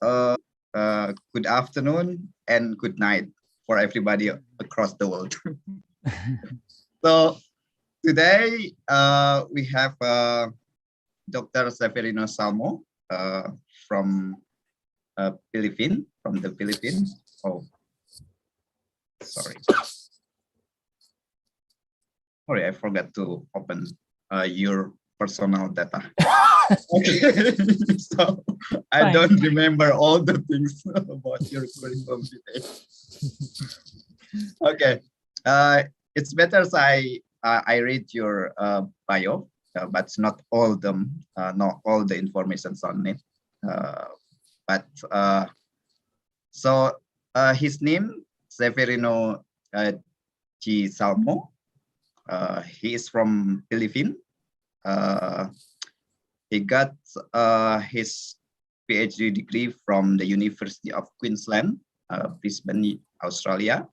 good afternoon and good night for everybody across the world. So today we have Dr. Severino Salmo from the Philippines. Oh, sorry, I forgot to open your personal data. Okay, so I don't remember all the things about your curriculum today. Okay, it's better so I read your bio, but not all the informations on it. So his name Severino G. Salmo. He is from Philippines. He got his PhD degree from the University of Queensland, Brisbane, Australia.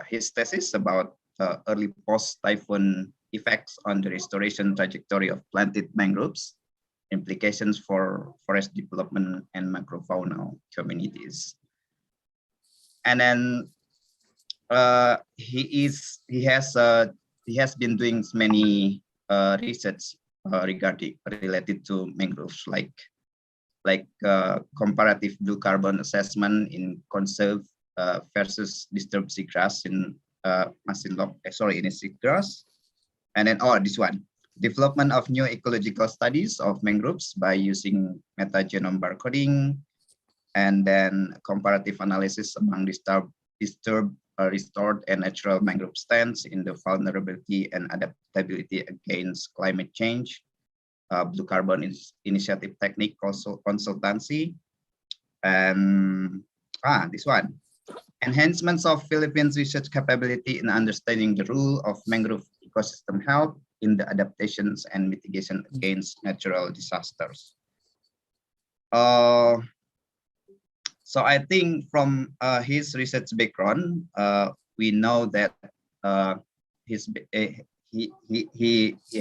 His thesis about early post-typhoon effects on the restoration trajectory of planted mangroves, implications for forest development and macrofaunal communities. And then he has been doing many research related to mangroves, like comparative blue carbon assessment in conserved versus disturbed seagrass in in seagrass. And then this one, development of new ecological studies of mangroves by using metagenome barcoding, and then comparative analysis among disturbed, restored and natural mangrove stands in the vulnerability and adaptability against climate change, blue carbon initiative technique consultancy, and this one, enhancements of Philippines research capability in understanding the role of mangrove ecosystem health in the adaptations and mitigation against natural disasters. So I think from his research background, we know that he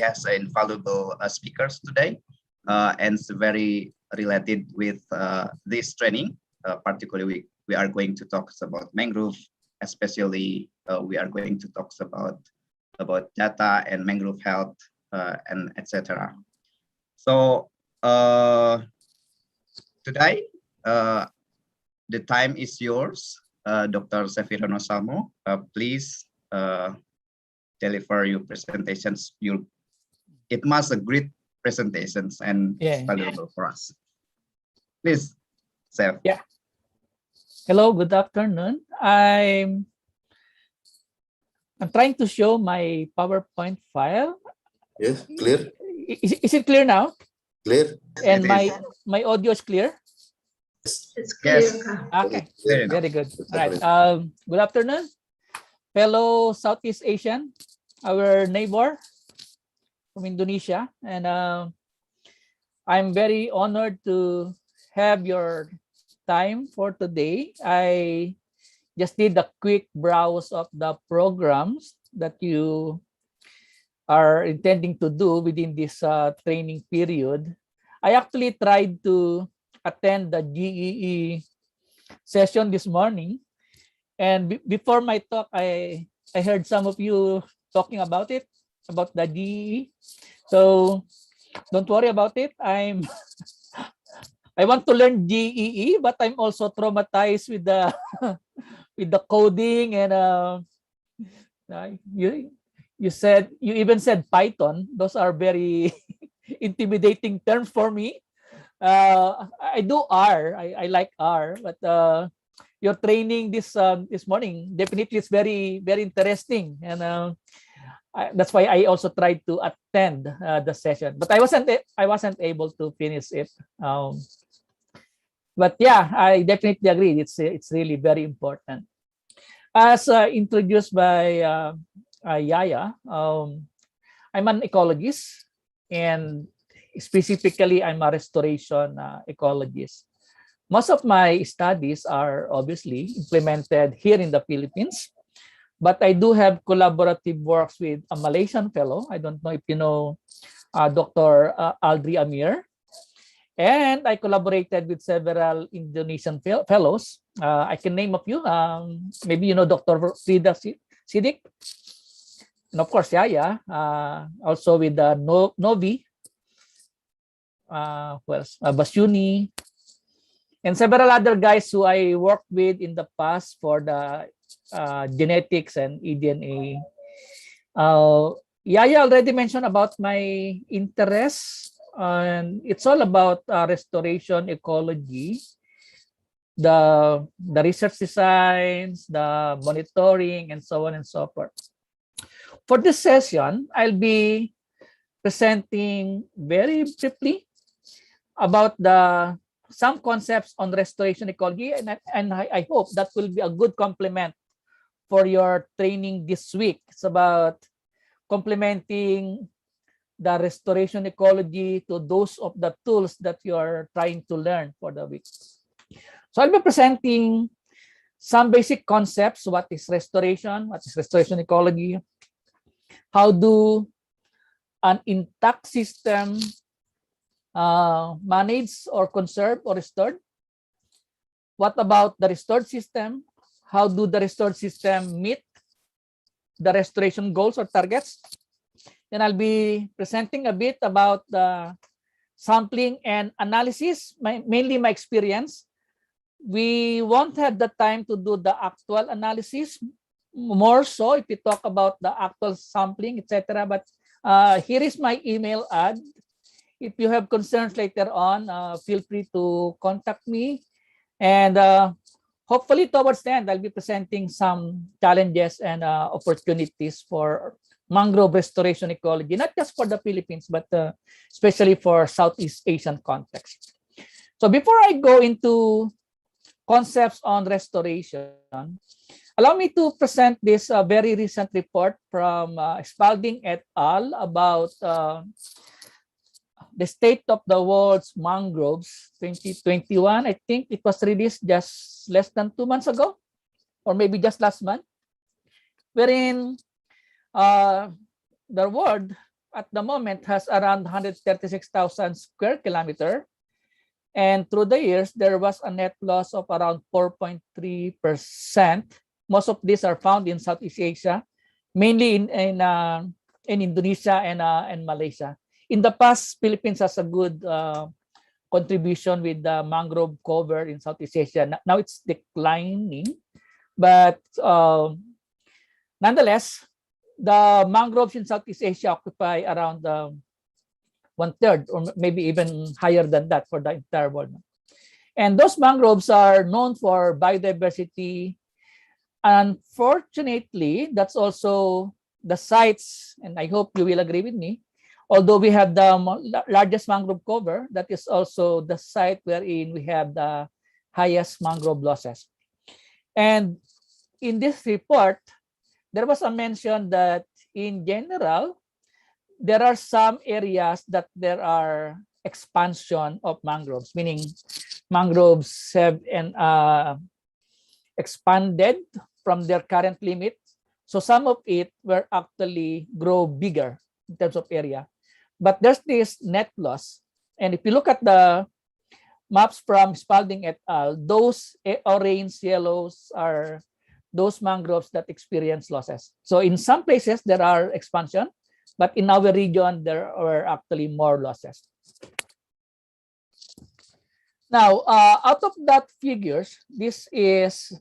has invaluable speakers today, and it's very related with this training. Particularly, we are going to talk about mangrove, especially we are going to talk about data and mangrove health and etc. So today, the time is yours, Dr. Severino Salmo. Please deliver your presentations. It must a great presentations and valuable for us. Please, Sev. Yeah. Hello, good afternoon. I'm trying to show my PowerPoint file. Yes, clear. Is it clear now? Clear. And my audio is clear? It's clear. Yes. Okay, very good. All right. Good afternoon, fellow Southeast Asian, our neighbor from Indonesia. And I'm very honored to have your time for today. I just did a quick browse of the programs that you are intending to do within this training period. I actually tried to attend the GEE session this morning, and before my talk, I heard some of you talking about it, about the GEE. So don't worry about it. I want to learn GEE, but I'm also traumatized with the with the coding, and you even said Python. Those are very intimidating terms for me. I do R. I like R, but your training this morning definitely is very interesting, and that's why I also tried to attend the session, but I wasn't able to finish it. But yeah, I definitely agree. It's really very important. As introduced by Yaya, I'm an ecologist, and specifically, I'm a restoration ecologist. Most of my studies are obviously implemented here in the Philippines, but I do have collaborative works with a Malaysian fellow. I don't know if you know Dr. Aldri Amir. And I collaborated with several Indonesian fellows. I can name a few. Maybe you know Dr. Frida Sidik, and of course Yaya. Also with Novi, who else? Basyuni, and several other guys who I worked with in the past for the genetics and eDNA. Yaya already mentioned about my interests, and it's all about restoration ecology, the research designs, the monitoring, and so on and so forth. For this session, I'll be presenting very briefly about some concepts on restoration ecology, and I hope that will be a good complement for your training this week. It's about complementing the restoration ecology to those of the tools that you're trying to learn for the week. So I'll be presenting some basic concepts. What is restoration? What is restoration ecology? How do an intact system manage or conserve or restored? What about the restored system? How do the restored system meet the restoration goals or targets? Then I'll be presenting a bit about the sampling and analysis, mainly my experience. We won't have the time to do the actual analysis, more so if we talk about the actual sampling, etc. But here is my email ad. If you have concerns later on, feel free to contact me. And hopefully towards the end, I'll be presenting some challenges and opportunities for mangrove restoration ecology, not just for the Philippines, but especially for Southeast Asian context. So before I go into concepts on restoration, allow me to present this very recent report from Spalding et al. About the state of the world's mangroves 2021. I think it was released just less than 2 months ago, or maybe just last month, wherein the world at the moment has around 136,000 square kilometers. And through the years, there was a net loss of around 4.3%. Most of these are found in Southeast Asia, mainly in Indonesia and Malaysia. In the past, Philippines has a good contribution with the mangrove cover in Southeast Asia. Now it's declining, but nonetheless, the mangroves in Southeast Asia occupy around 1/3, or maybe even higher than that for the entire world. And those mangroves are known for biodiversity. Unfortunately, that's also the sites, and I hope you will agree with me, although we have the largest mangrove cover, that is also the site wherein we have the highest mangrove losses. And in this report, there was a mention that in general, there are some areas that there are expansion of mangroves, meaning mangroves have expanded from their current limit. So some of it will actually grow bigger in terms of area. But there's this net loss. And if you look at the maps from Spalding et al., those orange yellows are those mangroves that experience losses. So in some places, there are expansion, but in our region, there are actually more losses. Now, out of that figures, this is,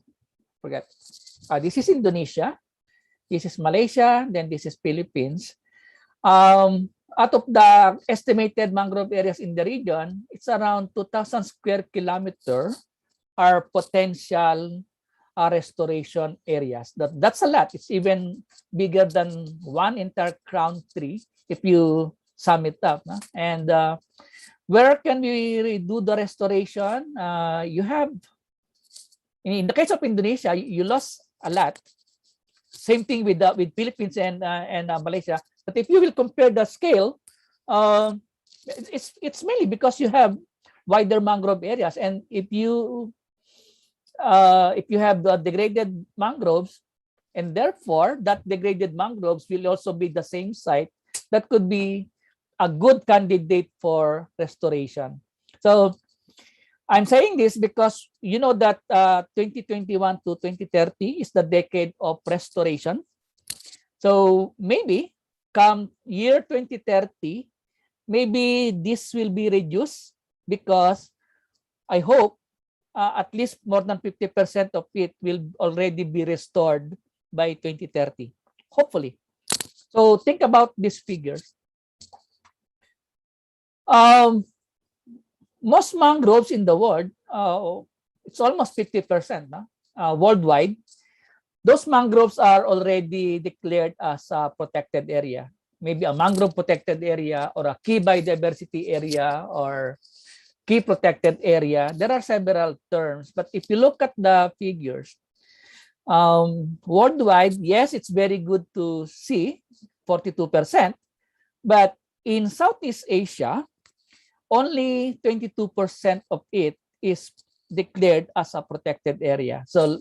this is Indonesia, this is Malaysia, then this is Philippines. Out of the estimated mangrove areas in the region, it's around 2,000 square kilometers are potential restoration areas. That's a lot. It's even bigger than one entire crown tree if you sum it up. No? And where can we do the restoration? You have, in the case of Indonesia, you lost a lot. Same thing with Philippines and Malaysia. But if you will compare the scale, it's mainly because you have wider mangrove areas, and if you have the degraded mangroves, and therefore that degraded mangroves will also be the same site, that could be a good candidate for restoration. So I'm saying this because you know that 2021 to 2030 is the decade of restoration. So maybe come year 2030, maybe this will be reduced because I hope at least more than 50% of it will already be restored by 2030, hopefully. So think about these figures. Most mangroves in the world, it's almost 50% worldwide. Those mangroves are already declared as a protected area, maybe a mangrove protected area or a key biodiversity area or key protected area. There are several terms, but if you look at the figures, worldwide, yes, it's very good to see 42%, but in Southeast Asia, only 22% of it is declared as a protected area. So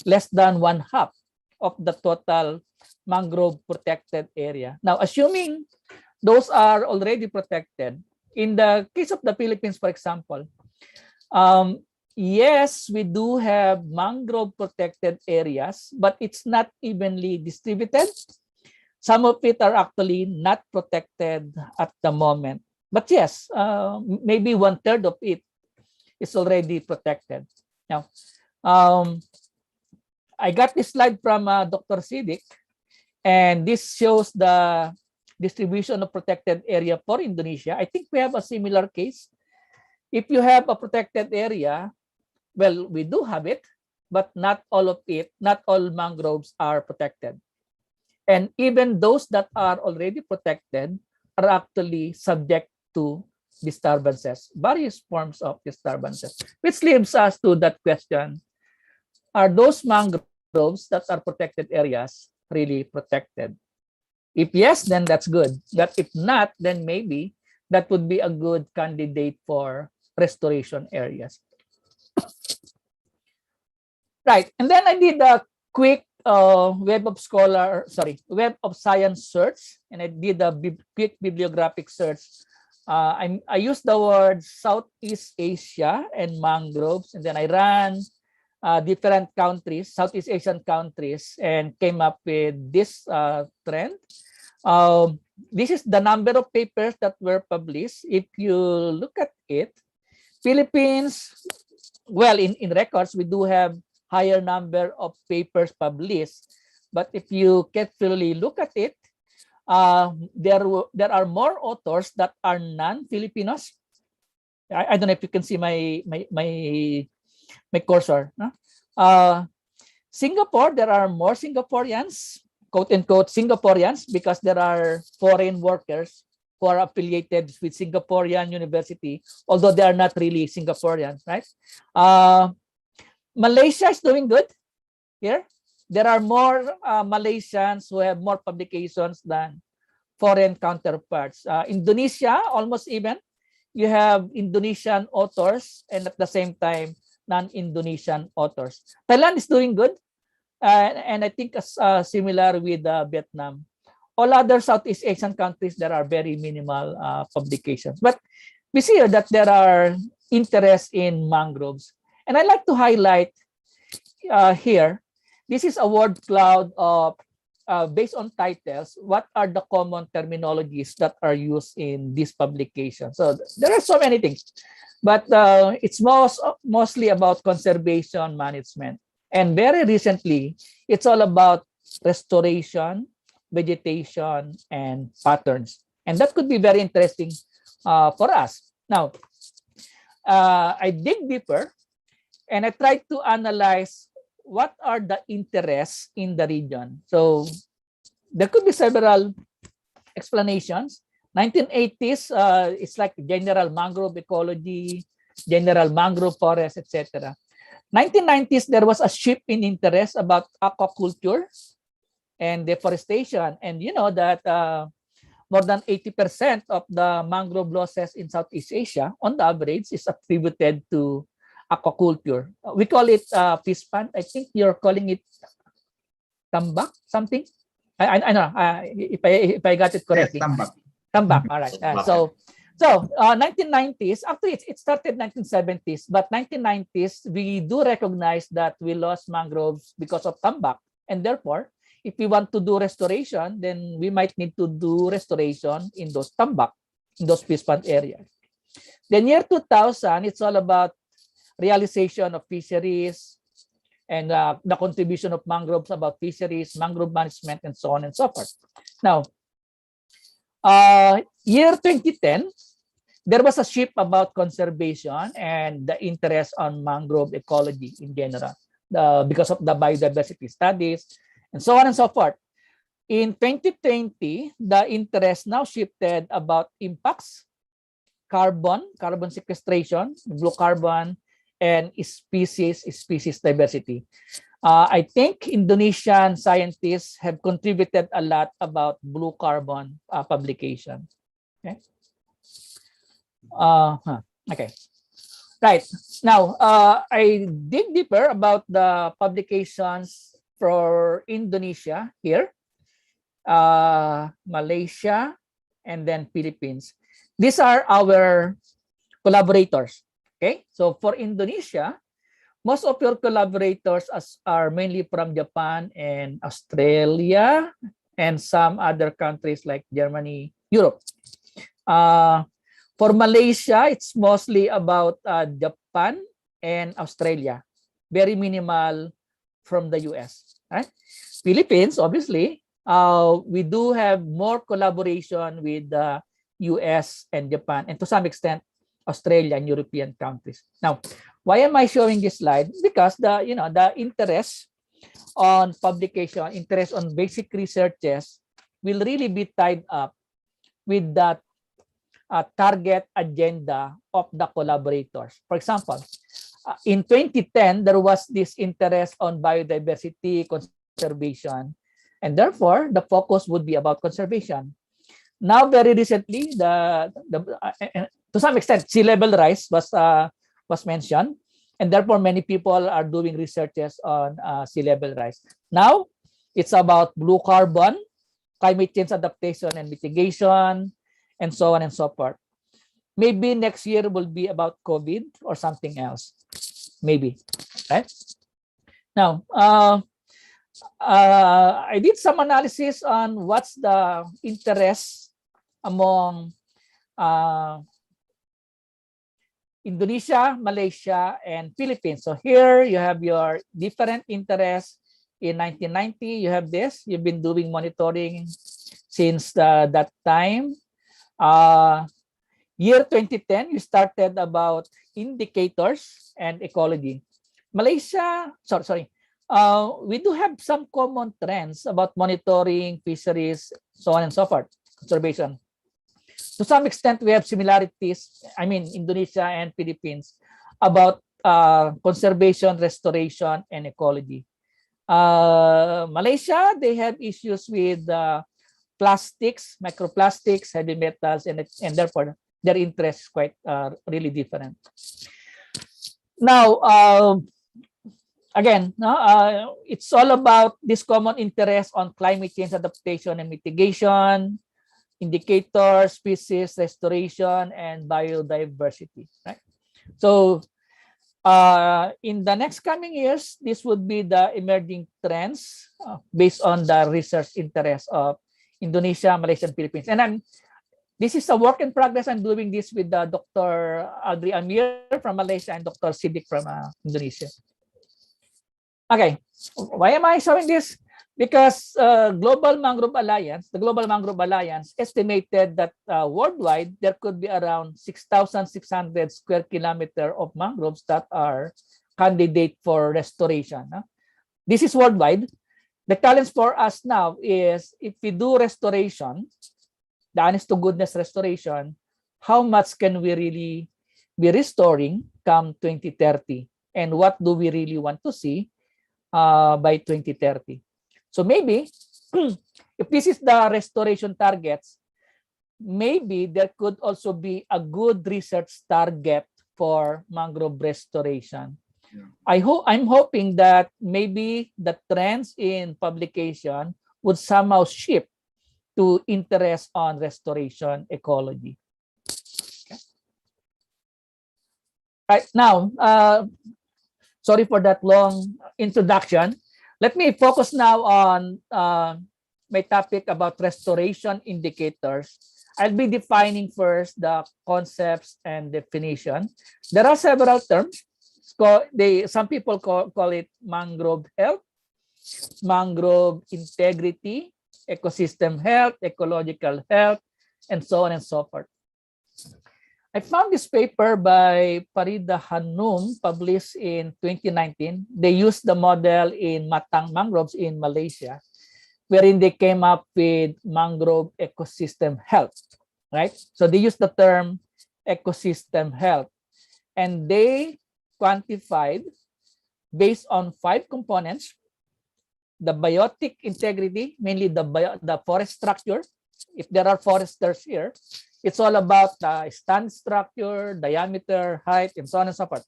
less than one half of the total mangrove protected area. Now, assuming those are already protected, in the case of the Philippines, for example, yes, we do have mangrove protected areas, but it's not evenly distributed. Some of it are actually not protected at the moment. But yes, maybe 1/3 of it is already protected. Now, I got this slide from Dr. Sidik, and this shows the distribution of protected area for Indonesia. I think we have a similar case. If you have a protected area, well, we do have it, but not all of it, not all mangroves are protected. And even those that are already protected are actually subject to disturbances, various forms of disturbances, which leads us to that question: are those mangroves that are protected areas really protected? If yes, then that's good. But if not, then maybe that would be a good candidate for restoration areas. Right, and then I did a quick Web of Science search, and I did a quick bibliographic search. I used the word Southeast Asia and mangroves, and then I ran different countries, Southeast Asian countries, and came up with this trend. This is the number of papers that were published. If you look at it, Philippines, well, in records, we do have higher number of papers published. But if you carefully look at it, there are more authors that are non-Filipinos. I don't know if you can see my cursor. Singapore, there are more Singaporeans, quote unquote Singaporeans, because there are foreign workers who are affiliated with Singaporean University, although they are not really Singaporeans, right? Malaysia is doing good here. There are more Malaysians who have more publications than foreign counterparts. Indonesia, almost even. You have Indonesian authors and at the same time, non-Indonesian authors. Thailand is doing good. And I think similar with Vietnam. All other Southeast Asian countries, there are very minimal publications. But we see that there are interest in mangroves. And I like to highlight here, this is a word cloud of, based on titles, what are the common terminologies that are used in this publication. So there are so many things, but it's mostly about conservation management. And very recently, it's all about restoration, vegetation, and patterns. And that could be very interesting for us. Now, I dig deeper and I tried to analyze what are the interests in the region. So there could be several explanations. 1980s, it's like general mangrove ecology, general mangrove forest, etc. 1990s, there was a shift in interest about aquaculture and deforestation. And you know that more than 80% of the mangrove losses in Southeast Asia, on the average, is attributed to aquaculture. We call it fish pond. I think you're calling it tambak, something. I know if I got it correctly. Yes, tambak. Tambak. All right. So So 1990s, actually it started 1970s, but 1990s, we do recognize that we lost mangroves because of tambak. And therefore, if we want to do restoration, then we might need to do restoration in those tambak, in those fish pond areas. Then year 2000, it's all about realization of fisheries and the contribution of mangroves about fisheries, mangrove management, and so on and so forth. Now, year 2010, there was a shift about conservation and the interest on mangrove ecology in general, because of the biodiversity studies and so on and so forth. In 2020, the interest now shifted about impacts, carbon sequestration, blue carbon, and species diversity. I think Indonesian scientists have contributed a lot about blue carbon publication. Okay. Okay. Right. Now, I dig deeper about the publications for Indonesia here, Malaysia, and then Philippines. These are our collaborators. Okay. So for Indonesia, most of your collaborators are mainly from Japan and Australia and some other countries like Germany, Europe. For Malaysia, it's mostly about Japan and Australia. Very minimal from the US. Right? Philippines, obviously, we do have more collaboration with the US and Japan, and to some extent, Australia and European countries. Now, why am I showing this slide? Because the interest on publication, interest on basic researches will really be tied up with that target agenda of the collaborators. For example, in 2010, there was this interest on biodiversity conservation, and therefore the focus would be about conservation. Now, very recently, to some extent, sea level rise was mentioned, and therefore many people are doing researches on sea level rise. Now, it's about blue carbon, climate change adaptation and mitigation, and so on and so forth. Maybe next year will be about COVID or something else. Maybe, right? Now, I did some analysis on what's the interest among Indonesia, Malaysia, and Philippines. So here you have your different interests. In 1990, you have this. You've been doing monitoring since that time. Year 2010, you started about indicators and ecology. Malaysia, sorry. We do have some common trends about monitoring, fisheries, so on and so forth, conservation. To some extent, we have similarities, I mean, Indonesia and Philippines, about conservation, restoration, and ecology. Malaysia, they have issues with plastics, microplastics, heavy metals, and therefore their interest is quite really different. Now, again, it's all about this common interest on climate change adaptation and mitigation, indicators, species restoration, and biodiversity. Right. So, in the next coming years, this would be the emerging trends based on the research interest of Indonesia, Malaysia, and Philippines. And this is a work in progress. I'm doing this with Dr. Adri Amir from Malaysia and Dr. Siddiq from Indonesia. Okay, why am I showing this? Because the Global Mangrove Alliance estimated that worldwide there could be around 6,600 square kilometers of mangroves that are candidate for restoration. This is worldwide. The challenge for us now is if we do restoration, the honest to goodness restoration, how much can we really be restoring come 2030? And what do we really want to see by 2030? So maybe if this is the restoration targets, maybe there could also be a good research target for mangrove restoration. Yeah. I'm hoping that maybe the trends in publication would somehow shift to interest on restoration ecology. Right now, sorry for that long introduction. Let me focus now on my topic about restoration indicators. I'll be defining first the concepts and definition. There are several terms. Some people call it mangrove health, mangrove integrity, ecosystem health, ecological health, and so on and so forth. I found this paper by Parida Hanum, published in 2019. They used the model in Matang mangroves in Malaysia, wherein they came up with mangrove ecosystem health, right? So they used the term ecosystem health, and they quantified based on 5 components: the biotic integrity, mainly the forest structure. If there are foresters here, it's all about the stand structure, diameter, height, and so on and so forth.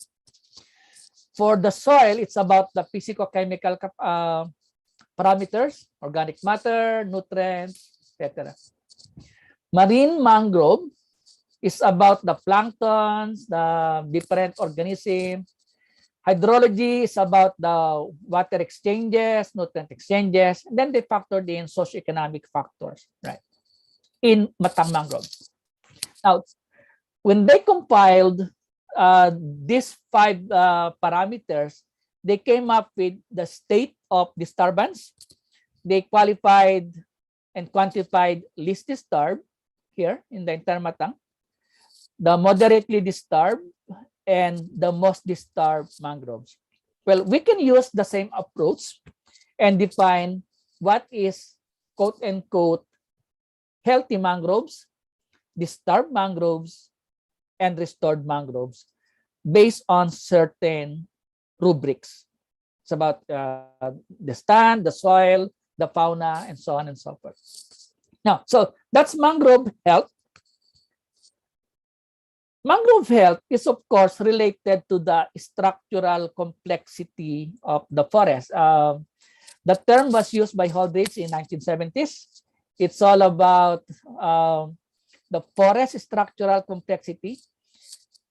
For the soil, it's about the physicochemical parameters, organic matter, nutrients, etc. Marine mangrove is about the planktons, the different organisms. Hydrology is about the water exchanges, nutrient exchanges, and then they factored in socioeconomic factors, right, in Matang mangrove. Now, when they compiled these 5 parameters, they came up with the state of disturbance. They qualified and quantified least disturbed here in the entire Matang, the moderately disturbed, and the most disturbed mangroves. Well, we can use the same approach and define what is quote unquote healthy mangroves, disturbed mangroves, and restored mangroves based on certain rubrics. It's about the stand, the soil, the fauna, and so on and so forth. Now, so that's mangrove health. Mangrove health is, of course, related to the structural complexity of the forest. The term was used by Holdridge in 1970s. It's all about the forest structural complexity,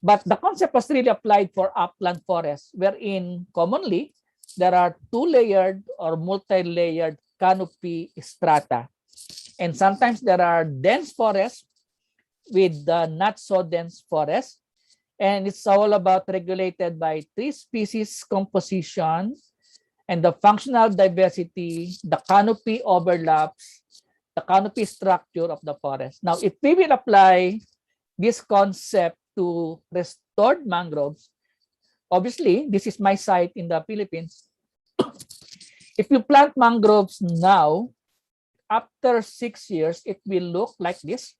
but the concept was really applied for upland forests, wherein commonly there are 2-layered or multi-layered canopy strata, and sometimes there are dense forests with the not so dense forest, and it's all about regulated by 3 species composition and the functional diversity, the canopy overlaps, the canopy structure of the forest. Now, if we will apply this concept to restored mangroves, obviously, this is my site in the Philippines. If you plant mangroves now, after 6 years, it will look like this.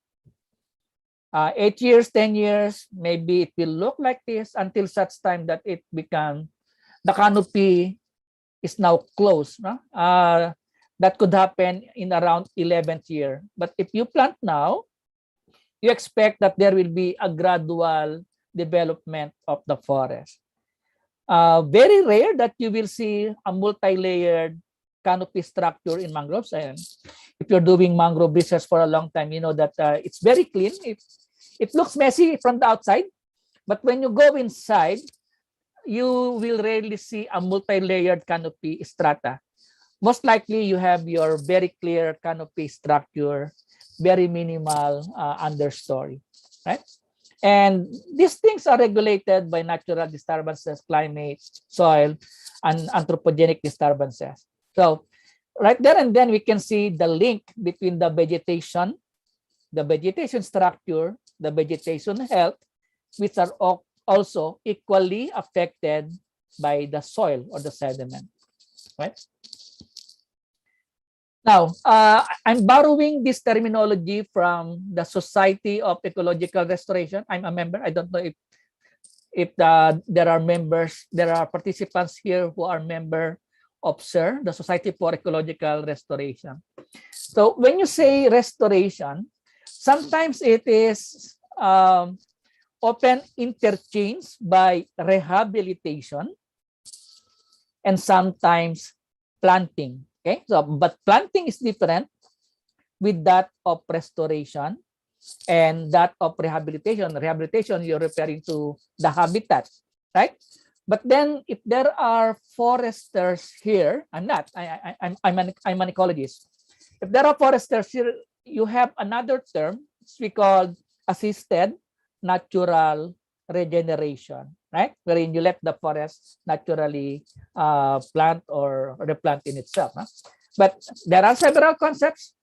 8 years, 10 years, maybe it will look like this until such time that it becomes, the canopy is now closed. No? That could happen in around 11th year. But if you plant now, you expect that there will be a gradual development of the forest. Very rare that you will see a multi-layered canopy structure in mangroves. And if you're doing mangrove research for a long time, you know that it's very clean. It looks messy from the outside, but when you go inside, you will rarely see a multi-layered canopy strata. Most likely, you have your very clear canopy structure, very minimal understory, right? And these things are regulated by natural disturbances, climate, soil, and anthropogenic disturbances. So right there and then we can see the link between the vegetation structure, the vegetation health, which are also equally affected by the soil or the sediment, right? Now, I'm borrowing this terminology from the Society of Ecological Restoration. I'm a member. I don't know if there are members, there are participants here who are member of SER, the Society for Ecological Restoration. So when you say restoration, sometimes it is often interchanged by rehabilitation and sometimes planting. Okay, so but planting is different with that of restoration. and that of rehabilitation. Rehabilitation, you're referring to the habitat, right? But then if there are foresters here, I'm not, I'm an ecologist. If there are foresters here, you have another term, we call assisted natural regeneration, right? Wherein you let the forest naturally plant or replant in itself. Huh? But there are several concepts.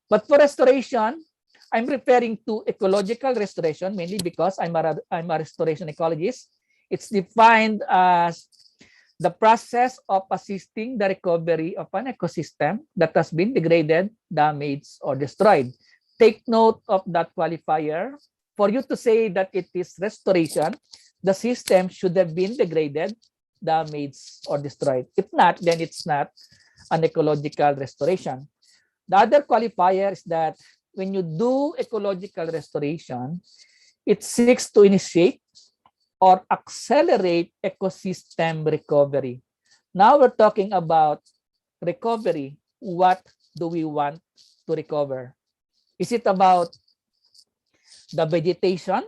But for restoration, I'm referring to ecological restoration mainly because I'm a restoration ecologist. It's defined as the process of assisting the recovery of an ecosystem that has been degraded, damaged, or destroyed. Take note of that qualifier. For you to say that it is restoration, the system should have been degraded, damaged, or destroyed. If not, then it's not an ecological restoration. The other qualifier is that when you do ecological restoration, it seeks to initiate or accelerate ecosystem recovery. Now we're talking about recovery. What do we want to recover? Is it about the vegetation,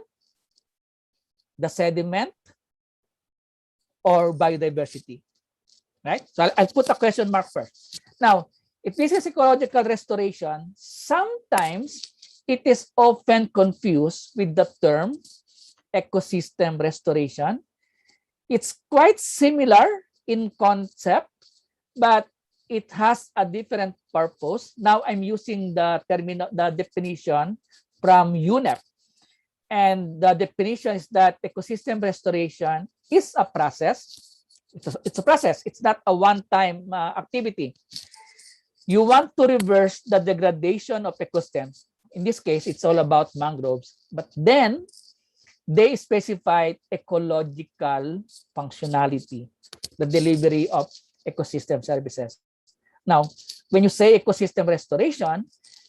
the sediment, or biodiversity? Right? So I'll put a question mark first. Now, if this is ecological restoration, sometimes it is often confused with the term ecosystem restoration. It's quite similar in concept, but it has a different purpose. Now I'm using the definition from UNEP. And the definition is that ecosystem restoration is a process. It's a process. It's not a one-time activity. You want to reverse the degradation of ecosystems. In this case, it's all about mangroves. But then they specified ecological functionality, the delivery of ecosystem services. Now, when you say ecosystem restoration,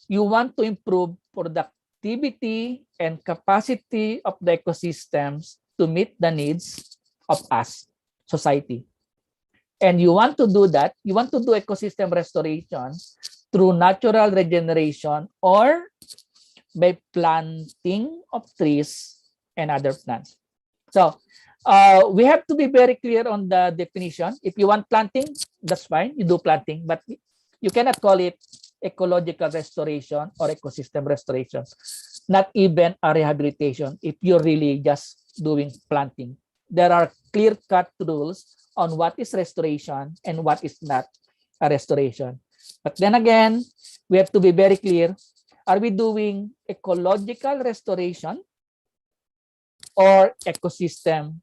you want to improve productivity and capacity of the ecosystems to meet the needs of us, society. And you want to do that, you want to do ecosystem restoration through natural regeneration or by planting of trees and other plants. So we have to be very clear on the definition. If you want planting, that's fine, you do planting, but you cannot call it ecological restoration or ecosystem restoration, not even a rehabilitation if you're really just doing planting. There are clear-cut rules on what is restoration and what is not a restoration. But then again, we have to be very clear. Are we doing ecological restoration or ecosystem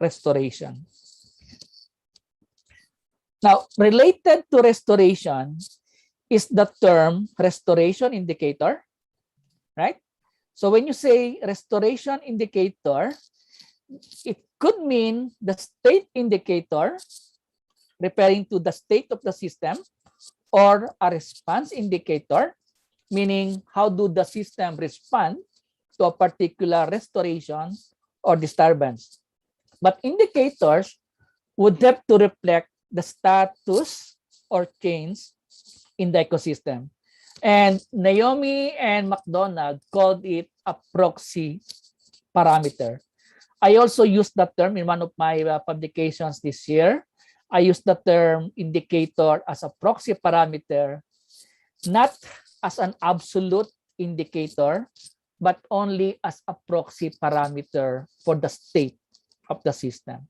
restoration? Now, related to restoration is the term restoration indicator, right? So when you say restoration indicator, it could mean the state indicator, referring to the state of the system, or a response indicator, meaning how do the system respond to a particular restoration or disturbance. But indicators would have to reflect the status or change in the ecosystem. And Naomi and McDonald called it a proxy parameter. I also used that term in one of my publications this year. I used the term indicator as a proxy parameter, not as an absolute indicator, but only as a proxy parameter for the state of the system,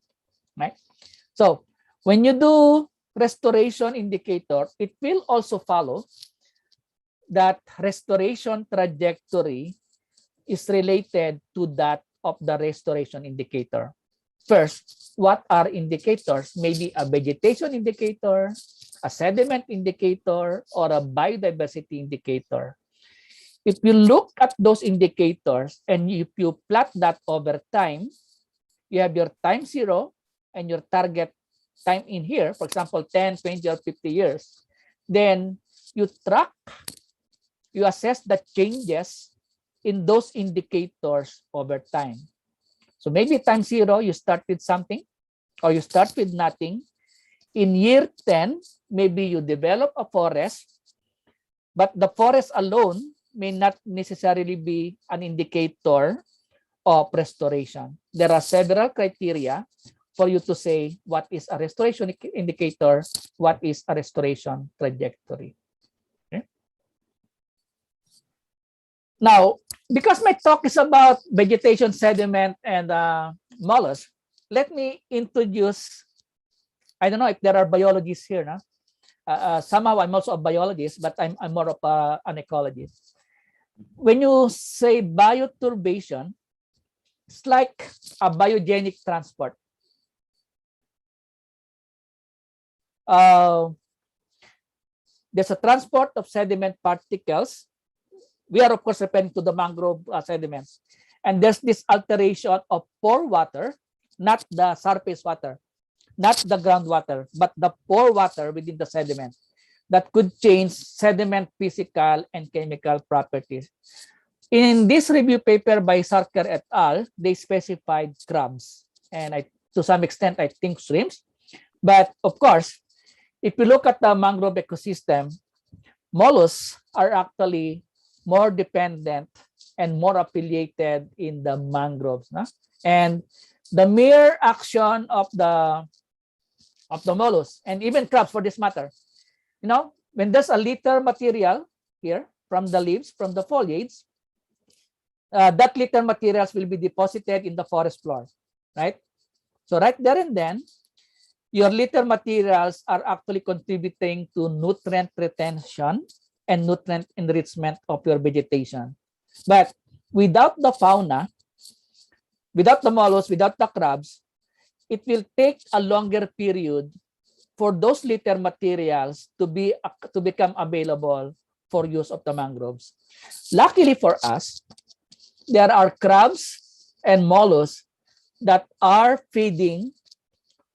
right? So when you do restoration indicator, it will also follow that restoration trajectory is related to that of the restoration indicator. First, what are indicators? Maybe a vegetation indicator, a sediment indicator, or a biodiversity indicator. If you look at those indicators and if you plot that over time, you have your time zero and your target time in here, for example, 10, 20, or 50 years. Then you track, you assess the changes in those indicators over time. So maybe time zero, you start with something or you start with nothing. In year 10, maybe you develop a forest, but the forest alone may not necessarily be an indicator of restoration. There are several criteria for you to say what is a restoration indicator, what is a restoration trajectory. Okay. Now, because my talk is about vegetation, sediment, and mollusks, let me introduce, I don't know if there are biologists here. No? Somehow I'm also a biologist, but I'm more of an ecologist. When you say bioturbation, it's like a biogenic transport. There's a transport of sediment particles. We are, of course, referring to the mangrove sediments. And there's this alteration of pore water, not the surface water, not the groundwater, but the pore water within the sediment that could change sediment physical and chemical properties. In this review paper by Sarkar et al., they specified crabs and to some extent, I think shrimps. But of course, if you look at the mangrove ecosystem, mollusks are actually more dependent and more affiliated in the mangroves. No? And the mere action of the mollusks and even crabs for this matter, you know, when there's a litter material here from the leaves, from the foliage, that litter materials will be deposited in the forest floor, right? So right there and then, your litter materials are actually contributing to nutrient retention and nutrient enrichment of your vegetation. But without the fauna, without the mollusks, without the crabs, it will take a longer period for those litter materials to become available for use of the mangroves. Luckily for us, there are crabs and mollusks that are feeding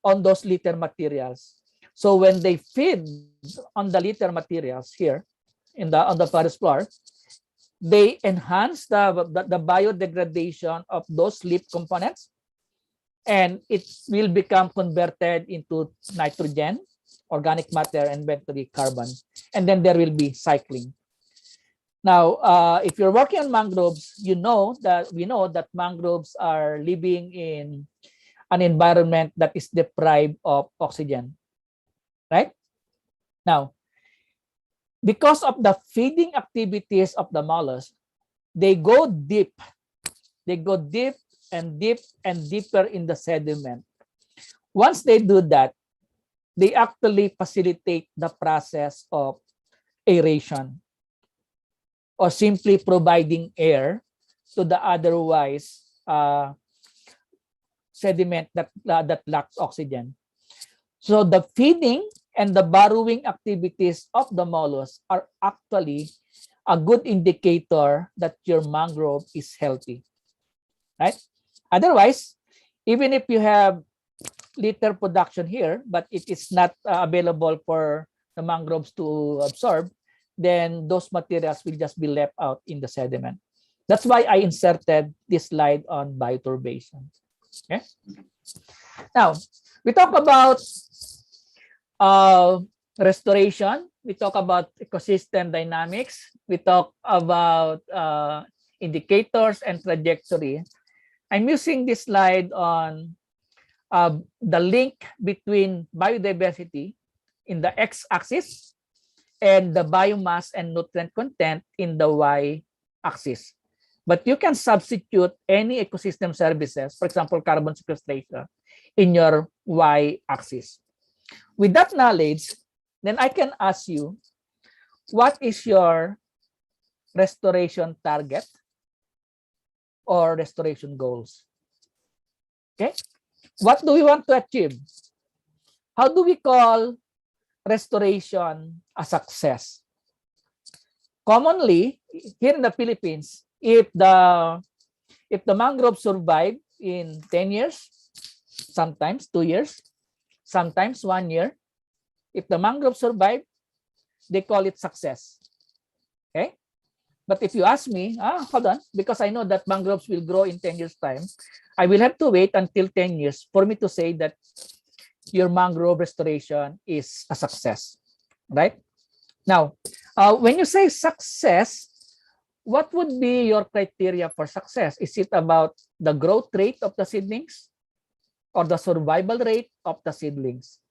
on those litter materials. So when they feed on the litter materials here on the forest floor, they enhance the biodegradation of those leaf components, and it will become converted into nitrogen, organic matter, and eventually carbon. And then there will be cycling. Now, if you're working on mangroves, we know that mangroves are living in an environment that is deprived of oxygen, right? Now, because of the feeding activities of the mollusks, they go deep. They go deep and deep and deeper in the sediment. Once they do that, they actually facilitate the process of aeration, or simply providing air to the otherwise sediment that lacks oxygen. So the feeding and the burrowing activities of the mollusks are actually a good indicator that your mangrove is healthy, right? Otherwise, even if you have litter production here, but it is not available for the mangroves to absorb, then those materials will just be left out in the sediment. That's why I inserted this slide on bioturbation. Okay. Now, we talk about restoration. We talk about ecosystem dynamics. We talk about indicators and trajectory. I'm using this slide on the link between biodiversity in the x-axis and the biomass and nutrient content in the y-axis. But you can substitute any ecosystem services, for example, carbon sequestration, in your y-axis. With that knowledge, then I can ask you, what is your restoration target or restoration goals? Okay. What do we want to achieve? How do we call restoration a success? Commonly, here in the Philippines, if the mangrove survive in 10 years, sometimes 2 years, sometimes 1 year, if the mangrove survive, they call it success. Okay? But if you ask me, hold on, because I know that mangroves will grow in 10 years' time, I will have to wait until 10 years for me to say that your mangrove restoration is a success, right? Now, when you say success, what would be your criteria for success? Is it about the growth rate of the seedlings or the survival rate of the seedlings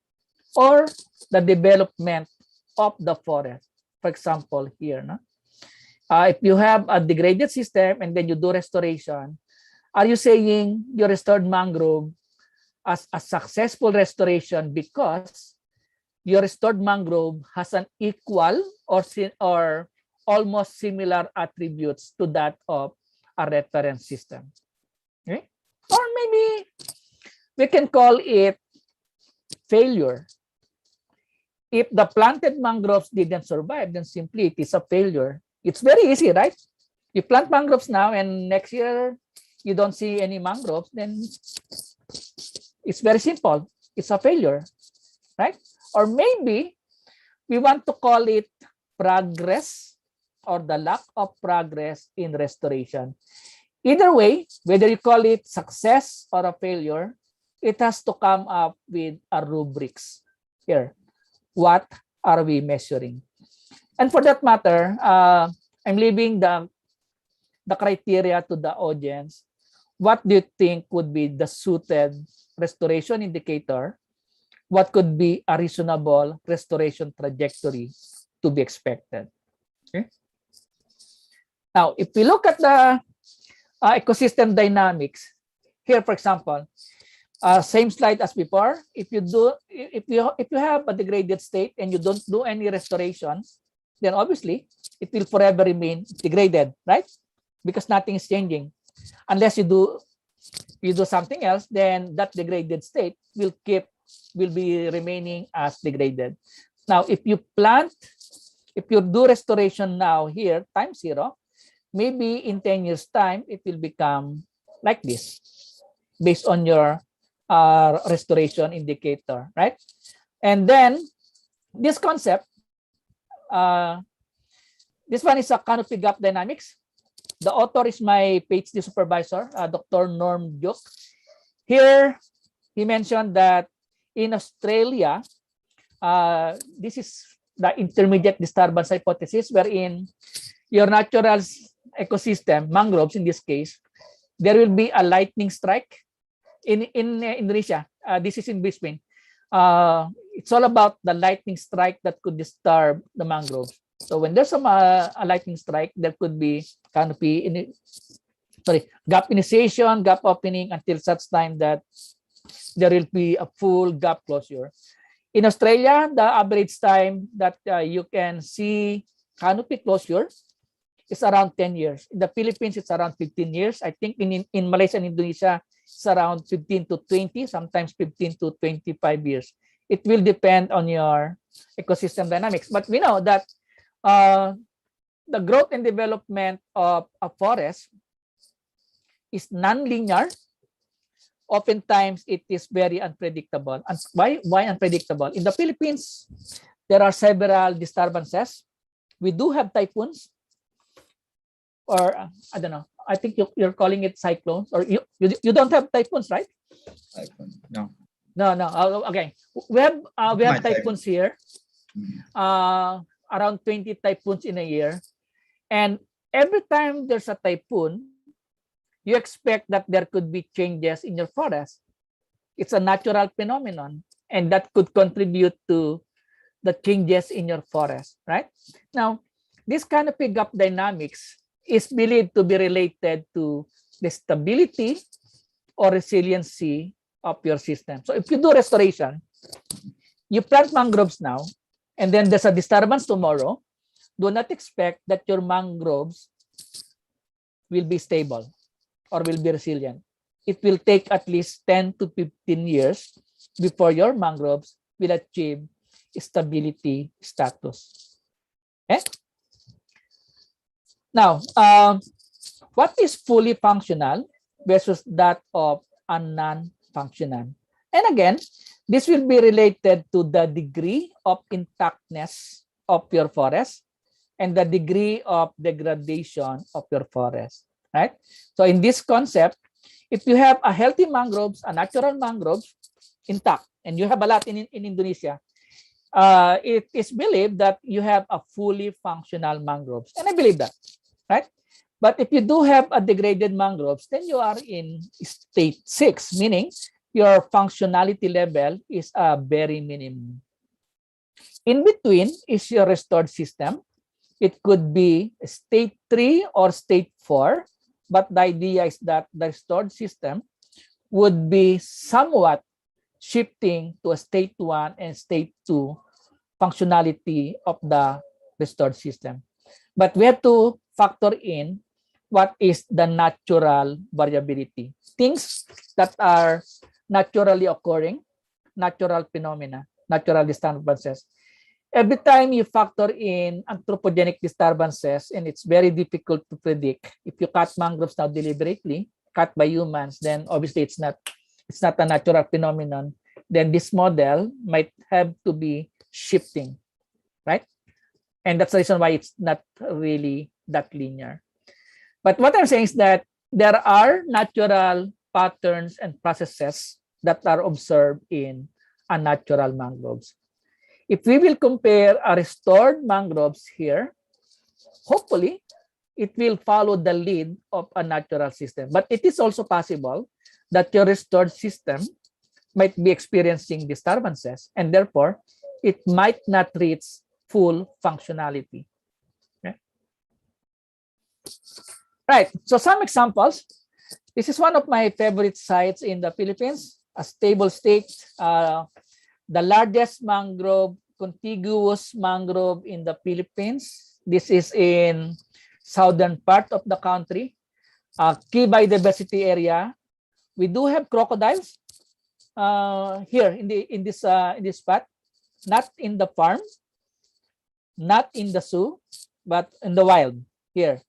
or the development of the forest? For example, here, no? If you have a degraded system and then you do restoration, are you saying you restored mangrove as a successful restoration because your restored mangrove has an equal or almost similar attributes to that of a reference system? Okay? Or maybe we can call it failure. If the planted mangroves didn't survive, then simply it is a failure. It's very easy, right? You plant mangroves now and next year you don't see any mangroves, then it's very simple. It's a failure, right? Or maybe we want to call it progress or the lack of progress in restoration. Either way, whether you call it success or a failure, it has to come up with a rubrics. Here, what are we measuring? And for that matter, I'm leaving the criteria to the audience. What do you think would be the suited restoration indicator? What could be a reasonable restoration trajectory to be expected? Okay. Now, if we look at the ecosystem dynamics, here, for example, same slide as before. If you have a degraded state and you don't do any restoration, then obviously it will forever remain degraded, right? Because nothing is changing. Unless you do something else, then that degraded state will be remaining as degraded. Now, if you do restoration now here, time 0, maybe in 10 years time, it will become like this based on your restoration indicator, right? And then this concept, this one is a canopy gap dynamics. The author is my PhD supervisor, Dr. Norm Duke. Here, he mentioned that in Australia, this is the intermediate disturbance hypothesis, wherein your natural ecosystem, mangroves in this case, there will be a lightning strike in Indonesia. This is in Brisbane. It's all about the lightning strike that could disturb the mangroves. So when there's a lightning strike, there could be canopy gap initiation, gap opening until such time that there will be a full gap closure. In Australia, the average time that you can see canopy closure is around 10 years. In the Philippines, it's around 15 years. I think in Malaysia and Indonesia, it's around 15 to 20, sometimes 15 to 25 years. It will depend on your ecosystem dynamics. But we know that the growth and development of a forest is non-linear. Oftentimes, it is very unpredictable. And why unpredictable? In the Philippines, there are several disturbances. We do have typhoons, or I don't know. I think you're calling it cyclones, or you don't have typhoons, right? Typhoon. No. No. Okay, we have typhoons here. Around 20 typhoons in a year, and every time there's a typhoon, you expect that there could be changes in your forest. It's a natural phenomenon, and that could contribute to the changes in your forest, right? Now, this canopy gap dynamics is believed to be related to the stability or resiliency of your system. So if you do restoration, you plant mangroves now, and then there's a disturbance tomorrow, do not expect that your mangroves will be stable or will be resilient. It will take at least 10 to 15 years before your mangroves will achieve stability status. Okay? Now, what is fully functional versus that of a non-functional? And again, this will be related to the degree of intactness of your forest and the degree of degradation of your forest, right? So in this concept, if you have a healthy mangroves, a natural mangroves intact, and you have a lot in Indonesia, it is believed that you have a fully functional mangroves. And I believe that, right? But if you do have a degraded mangroves, then you are in state 6, meaning your functionality level is a very minimum. In between is your restored system. It could be state 3 or state 4, but the idea is that the restored system would be somewhat shifting to a state 1 and state 2 functionality of the restored system. But we have to factor in what is the natural variability, things that are naturally occurring, natural phenomena, natural disturbances. Every time you factor in anthropogenic disturbances, and it's very difficult to predict. If you cut mangroves now deliberately, cut by humans, then obviously it's not a natural phenomenon. Then this model might have to be shifting, right? And that's the reason why it's not really that linear. But what I'm saying is that there are natural patterns and processes that are observed in unnatural mangroves. If we will compare a restored mangroves here, hopefully it will follow the lead of a natural system. But it is also possible that your restored system might be experiencing disturbances, and therefore it might not reach full functionality. Okay. Right, so some examples. This is one of my favorite sites in the Philippines, a stable state, the largest mangrove, contiguous mangrove in the Philippines. This is in southern part of the country, key biodiversity area. We do have crocodiles here in this spot, not in the farm, not in the zoo, but in the wild here.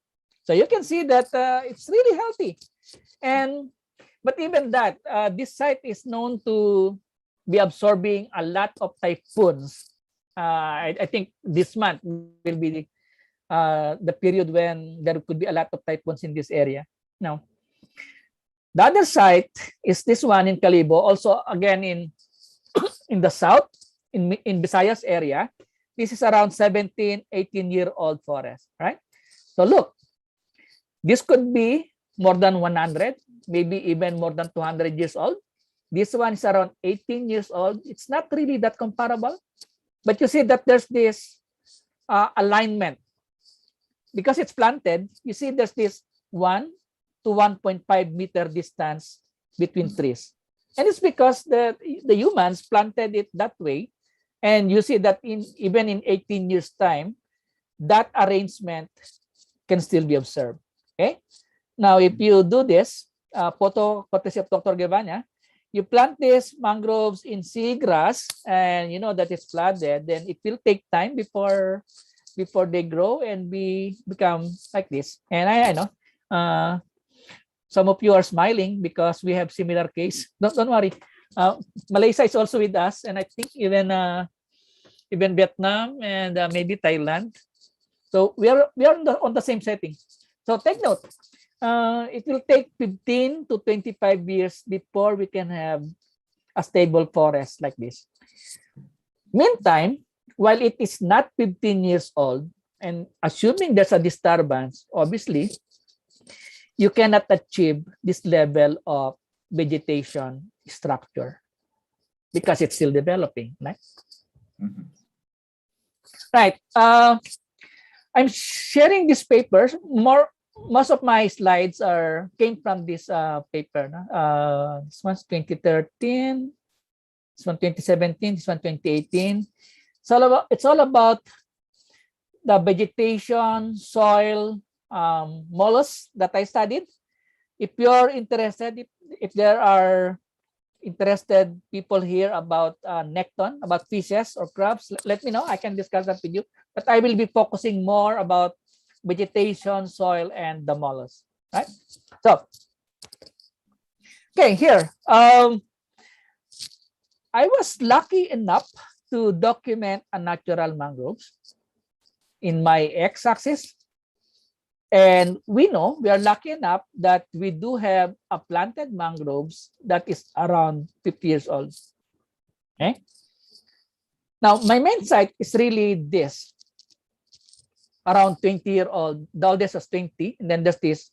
So you can see that it's really healthy. But even that, this site is known to be absorbing a lot of typhoons. I think this month will be the period when there could be a lot of typhoons in this area. Now, the other site is this one in Calibo, also again in the south, in Visayas area. This is around 17, 18-year-old forest, right? So look, this could be more than 100, maybe even more than 200 years old. This one is around 18 years old. It's not really that comparable, but you see that there's this alignment. Because it's planted, you see there's this 1 to 1.5 meter distance between trees. And it's because the humans planted it that way. And you see that even in 18 years' time, that arrangement can still be observed. Okay. Now, if you do this, photo courtesy of Dr. Guevara, you plant these mangroves in seagrass, and you know that it's flooded, then it will take time before they grow and become like this. And I know some of you are smiling because we have similar case. Don't worry. Malaysia is also with us, and I think even Vietnam and maybe Thailand. So we are on the same setting. So take note, it will take 15 to 25 years before we can have a stable forest like this. Meantime, while it is not 15 years old, and assuming there's a disturbance, obviously, you cannot achieve this level of vegetation structure because it's still developing, right? Mm-hmm. Right. I'm sharing these papers. Most of my slides came from this paper. This one's 2013, this one 2017, this one 2018. It's all about the vegetation, soil, mollusks that I studied. If you're interested, if there are interested people here about nekton, about fishes or crabs, let me know. I can discuss that with you. But I will be focusing more about vegetation, soil, and the mollusks, right? So, okay, here. I was lucky enough to document a natural mangroves in my x-axis. And we are lucky enough that we do have a planted mangroves that is around 50 years old. Okay. Now, my main site is really this. around 20-year-old. The oldest was 20, and then there's this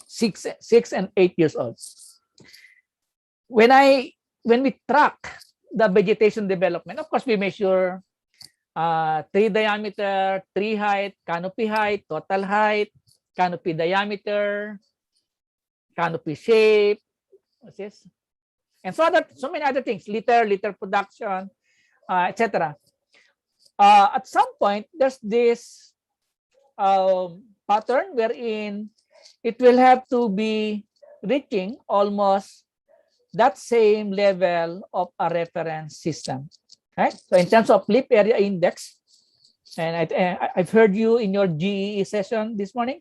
6 and 8 years old. When we track the vegetation development, of course, we measure tree diameter, tree height, canopy height, total height, canopy diameter, canopy shape, and so many other things, litter production, etc. At some point, there's this pattern wherein it will have to be reaching almost that same level of a reference system, right? So in terms of leaf area index, and I've heard you in your GEE session this morning,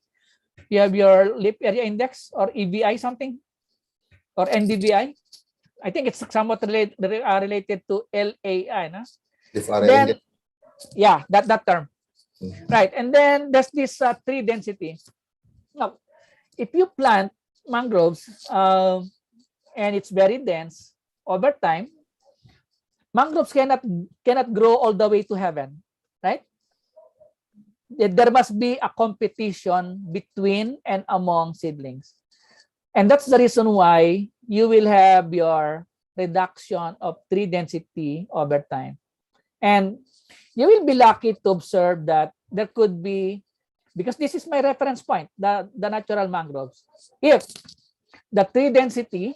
you have your leaf area index or EVI something, or NDVI. I think it's somewhat related to LAI. No? Then, yeah, that term. Right. And then there's this tree density. Now, if you plant mangroves and it's very dense, over time, mangroves cannot grow all the way to heaven, right? There must be a competition between and among seedlings. And that's the reason why you will have your reduction of tree density over time. And you will be lucky to observe that there could be, because this is my reference point, the natural mangroves. If the tree density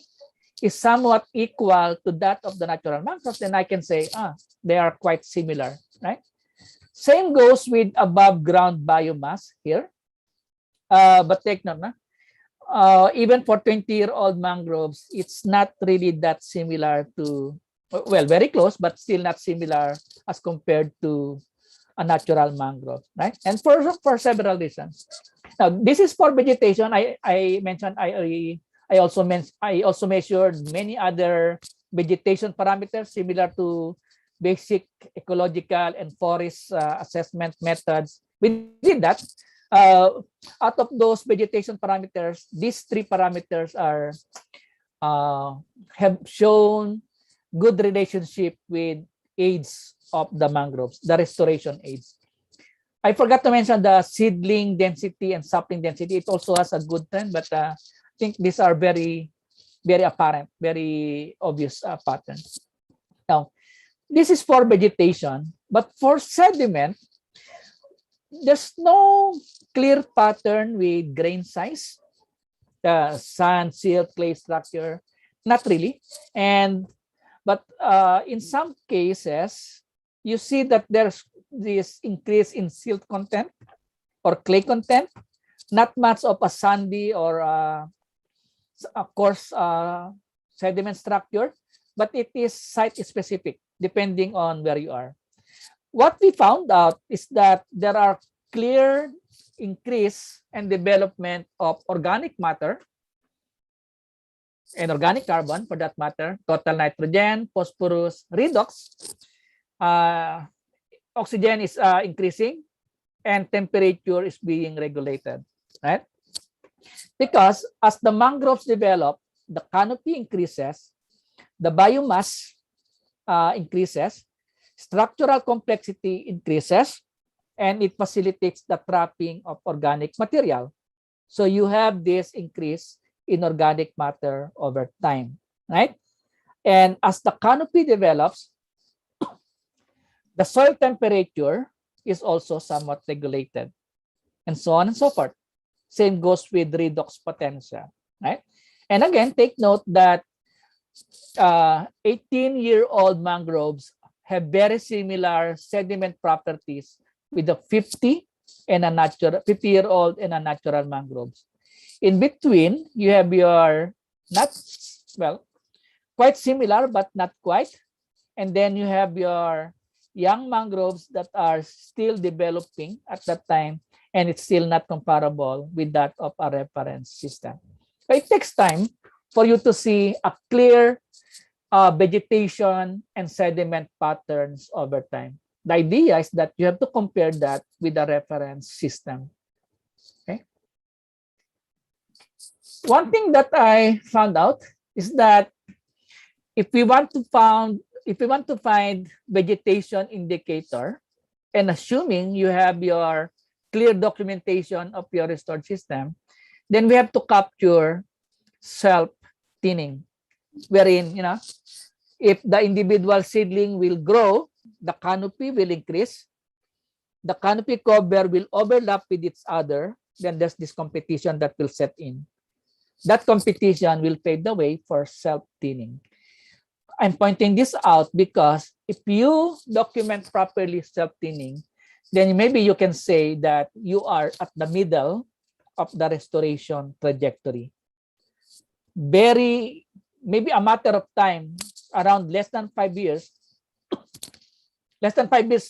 is somewhat equal to that of the natural mangroves, then I can say, they are quite similar, right? Same goes with above ground biomass here. But take note, even for 20-year-old mangroves, it's not really that similar to, well, very close, but still not similar as compared to a natural mangrove, right? And for several reasons. Now, this is for vegetation. I mentioned I also measured many other vegetation parameters similar to basic ecological and forest assessment methods. We did that. Out of those vegetation parameters, these 3 parameters have shown good relationship with age of the mangroves, the restoration age. I forgot to mention the seedling density and sapling density. It also has a good trend, but I think these are very, very apparent, very obvious patterns. Now, this is for vegetation, but for sediment, there's no clear pattern with grain size, the sand, silt, clay structure, not really. But in some cases, you see that there's this increase in silt content or clay content, not much of a sandy or of course sediment structure, but it is site specific depending on where you are. What we found out is that there are clear increase and development of organic matter and organic carbon, for that matter, total nitrogen, phosphorus, redox. Oxygen is increasing and temperature is being regulated, right? Because as the mangroves develop, the canopy increases, the biomass increases, structural complexity increases, and it facilitates the trapping of organic material. So you have this increase in organic matter over time, right? And as the canopy develops, the soil temperature is also somewhat regulated, and so on and so forth. Same goes with redox potential, right? And again, take note that 18-year-old mangroves have very similar sediment properties with the 50-year-old and a natural mangroves. In between, you have your quite similar but not quite, and then you have your young mangroves that are still developing at that time, and it's still not comparable with that of a reference system. So it takes time for you to see a clear vegetation and sediment patterns over time. The idea is that you have to compare that with the reference system. Okay. One thing that I found out is that if we want to find vegetation indicator, and assuming you have your clear documentation of your restored system, then we have to capture self-thinning, wherein, if the individual seedling will grow, the canopy will increase, the canopy cover will overlap with each other, then there's this competition that will set in. That competition will pave the way for self-thinning. I'm pointing this out because if you document properly self-thinning, then maybe you can say that you are at the middle of the restoration trajectory. Maybe a matter of time, around less than 5 years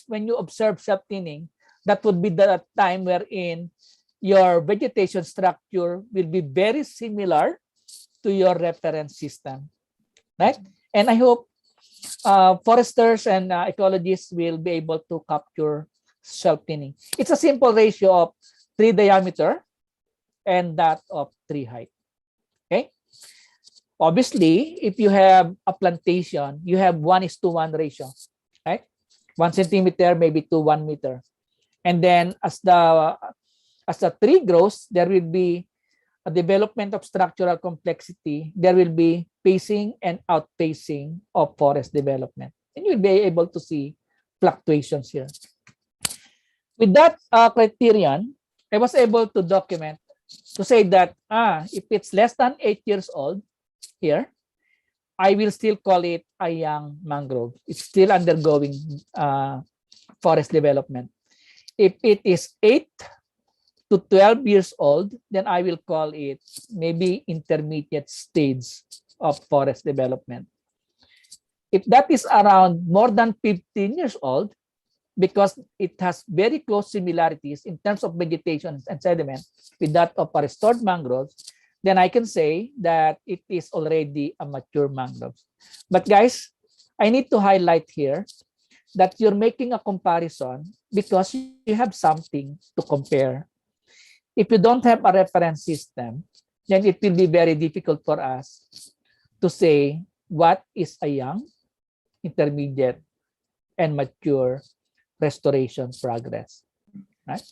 when you observe self-thinning, that would be the time wherein your vegetation structure will be very similar to your reference system, right? And I hope foresters and ecologists will be able to capture self-thinning. It's a simple ratio of tree diameter and that of tree height, okay? Obviously, if you have a plantation, you have 1:1 ratio, right? 1 centimeter maybe to 1 meter. And then as the tree grows, there will be a development of structural complexity. There will be pacing and outpacing of forest development. And you'll be able to see fluctuations here. With that criterion, I was able to document to say that if it's less than 8 years old here, I will still call it a young mangrove. It's still undergoing forest development. If it is 8 to 12 years old, then I will call it maybe intermediate stage of forest development. If that is around more than 15 years old, because it has very close similarities in terms of vegetation and sediment with that of a restored mangroves, then I can say that it is already a mature mangrove. But guys, I need to highlight here that you're making a comparison because you have something to compare. If you don't have a reference system, then it will be very difficult for us to say what is a young, intermediate, and mature restoration progress, right?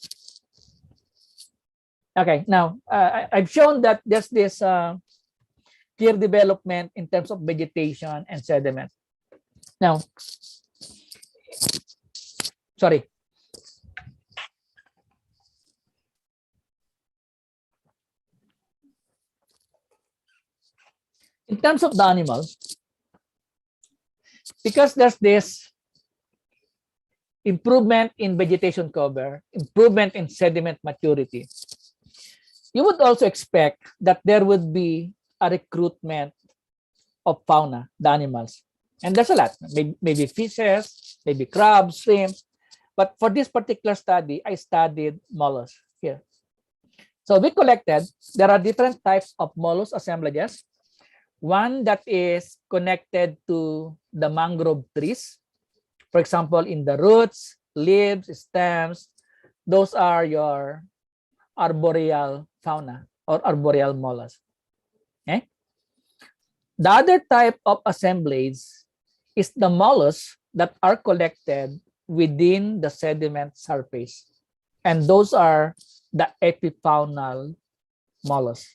Okay, now I've shown that there's this clear development in terms of vegetation and sediment. Now, sorry. In terms of the animals, because there's this improvement in vegetation cover, improvement in sediment maturity, you would also expect that there would be a recruitment of fauna, the animals. And there's a lot, maybe fishes, maybe crabs, shrimps. But for this particular study, I studied mollusks here. So we collected, there are different types of mollusk assemblages. One that is connected to the mangrove trees. For example, in the roots, leaves, stems, those are your arboreal fauna or arboreal mollusks. Okay? The other type of assemblage is the mollusks that are collected within the sediment surface. And those are the epifaunal mollusks.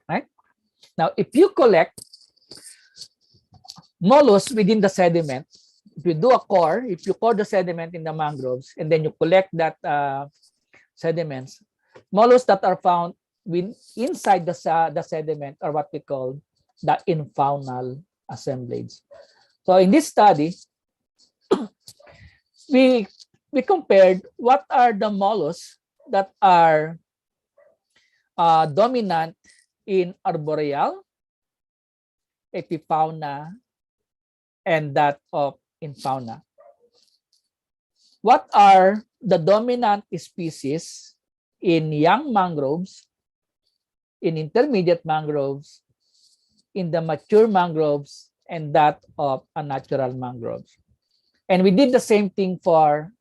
Right? Now, if you collect mollusks within the sediment, if you do a core, if you core the sediment in the mangroves, and then you collect that sediments, mollusks that are found inside the sediment are what we call the infaunal assemblage. So in this study, we compared what are the mollusks that are dominant in arboreal, epifauna, and that of infauna. What are the dominant species in young mangroves, in intermediate mangroves, in the mature mangroves, and that of a natural mangroves? And we did the same thing for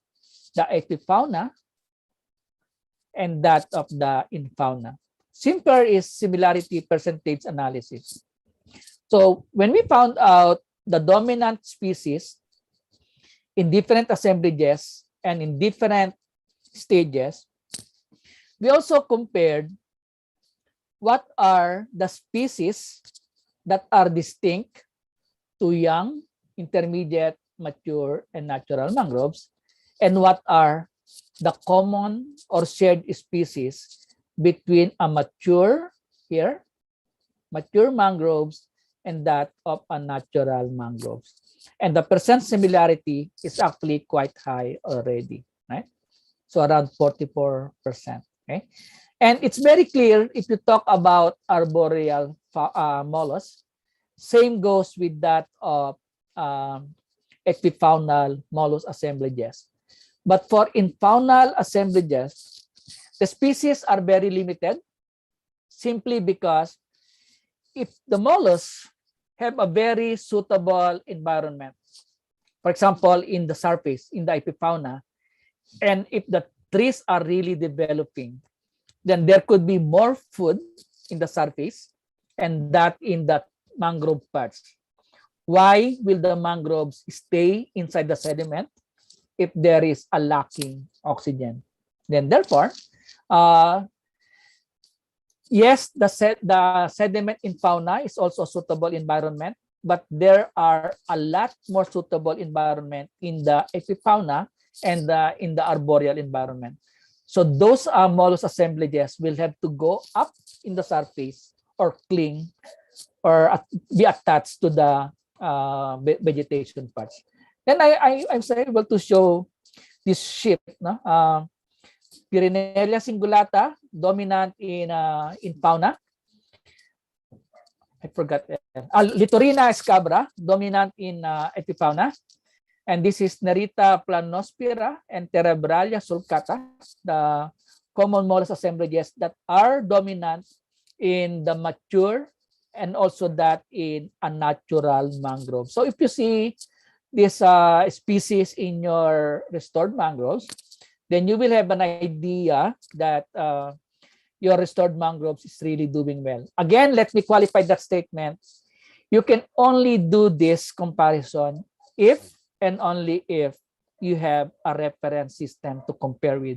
the epifauna and that of the infauna. Simpler is similarity percentage analysis. So when we found out the dominant species in different assemblages and in different stages, We also compared what are the species that are distinct to young, intermediate, mature, and natural mangroves, and what are the common or shared species between a mature mangroves and that of a natural mangroves. And the percent similarity is actually quite high already, right? So around 44%, okay? And it's very clear if you talk about arboreal mollusks, same goes with that of epifaunal mollusk assemblages. But for infaunal assemblages, the species are very limited simply because if the mollusks have a very suitable environment, for example, in the surface, in the epifauna, and if the trees are really developing, then there could be more food in the surface and that in the mangrove parts. Why will the mangroves stay inside the sediment if there is a lacking oxygen? Then therefore, yes, the sediment in fauna is also a suitable environment, but there are a lot more suitable environment in the epifauna and in the arboreal environment. So those mollusk assemblages will have to go up in the surface or cling or be attached to the vegetation parts. Then I'm able to show this ship, no? Pyrenelia cingulata, dominant in fauna. I forgot. Litorina scabra, dominant in epifauna. And this is Nerita planospira and Terebralia sulcata, the common mollusk assemblages that are dominant in the mature and also that in a natural mangrove. So if you see this species in your restored mangroves, then you will have an idea that your restored mangroves is really doing well. Again, let me qualify that statement. You can only do this comparison if and only if you have a reference system to compare with.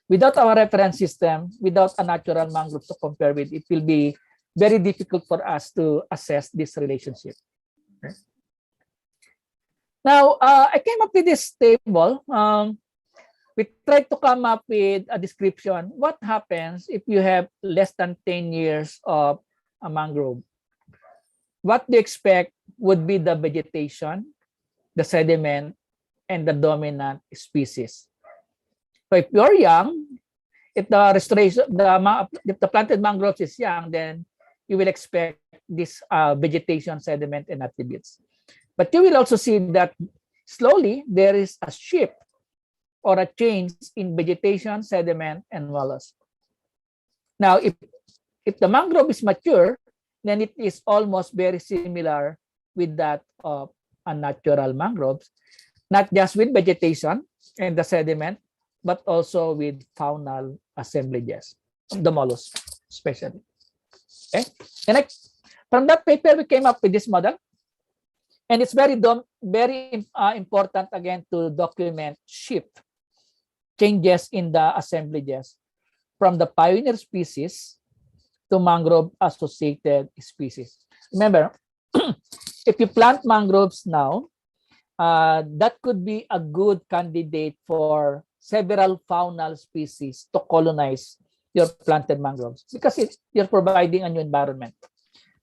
Without our reference system, without a natural mangrove to compare with, it will be very difficult for us to assess this relationship. Okay. Now, I came up with this table. We tried to come up with a description. What happens if you have less than 10 years of a mangrove? What do you expect would be the vegetation, the sediment, and the dominant species? So if you're young, if the restoration, if the planted mangroves is young, then you will expect this vegetation, sediment, and attributes. But you will also see that slowly there is a shift or a change in vegetation, sediment, and mollusk. Now, if the mangrove is mature, then it is almost very similar with that of a natural mangroves, not just with vegetation and the sediment, but also with faunal assemblages, the mollusk especially. Okay, and from that paper we came up with this model, and it's very important again to document shift changes in the assemblages from the pioneer species to mangrove associated species. Remember, if you plant mangroves now, that could be a good candidate for several faunal species to colonize your planted mangroves because you're providing a new environment.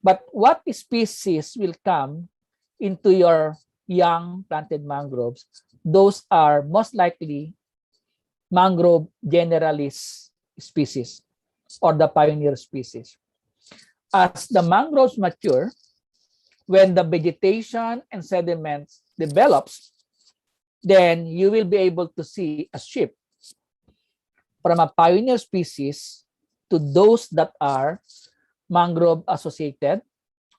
But what species will come into your young planted mangroves? Those are most likely mangrove generalis species or the pioneer species. As the mangroves mature, when the vegetation and sediments develops, then you will be able to see a shift from a pioneer species to those that are mangrove associated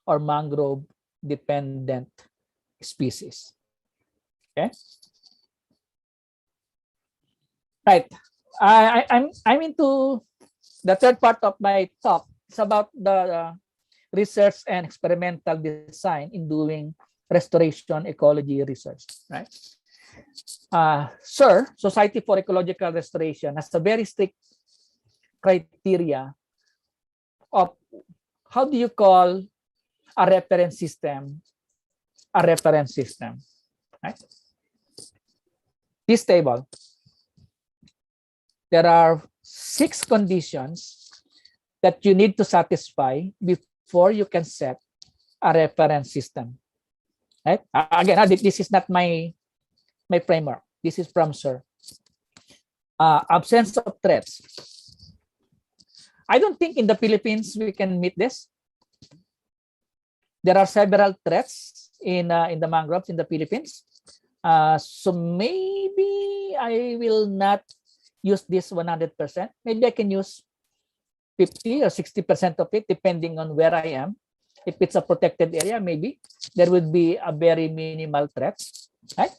or mangrove dependent species. Okay. Right. I'm into the third part of my talk. It's about the research and experimental design in doing restoration ecology research. Right. SIR, Society for Ecological Restoration, has a very strict criteria of how do you call a reference system a reference system, right? This table, there are 6 conditions that you need to satisfy before you can set a reference system, right? Again, this is not my framework. This is from Sir. Absence of threats. I don't think in the Philippines we can meet this. There are several threats in the mangroves in the Philippines. So maybe I will not use this 100%. Maybe I can use 50 or 60% of it, depending on where I am. If it's a protected area, maybe there would be a very minimal threat, right?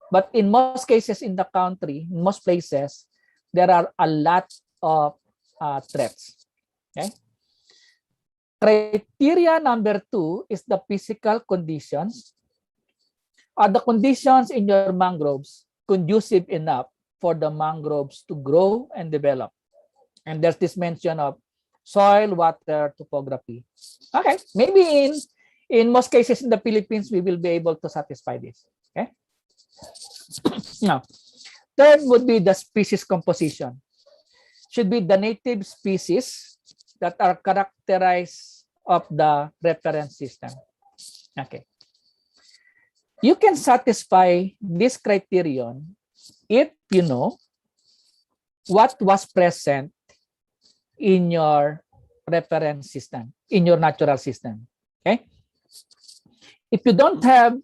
But in most cases in the country, in most places, there are a lot of threats. Okay. Criteria number 2 is the physical conditions. Are the conditions in your mangroves conducive enough for the mangroves to grow and develop? And there's this mention of soil, water, topography. Okay, maybe in most cases in the Philippines, we will be able to satisfy this. Okay. Now, third would be the species composition. Should be the native species that are characterized of the reference system. Okay. You can satisfy this criterion if you know what was present in your reference system, in your natural system. Okay. If you don't have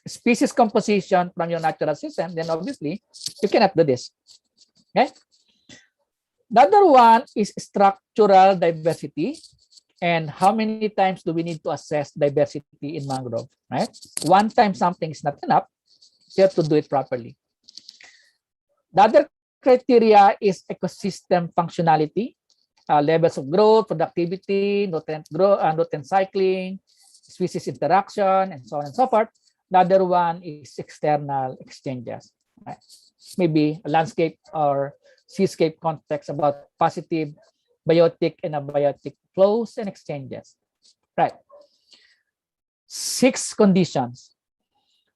species composition from your natural system, then obviously you cannot do this. Okay. The other one is structural diversity. And how many times do we need to assess diversity in mangrove, right? One time something is not enough. You have to do it properly. The other criteria is ecosystem functionality, levels of growth, productivity, nutrient cycling, species interaction, and so on and so forth. The other one is external exchanges, right? Maybe a landscape or seascape context about positive biotic and abiotic flows and exchanges, right? 6 conditions.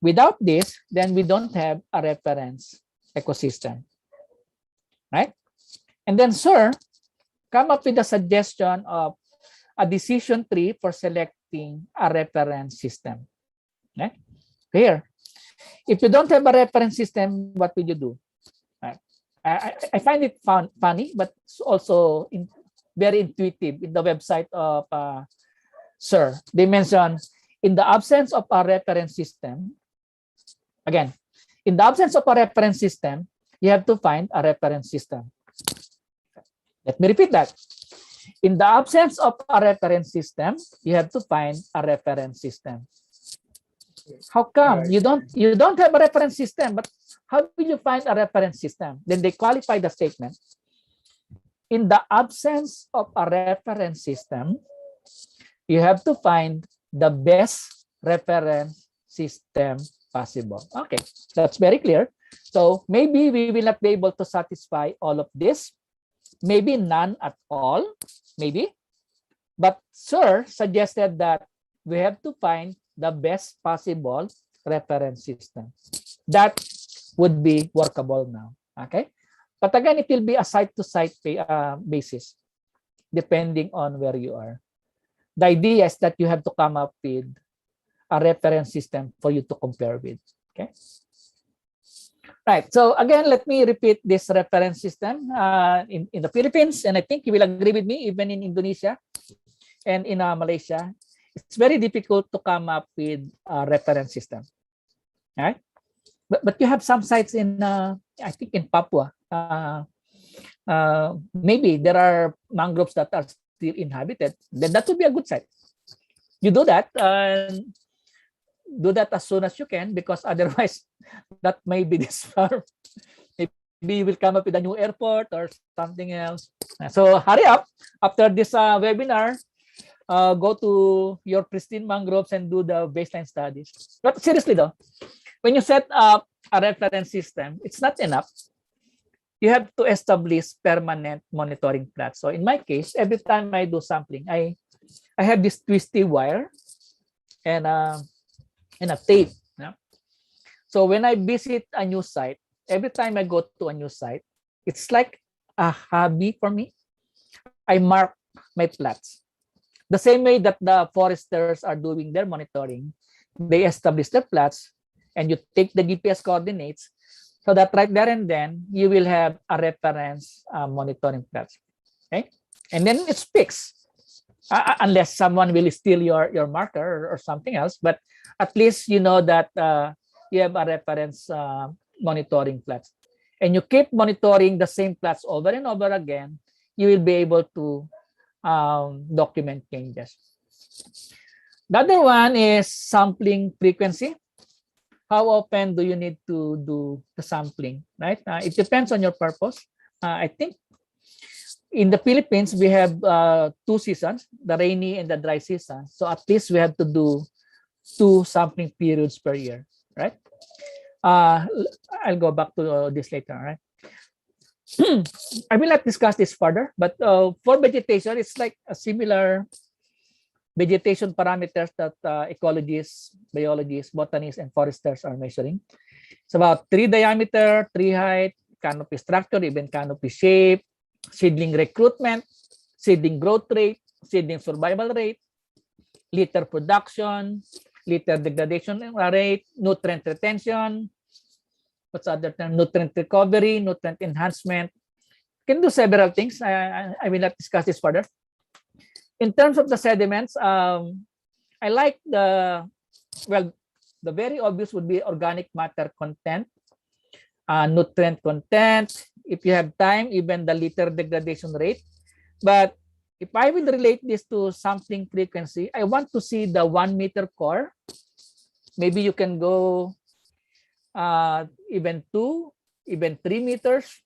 Without this, then we don't have a reference ecosystem, right? And then, Sir, come up with a suggestion of a decision tree for selecting a reference system. Okay? Here, if you don't have a reference system, what will you do? Right? I find it funny, but also very intuitive in the website of Sir. They mention, in the absence of a reference system, again, in the absence of a reference system, you have to find a reference system. Let me repeat that. In the absence of a reference system, you have to find a reference system. How come you don't have a reference system, but how will you find a reference system? Then they qualify the statement. In the absence of a reference system, you have to find the best reference system possible. Okay, that's very clear. So maybe we will not be able to satisfy all of this. Maybe none at all, maybe. But Sir suggested that we have to find the best possible reference system. That would be workable now, okay? But again, it will be a site-to-site basis, depending on where you are. The idea is that you have to come up with a reference system for you to compare with, okay? Right, so again, let me repeat this reference system in the Philippines, and I think you will agree with me, even in Indonesia and in Malaysia, it's very difficult to come up with a reference system, all right? But you have some sites in, I think in Papua. Maybe there are mangroves that are still inhabited. Then that would be a good site. You do that, do that as soon as you can, because otherwise that may be this far. Maybe you will come up with a new airport or something else. So hurry up. After this webinar, go to your pristine mangroves and do the baseline studies. But seriously though, when you set up a reference system, it's not enough. you have to establish permanent monitoring plots. So in my case, every time I do sampling, I have this twisty wire and a tape. Yeah? So when I visit a new site, every time I go to a new site, it's like a hobby for me. I mark my plots. The same way that the foresters are doing their monitoring, they establish their plots and you take the GPS coordinates so that right there and then you will have a reference monitoring plots. Okay, and then it's fixed unless someone will steal your marker or something else. But at least you know that you have a reference monitoring plots, and you keep monitoring the same plots over and over again. You will be able to document changes. The other one is sampling frequency. How often do you need to do the sampling, right? It depends on your purpose. I think in the Philippines, we have 2 seasons, the rainy and the dry season. So at least we have to do 2 sampling periods per year, right? I'll go back to this later, right? I will not discuss this further, but for vegetation, it's like a similar vegetation parameters that ecologists, biologists, botanists, and foresters are measuring. It's about tree diameter, tree height, canopy structure, even canopy shape, seedling recruitment, seedling growth rate, seedling survival rate, litter production, litter degradation rate, nutrient retention, what's the other term? Nutrient recovery, nutrient enhancement. You can do several things. I will not discuss this further. In terms of the sediments, I like the very obvious would be organic matter content, nutrient content. If you have time, even the litter degradation rate. But if I will relate this to sampling frequency, I want to see the 1 meter core. Maybe you can go even 2, even 3 meters,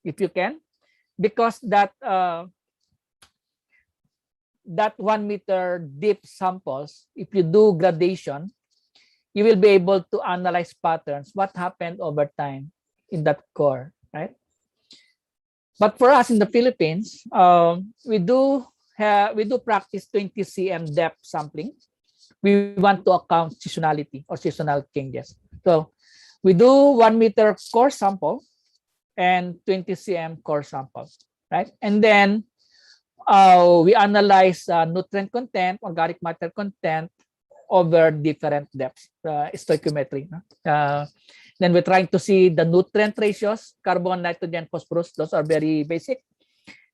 if you can, because that 1 meter deep samples, if you do gradation, you will be able to analyze patterns, what happened over time in that core, right? But for us in the Philippines, we do practice 20 cm depth sampling. We want to account seasonality or seasonal changes. So we do 1 meter core sample and 20 cm core sample, right? And then we analyze nutrient content, organic matter content over different depths, stoichiometry. Then we're trying to see the nutrient ratios, carbon, nitrogen, phosphorus. Those are very basic.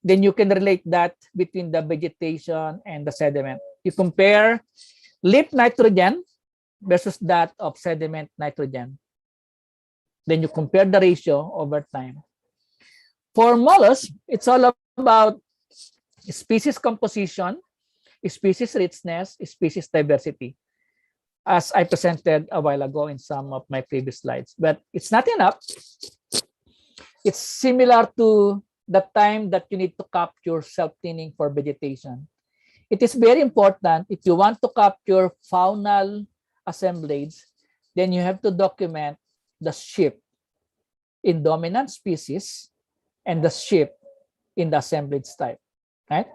Then you can relate that between the vegetation and the sediment. You compare leaf nitrogen versus that of sediment nitrogen. Then you compare the ratio over time. For mollusks, it's all about species composition, species richness, species diversity, as I presented a while ago in some of my previous slides. But it's not enough. It's similar to the time that you need to capture self-thinning for vegetation. It is very important if you want to capture faunal assemblage, then you have to document the shift in dominant species and the shift in the assemblage type, right?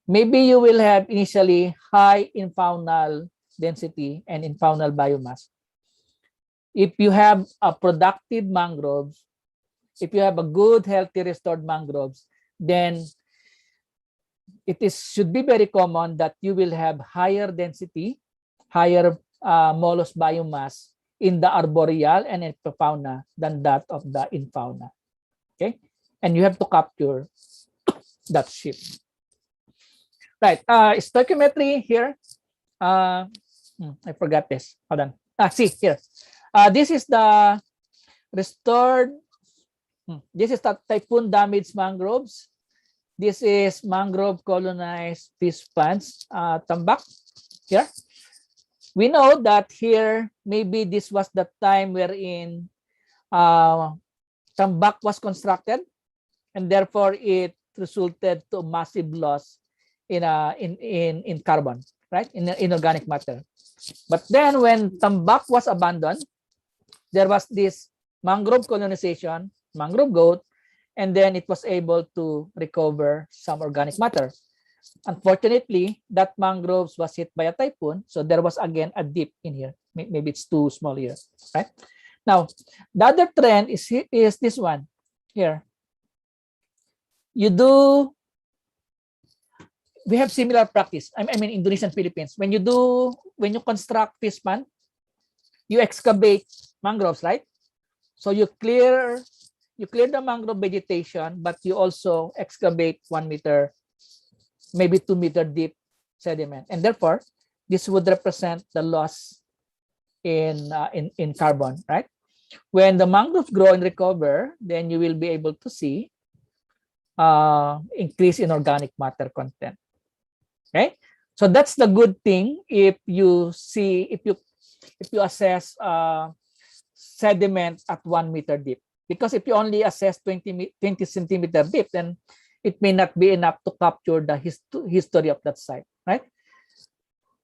Maybe you will have initially high infaunal density and infaunal biomass. If you have a productive mangroves, if you have a good, healthy, restored mangroves, then should be very common that you will have higher density, higher mollusk biomass in the arboreal and epifauna than that of the infauna. Okay, and you have to capture that shift. Right, stoichiometry here. I forgot this. Hold on. See here. This is the restored. This is the typhoon damaged mangroves. This is mangrove colonized fish ponds, tambak. Here, we know that here maybe this was the time wherein tambak was constructed, and therefore it resulted to massive loss in carbon, right? In organic matter. But then when tambak was abandoned, there was this mangrove colonization, mangrove growth, and then it was able to recover some organic matter. Unfortunately, that mangroves was hit by a typhoon, so there was again a dip in here. Maybe it's too small here, right? Now, the other trend is this one here. We have similar practice. I mean, Indonesian Philippines. When you construct fish pond, you excavate mangroves, right? So you clear the mangrove vegetation, but you also excavate 1 meter, maybe 2 meter deep sediment, and therefore this would represent the loss in carbon, right? When the mangroves grow and recover, then you will be able to see increase in organic matter content. Okay, so that's the good thing if you assess sediment at 1 meter deep, because if you only assess 20 centimeter deep, then it may not be enough to capture the history of that site, right?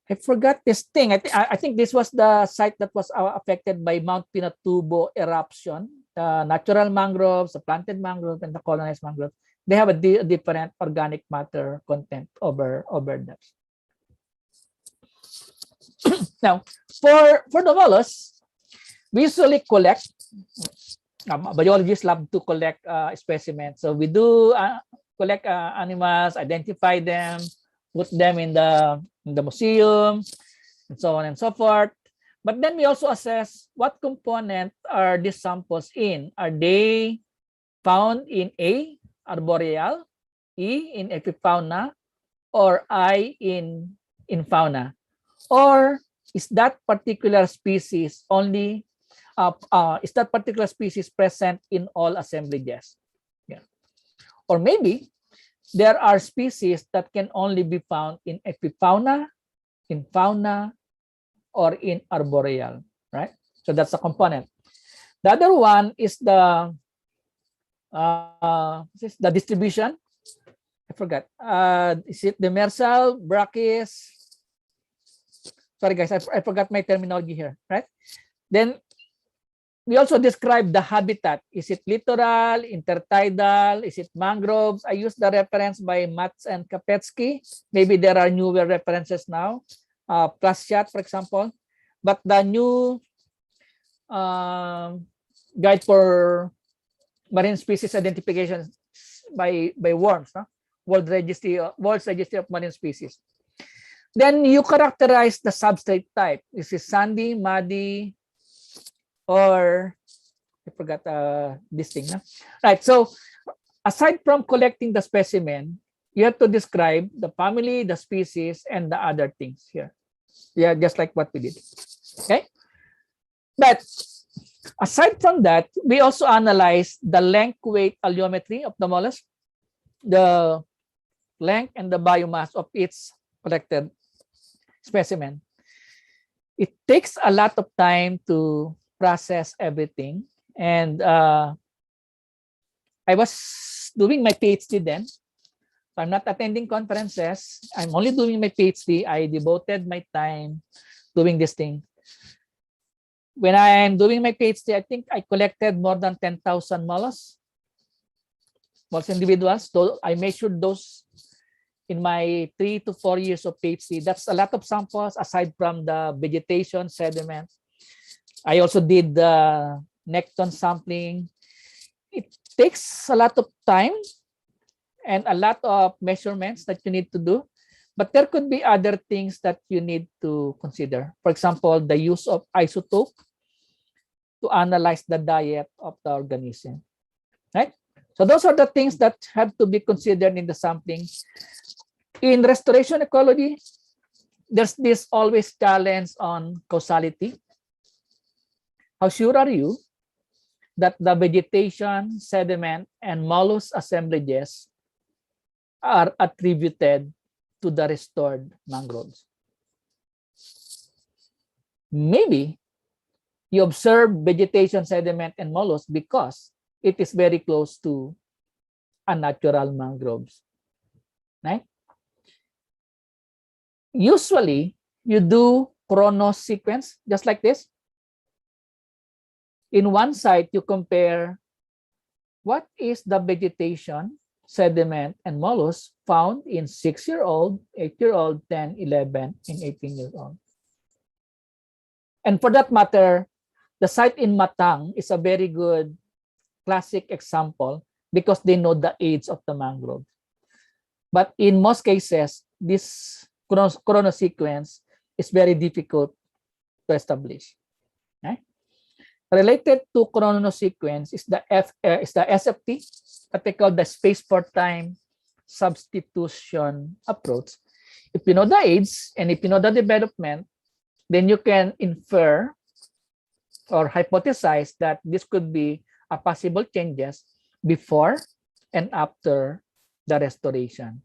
I forgot this thing. I think this was the site that was affected by Mount Pinatubo eruption. The natural mangroves, the planted mangrove, and the colonized mangrove, they have a different organic matter content over depth. Now, for the mollusks, we usually collect. Biologists love to collect specimens, so we do collect animals, identify them, put them in the museum, and so on and so forth. But then we also assess what component are these samples in. Are they found in A, arboreal, E, in epifauna, or I, in fauna? Or is that particular species only is that particular species present in all assemblages? Yeah. Or maybe there are species that can only be found in epifauna, in fauna, or in arboreal, right? So that's a component. The other one is the distribution. I forgot. Is it demersal, brachys? Sorry guys, I forgot my terminology here, right? Then we also describe the habitat. Is it littoral, intertidal? Is it mangroves? I use the reference by Matz and Kapetsky. Maybe there are newer references now. Plasciat, for example. But the new guide for marine species identification by WORMS, no? World Registry of Marine Species. Then you characterize the substrate type. Is it sandy, muddy, or I forgot this thing. No? Right. So aside from collecting the specimen, you have to describe the family, the species, and the other things here. Yeah, just like what we did. Okay. But aside from that, we also analyze the length weight allometry of the mollusk, the length and the biomass of its collected specimen. It takes a lot of time to process everything, and I was doing my PhD then. So I'm not attending conferences. I'm only doing my PhD. I devoted my time doing this thing. When I'm doing my PhD, I think I collected more than 10,000 mollusks, mollusk individuals. So I measured those in my 3 to 4 years of PhD. That's a lot of samples aside from the vegetation, sediment. I also did the nekton sampling. It takes a lot of time and a lot of measurements that you need to do, but there could be other things that you need to consider. For example, the use of isotope to analyze the diet of the organism, right? So those are the things that have to be considered in the sampling. In restoration ecology, there's this always challenge on causality. How sure are you that the vegetation, sediment, and mollusk assemblages are attributed to the restored mangroves? Maybe you observe vegetation, sediment, and mollusks because it is very close to a natural mangroves, right? Usually, you do chronos sequence just like this. In one site, you compare what is the vegetation, sediment, and mollusks found in 6-year-old, 8-year-old, 10, 11, and 18-year-old. And for that matter, the site in Matang is a very good classic example because they know the age of the mangrove. But in most cases, this chronosequence is very difficult to establish. Okay? Related to chronosequence is the SFT, what they call the space for time substitution approach. If you know the age and if you know the development, then you can infer or hypothesize that this could be a possible changes before and after the restoration.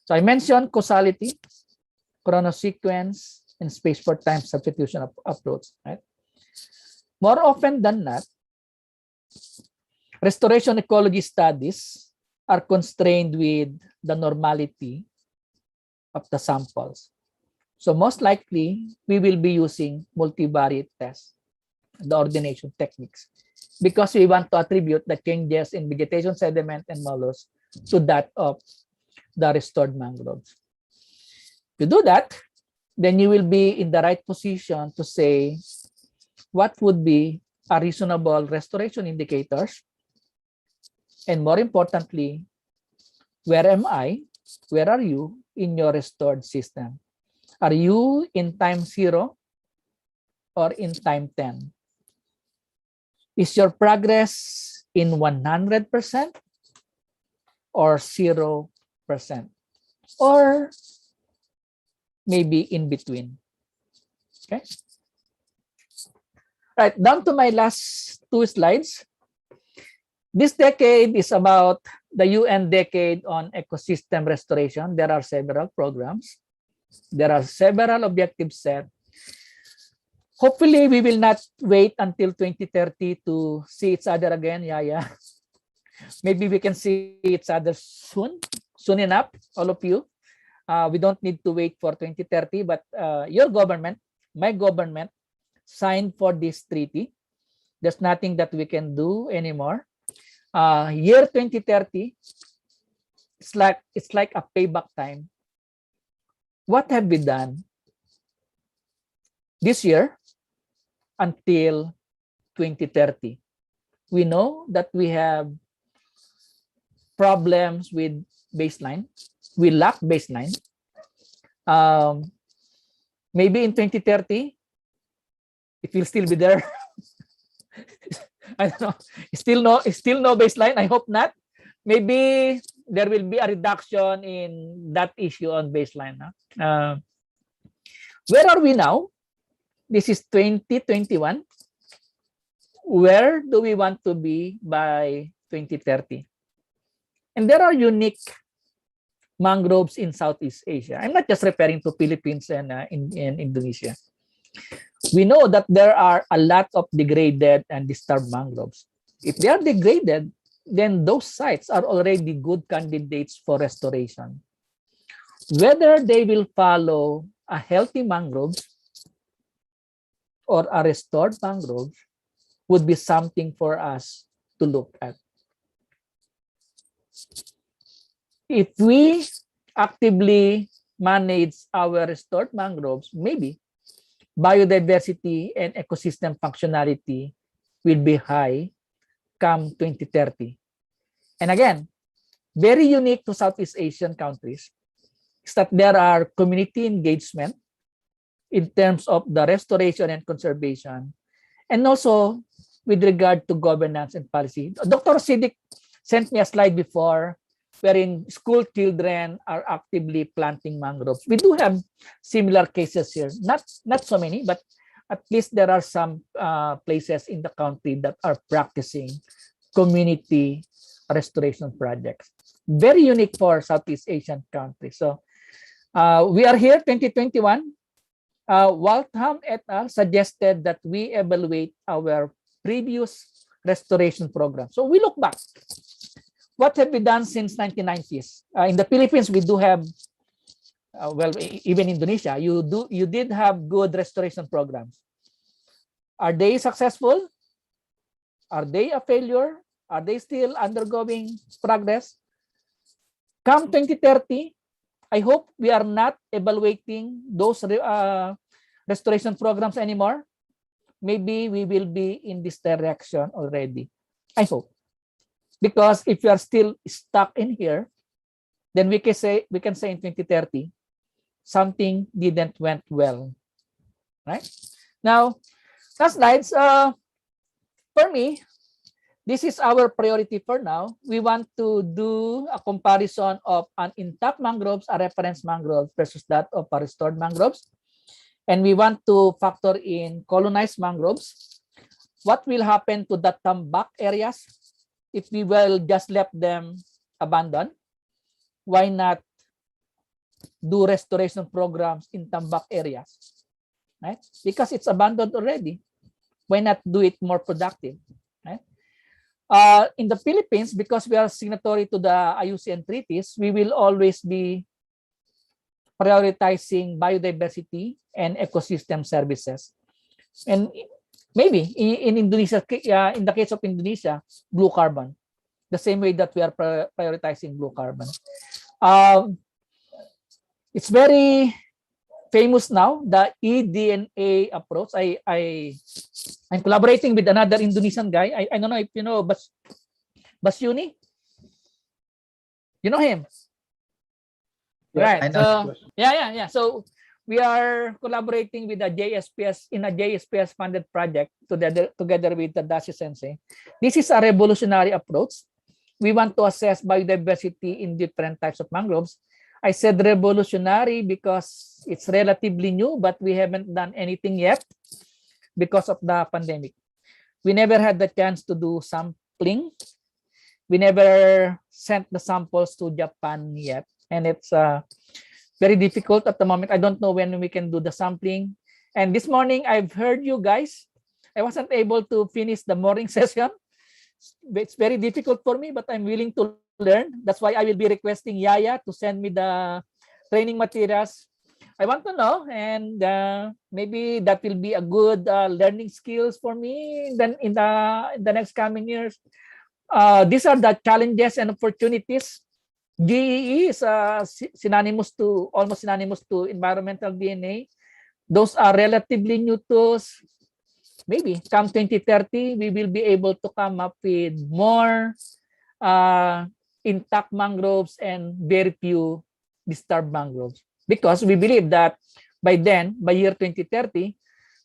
So I mentioned causality, chronosequence, and space for time substitution approach. Right? More often than not, restoration ecology studies are constrained with the normality of the samples. So most likely, we will be using multivariate tests, the ordination techniques, because we want to attribute the changes in vegetation, sediment, and mollusks to that of the restored mangroves. To do that, then you will be in the right position to say what would be a reasonable restoration indicators, and more importantly, where am I? Where are you in your restored system? Are you in time 0 or in time 10? Is your progress in 100% or 0%? Or maybe in between? Okay. Right, down to my last 2 slides. This decade is about the UN decade on ecosystem restoration. There are several programs. There are several objectives set. Hopefully, we will not wait until 2030 to see each other again. Yeah. Maybe we can see each other soon enough, all of you. We don't need to wait for 2030, but your government, my government, signed for this treaty. There's nothing that we can do anymore. Year 2030, it's like a payback time. What have we done this year until 2030? We know that we have problems with baseline. We lack baseline. Maybe in 2030, it will still be there. I don't know. Still no baseline. I hope not. Maybe there will be a reduction in that issue on baseline. Where are we now? This is 2021. Where do we want to be by 2030? And there are unique mangroves in Southeast Asia. I'm not just referring to Philippines and in Indonesia. We know that there are a lot of degraded and disturbed mangroves. If they are degraded, then those sites are already good candidates for restoration. Whether they will follow a healthy mangrove or a restored mangrove would be something for us to look at. If we actively manage our restored mangroves, maybe biodiversity and ecosystem functionality will be high come 2030. And again, very unique to Southeast Asian countries is that there are community engagement in terms of the restoration and conservation, and also with regard to governance and policy. Dr. Siddiq sent me a slide before wherein school children are actively planting mangroves. We do have similar cases here, not so many, but at least there are some places in the country that are practicing community restoration projects. Very unique for Southeast Asian countries. So we are here, 2021. Waltham et al. Suggested that we evaluate our previous restoration program. So we look back. What have we done since 1990s? In the Philippines, we do have, well, even Indonesia, you did have good restoration programs. Are they successful? Are they a failure? Are they still undergoing progress? Come 2030, I hope we are not evaluating those restoration programs anymore. Maybe we will be in this direction already. I hope. Because if you are still stuck in here, then we can say in 2030, something didn't went well. Right? Now, last slides. For me, this is our priority for now. We want to do a comparison of an intact mangroves, a reference mangrove versus that of a restored mangroves. And we want to factor in colonized mangroves. What will happen to the tambak areas if we will just let them abandoned? Why not do restoration programs in tambak areas? Right? Because it's abandoned already. Why not do it more productive? Right? In the Philippines, because we are signatory to the IUCN treaties, we will always be prioritizing biodiversity and ecosystem services. And maybe in Indonesia, in the case of Indonesia, blue carbon, the same way that we are prioritizing blue carbon. It's very famous now, the eDNA approach. I'm collaborating with another Indonesian guy. I don't know if you know Basyuni. You know him? Yeah, Right. So yeah. So we are collaborating with a JSPS in a JSPS funded project together with the Dashi Sensei. This is a revolutionary approach. We want to assess biodiversity in different types of mangroves. I said revolutionary because it's relatively new, but we haven't done anything yet because of the pandemic. We never had the chance to do sampling. We never sent the samples to Japan yet. And it's very difficult at the moment. I don't know when we can do the sampling. And this morning, I've heard you guys. I wasn't able to finish the morning session. It's very difficult for me, but I'm willing to learn. That's why I will be requesting Yaya to send me the training materials. I want to know, and maybe that will be a good learning skills for me then in the next coming years. These are the challenges and opportunities. GEE is almost synonymous to environmental DNA. Those are relatively new tools. Maybe come 2030, we will be able to come up with more intact mangroves and very few disturbed mangroves. Because we believe that by then, by year 2030,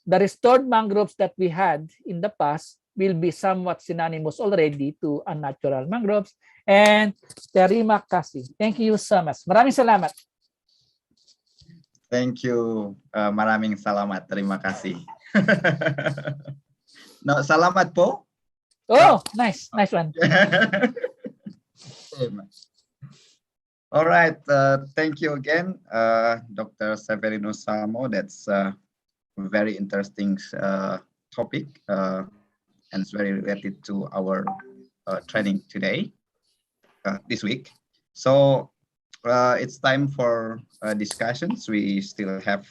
the restored mangroves that we had in the past will be somewhat synonymous already to unnatural mangroves. And terima kasih. Thank you so much. Maraming salamat. Thank you. Maraming salamat. Terima kasih. No, salamat po. Oh, nice one. All right. Thank you again, Dr. Severino Salmo. That's a very interesting topic, and it's very related to our training today, this week. So it's time for discussions. We still have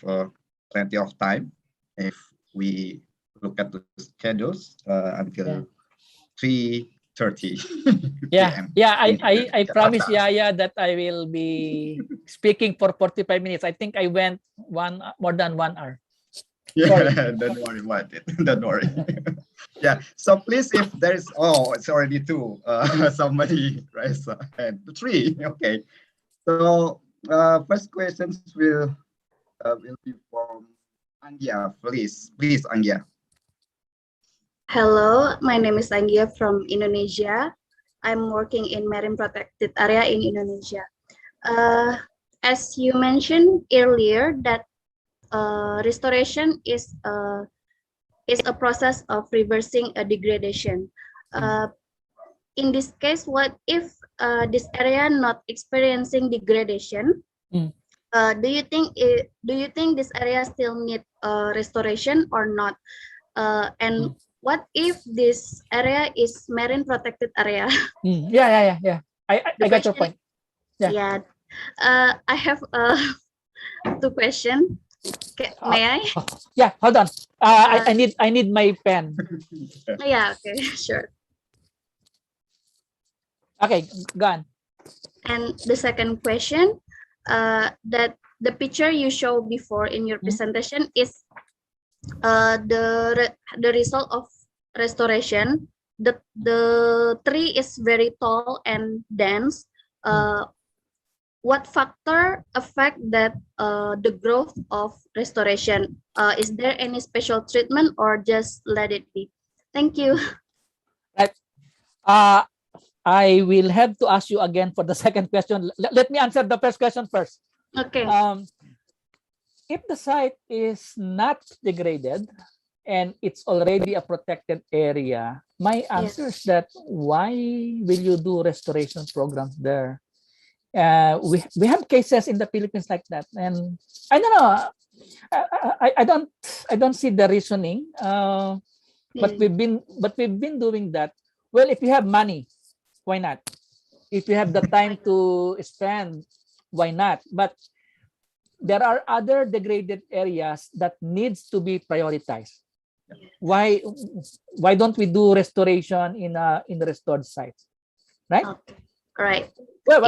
plenty of time if we look at the schedules until 3:30 p.m. I promise Yaya that I will be speaking for 45 minutes. I think I went more than 1 hour. Yeah, don't worry about it. Don't worry. Yeah, so please, if there's, it's already 2. Somebody raise a hand. 3. Okay. So first questions will be from Anggia. Please, Anggia. Hello, my name is Anggia from Indonesia. I'm working in marine protected area in Indonesia. As you mentioned earlier, that restoration is a process of reversing a degradation. In this case, what if this area not experiencing degradation? Do you think this area still need restoration or not? And what if this area is marine protected area? Yeah. I got your point. Yeah. I have 2 questions. May I? Yeah, hold on. I need my pen. Yeah, okay, sure. Okay, go on. And the second question, that the picture you showed before in your presentation is the result of restoration. The tree is very tall and dense. What factor affect that the growth of restoration? Is there any special treatment or just let it be? Thank you. Right. I will have to ask you again for the second question. Let me answer the first question first. Okay. If the site is not degraded and it's already a protected area, my answer is that why will you do restoration programs there? We have cases in the Philippines like that, and I don't know. I don't see the reasoning. But we've been doing that. Well, if you have money, why not? If you have the time to spend, why not? But there are other degraded areas that needs to be prioritized. Why don't we do restoration in the restored sites, right? Okay. Right. Well,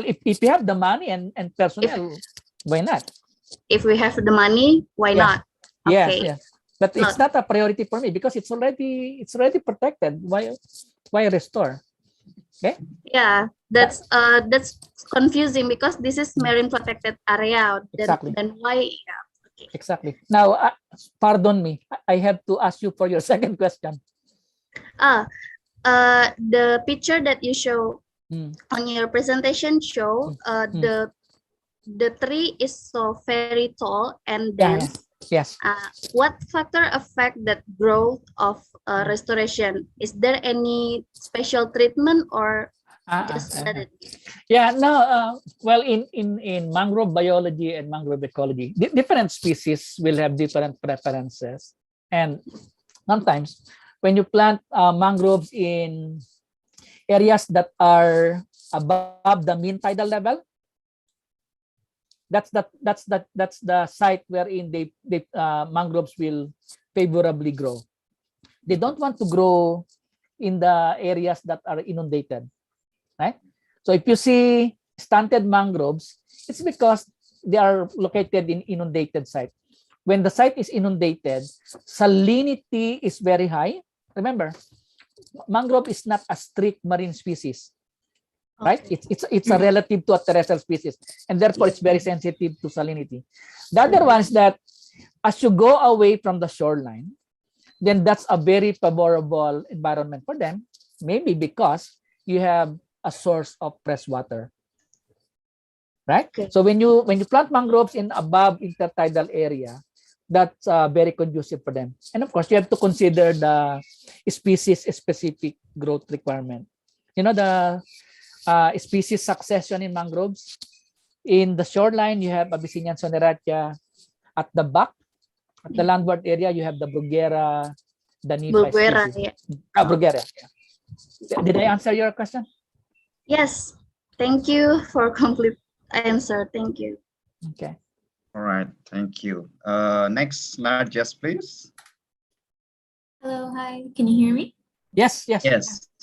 if you have the money and personnel, why not? If we have the money, why not? Okay. Yes. But it's not a priority for me because it's already protected. Why restore? Okay. Yeah, that's confusing because this is marine protected area. Exactly. Then why? Yeah. Okay. Exactly. Now, pardon me. I have to ask you for your second question. The picture that you show on your presentation show the tree is so very tall and dense. Yes. What factor affect that growth of restoration? Is there any special treatment or just let it be? Yeah, no, well, in mangrove biology and mangrove ecology, different species will have different preferences. And sometimes when you plant mangroves in areas that are above the mean tidal level, that's the site wherein they mangroves will favorably grow. They don't want to grow in the areas that are inundated, right? So if you see stunted mangroves, it's because they are located in inundated site. When the site is inundated, salinity is very high. Remember, mangrove is not a strict marine species, right? It's a relative to a terrestrial species, and therefore it's very sensitive to salinity. The other one is that as you go away from the shoreline, then that's a very favorable environment for them, maybe because you have a source of fresh water, right? Okay. So when you plant mangroves in above intertidal area, that's very conducive for them. And of course, you have to consider the species-specific growth requirement. You know, the species succession in mangroves. In the shoreline, you have Abyssinian soneratia. At the back, at the landward area, you have the Bruguera, the Nipa species. Bruguera, yeah. Did I answer your question? Yes. Thank you for complete answer. Thank you. Okay. All right. Thank you. Next, Narjas, please. Hello. Hi. Can you hear me? Yes.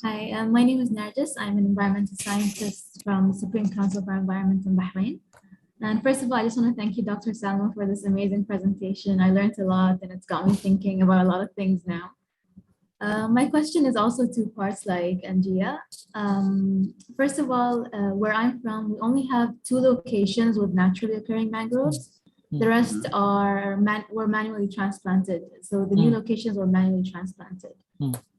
Hi. My name is Narjas. I'm an environmental scientist from the Supreme Council for Environment in Bahrain. And first of all, I just want to thank you, Dr. Salmo, for this amazing presentation. I learned a lot and it's got me thinking about a lot of things now. My question is also two parts like Angia. First of all, where I'm from, we only have 2 locations with naturally occurring mangroves. The rest were manually transplanted. So the new locations were manually transplanted.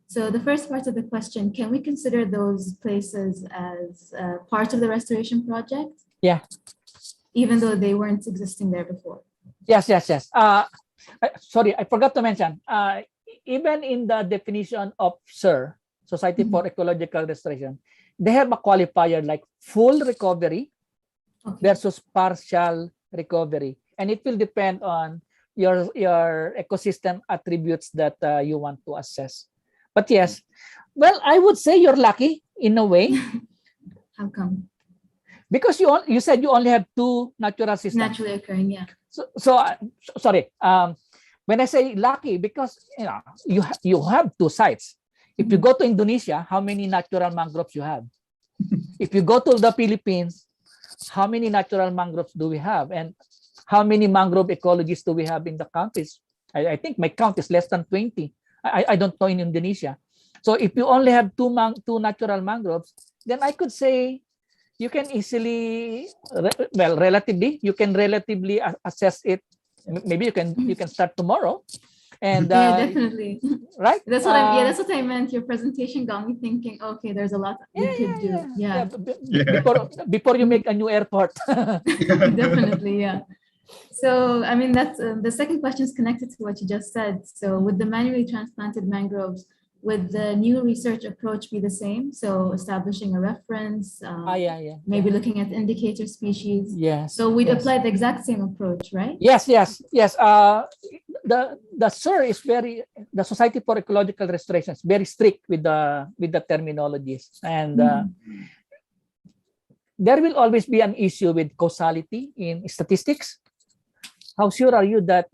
So the first part of the question, can we consider those places as part of the restoration project? Yeah. Even though they weren't existing there before? Yes. Sorry, I forgot to mention. Even in the definition of SIR, Society for Ecological Restoration, they have a qualifier like full recovery versus partial recovery. And it will depend on your ecosystem attributes that you want to assess. But yes, well, I would say you're lucky in a way. How come? Because you said you only have 2 natural systems. Naturally occurring, yeah. Sorry. When I say lucky, because you have two sites. If you go to Indonesia, how many natural mangroves you have? If you go to the Philippines, how many natural mangroves do we have? And how many mangrove ecologists do we have in the countries? I think my count is less than 20. I don't know in Indonesia. So if you only have two natural mangroves, then I could say you can easily, relatively assess it. Maybe you can start tomorrow, and yeah, definitely. right. That's what that's what I meant. Your presentation got me thinking. Okay, there's a lot we could do. Yeah. Before you make a new airport. Definitely, yeah. So, I mean, that's the second question is connected to what you just said. So, with the manually transplanted mangroves, would the new research approach be the same? So, establishing a reference, maybe looking at indicator species. Yes. So, we'd apply the exact same approach, right? Yes. The SIR is the Society for Ecological Restoration is very strict with the terminologies, and there will always be an issue with causality in statistics. How sure are you that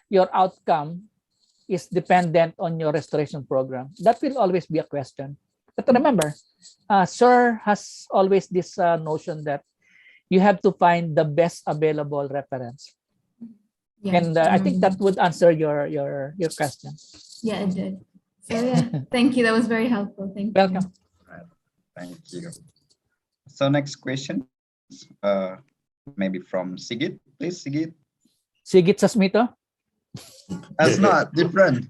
your outcome is dependent on your restoration program? That will always be a question. But remember, SIR has always this notion that you have to find the best available reference. Yeah, and I think that would answer your question. Yeah, it did. So yeah, thank you. That was very helpful. Thank you. Welcome. Thank you. So next question, maybe from Sigit. Please, Sigit. Sigit Sasmito. That's not different.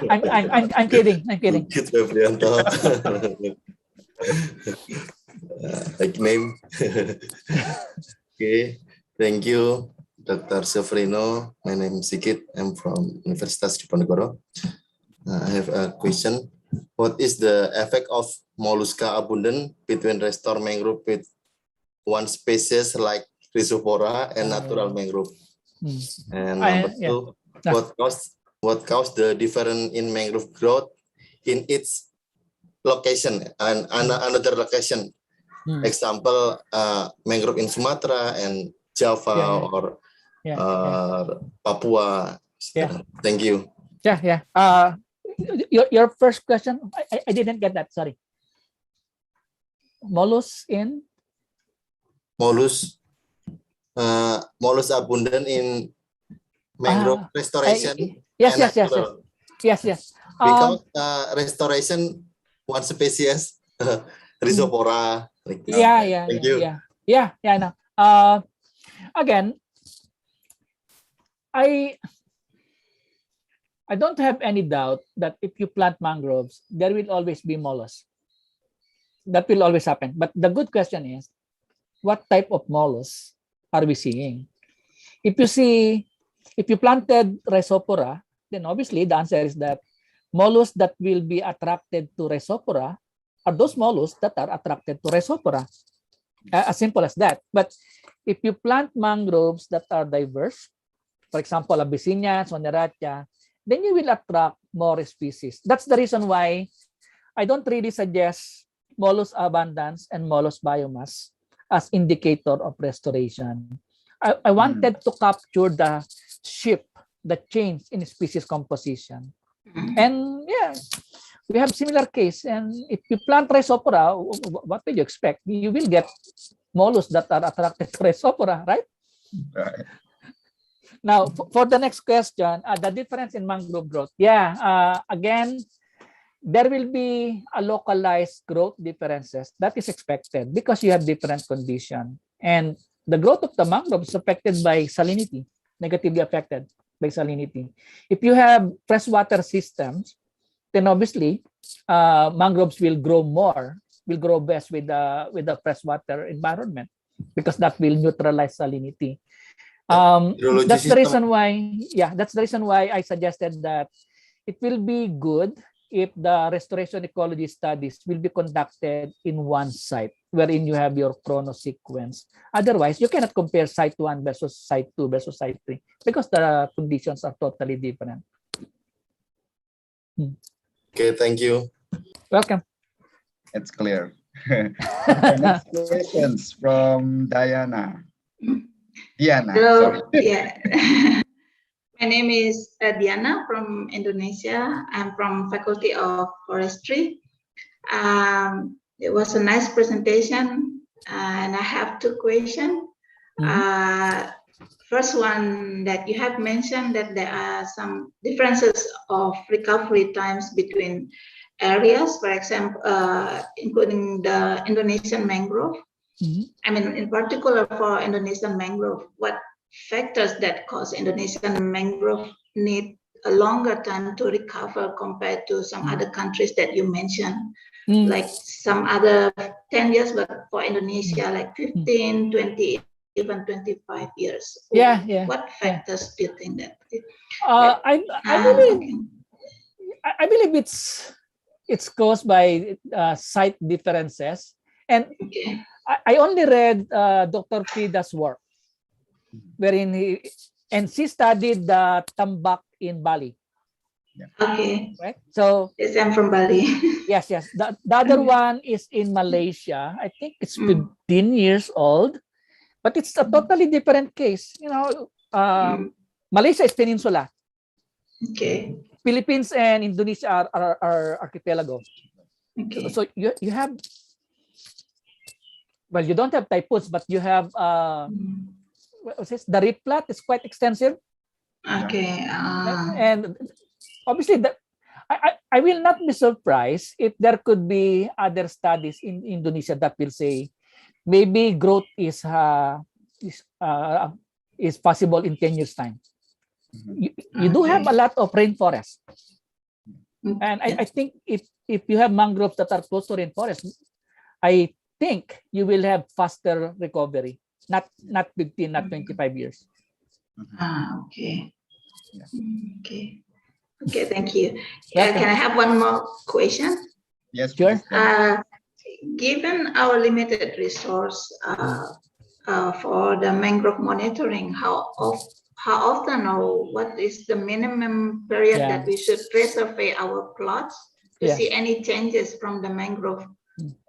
I'm kidding. Sigit Febrianto. Like name. Okay, thank you, Dr. Severino. My name is Sigit. I'm from Universitas Diponegoro. I have a question. What is the effect of Mollusca abundant between restore mangrove with one species like Rhizophora and natural mangrove? And number two, what caused the difference in mangrove growth in its location and another location? Example, mangrove in Sumatra and Java or Papua. Thank you. Your first question, I didn't get that. Sorry. Mollusk in? Mollusk abundant in mangrove restoration. Yes. Because restoration one species, Rhizophora. Like Thank you. I know. Again, I don't have any doubt that if you plant mangroves, there will always be mollusks. That will always happen. But the good question is, what type of mollusks are we seeing? If you planted Rhizophora, then obviously the answer is that mollusks that will be attracted to Rhizophora are those mollusks that are attracted to Rhizophora. As simple as that. But if you plant mangroves that are diverse, for example, Abyssinia, Soneratia, then you will attract more species. That's the reason why I don't really suggest mollusk abundance and mollusk biomass as indicator of restoration. I wanted to capture the shift, the change in species composition. And we have similar case. And if you plant Rhizophora, what do you expect? You will get mollusks that are attracted to Rhizophora, right? Right. Now, for the next question, the difference in mangrove growth. Again, there will be a localized growth differences. That is expected because you have different conditions. And the growth of the mangrove is affected by salinity, negatively affected by salinity. If you have freshwater systems, then obviously mangroves will grow best with the freshwater environment because that will neutralize salinity. That's the reason why I suggested that it will be good if the restoration ecology studies will be conducted in one site wherein you have your chrono sequence. Otherwise, you cannot compare site 1 versus site 2 versus site 3 because the conditions are totally different. Okay, thank you. Welcome. It's clear. Okay, next questions from Diana. Diana, Hello. sorry. Yeah. My name is Diana from Indonesia. I'm from Faculty of Forestry. It was a nice presentation, and I have two questions. First one, that you have mentioned that there are some differences of recovery times between areas, for example, including the Indonesian mangrove. I mean, in particular for Indonesian mangrove, what factors that cause Indonesian mangrove need a longer time to recover compared to some other countries that you mentioned, like some other 10 years, but for Indonesia, like 15, 20, even 25 years. Yeah. What factors do you think that? I believe it's caused by site differences, and I only read Dr. Frida's work, wherein she studied the tambak in Bali. Okay. Right. So yes, I'm from Bali. yes. The other one is in Malaysia. I think it's 15 years old, but it's a totally different case. Malaysia is peninsula. Okay. Philippines and Indonesia are archipelago. Okay. So you have, well, you don't have typhoons, but you have what was this? The reef plat is quite extensive. Okay. And obviously I will not be surprised if there could be other studies in Indonesia that will say maybe growth is possible in 10 years time. You do have a lot of rainforest, and I think if you have mangroves that are close to rainforest, I think you will have faster recovery, not 15, not 25 years. Okay. Okay, thank you. Can I have one more question? Yes, sure. Given our limited resource for the mangrove monitoring, how often or what is the minimum period that we should resurvey our plots to see any changes from the mangrove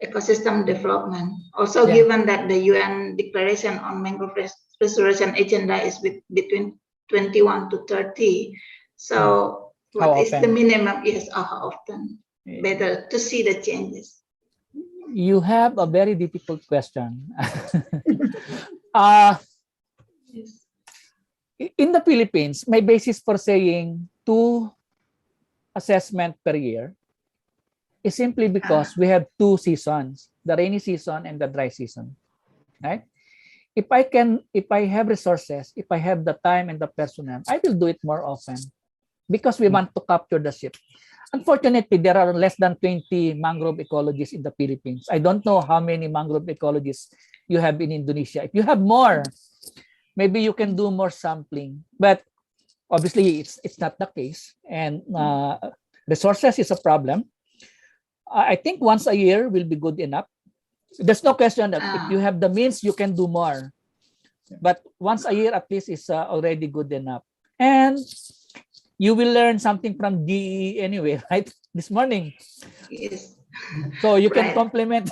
ecosystem development? Also, given that the UN Declaration on Mangrove Restoration Agenda is between 21 to 30, so what is the minimum? Yes, how often? Better to see the changes. You have a very difficult question. In the Philippines, my basis for saying 2 assessment per year is simply because we have 2 seasons, the rainy season and the dry season, right? If I have resources, if I have the time and the personnel, I will do it more often because we want to capture the ship. Unfortunately, there are less than 20 mangrove ecologists in the Philippines. I don't know how many mangrove ecologists you have in Indonesia. If you have more, maybe you can do more sampling. But obviously, it's not the case. And resources is a problem. I think once a year will be good enough. There's no question that if you have the means, you can do more. But once a year at least is already good enough. And you will learn something from DE anyway, right? This morning. Yes. So you can complement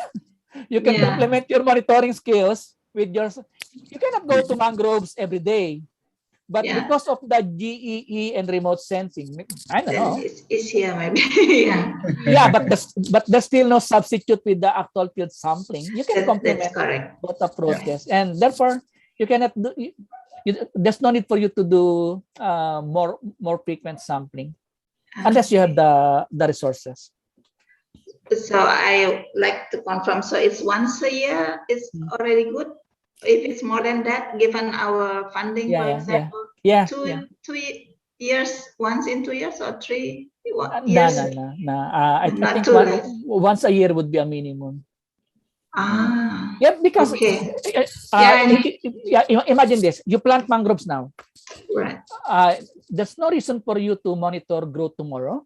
complement your monitoring skills with your. You cannot go to mangroves every day, but because of the GEE and remote sensing, I don't know. It's here maybe. But there's still no substitute with the actual field sampling. You can complement both approaches, and therefore you cannot do. There's no need for you to do more frequent sampling unless you have the resources. So I like to confirm. So it's once a year. It's already good. If it's more than that, given our funding, for example, 2 years, once in 2 years or 3 years. No. I think once a year would be a minimum. Because imagine this: you plant mangroves now. Right. There's no reason for you to monitor growth tomorrow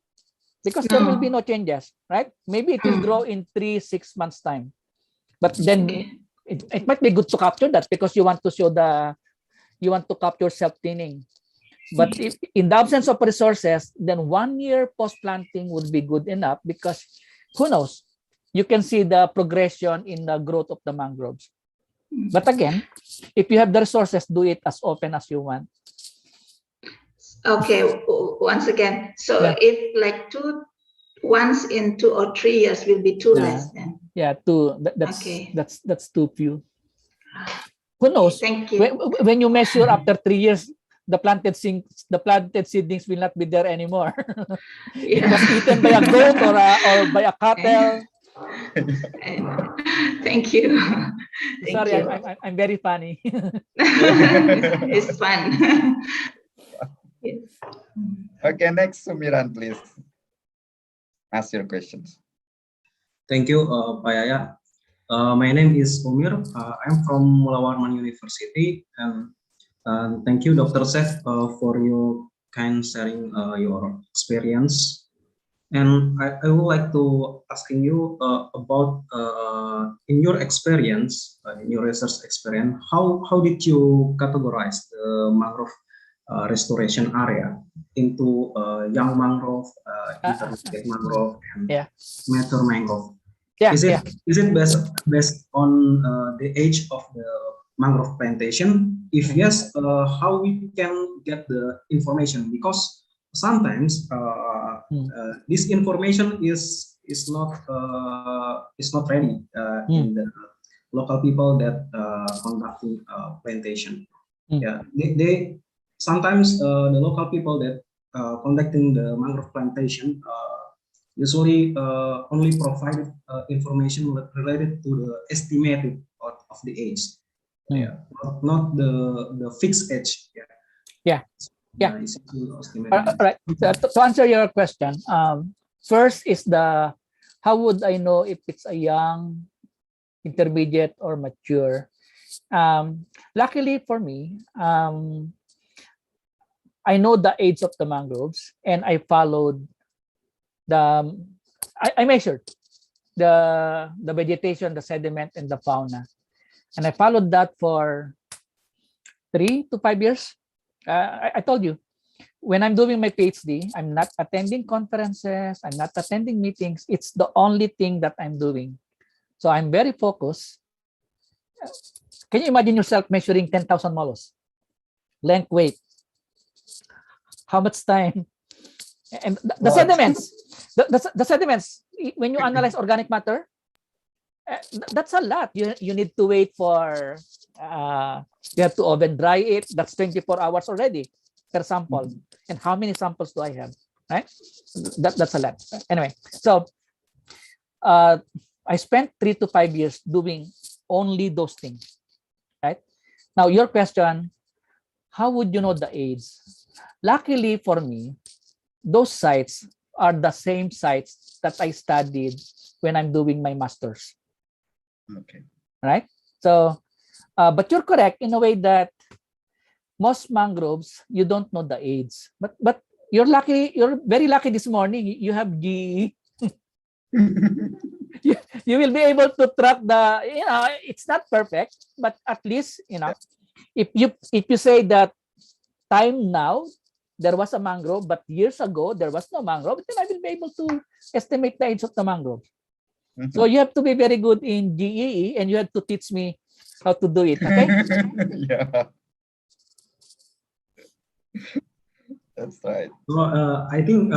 because there will be no changes, right? Maybe it will grow in 3-6 months time, but then it might be good to capture that because you want to capture self-thinning. But if in the absence of resources, then 1 year post-planting would be good enough because who knows? You can see the progression in the growth of the mangroves. But again, if you have the resources, do it as often as you want. Okay, once again, so Yeah. if like once in 2 or 3 years will be too less then. Yeah, Okay. that's too few. Who knows? Thank you. When you measure after 3 years, the planted seedlings will not be there anymore. It was eaten by a goat or by a cattle. Thank you. Sorry, I'm very funny. It's fun. Yes. Okay, next, Sumiran, please. Ask your questions. Thank you, Pak Yaya. My name is Umir. I'm from Mulawarman University, and thank you, Dr. Seth, for your kind sharing your experience. And I would like to asking you about in your experience, in your research experience, how did you categorize the mangrove restoration area into young mangrove, intermediate mangrove, and mature mangrove? Is it based on the age of the mangrove plantation? If yes, how we can get the information? Because sometimes this information is not ready in the local people that conducting plantation. Yeah, they sometimes the local people that conducting the mangrove plantation usually only provide information related to the estimated of the age, not the fixed age. Yeah. Right. To answer your question, first is how would I know if it's a young, intermediate, or mature? Luckily for me, I know the age of the mangroves, and I followed I measured the vegetation, the sediment, and the fauna, and I followed that for 3 to 5 years. I told you, when I'm doing my PhD, I'm not attending conferences, I'm not attending meetings. It's the only thing that I'm doing. So I'm very focused. Can you imagine yourself measuring 10,000 mollusks? Length, weight. How much time? And the sediments. The sediments, when you analyze organic matter, that's a lot. You need to wait for, you have to oven dry it. That's 24 hours already per sample. And how many samples do I have? Right? That's a lot. Anyway, so I spent 3 to 5 years doing only those things. Right? Now, your question, how would you know the age? Luckily for me, those sites are the same sites that I studied when I'm doing my master's. Okay. Right? So, but you're correct in a way that most mangroves, you don't know the age. But you're very lucky this morning. You have GE. you will be able to track it's not perfect, but at least, if you say that time now, there was a mangrove, but years ago, there was no mangrove, then I will be able to estimate the age of the mangrove. So you have to be very good in GEE, and you have to teach me how to do it, okay? Yeah. That's right. So I think,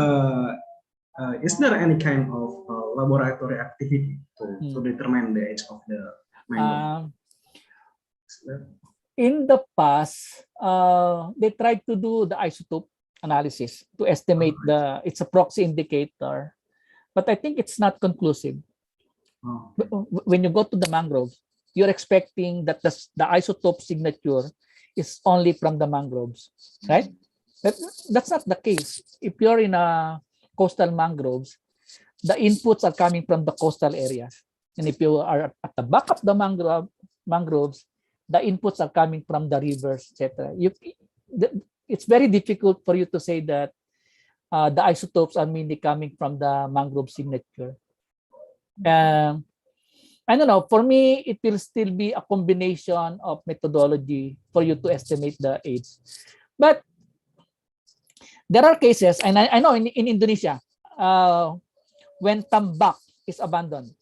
is there any kind of laboratory activity to determine the age of the mangrove? In the past, they tried to do the isotope analysis to estimate it's a proxy indicator, but I think it's not conclusive. When you go to the mangroves, you're expecting that the isotope signature is only from the mangroves, right? That's not the case. If you're in a coastal mangroves, the inputs are coming from the coastal areas. And if you are at the back of the mangroves, the inputs are coming from the rivers, etc. It's very difficult for you to say that the isotopes are mainly coming from the mangrove signature. I don't know, for me, it will still be a combination of methodology for you to estimate the age. But there are cases, and I know in Indonesia, when tambak is abandoned,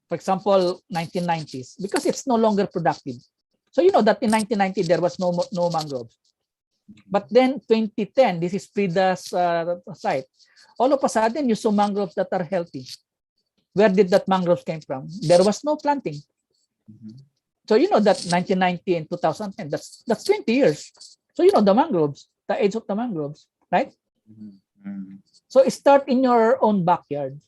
For example, 1990s, because it's no longer productive. So you know that in 1990 there was no mangroves. But then 2010, this is Frida's site. All of a sudden, you saw mangroves that are healthy. Where did that mangroves came from? There was no planting. So you know that 1990 and 2010, that's 20 years. So you know the mangroves, the age of the mangroves, right? So start in your own backyard.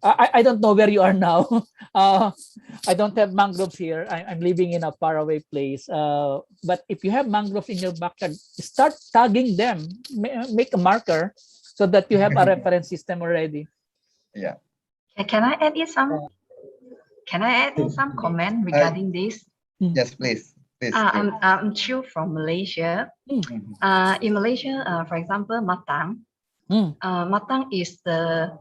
I don't know where you are now. I don't have mangroves here. I'm living in a faraway place. But if you have mangroves in your backyard, start tagging them. Make a marker so that you have a reference system already. Yeah. Can I add in some? Can I add in some comment regarding this? Yes, please. Please. I'm Chiu from Malaysia. In Malaysia, for example, Matang. Matang is the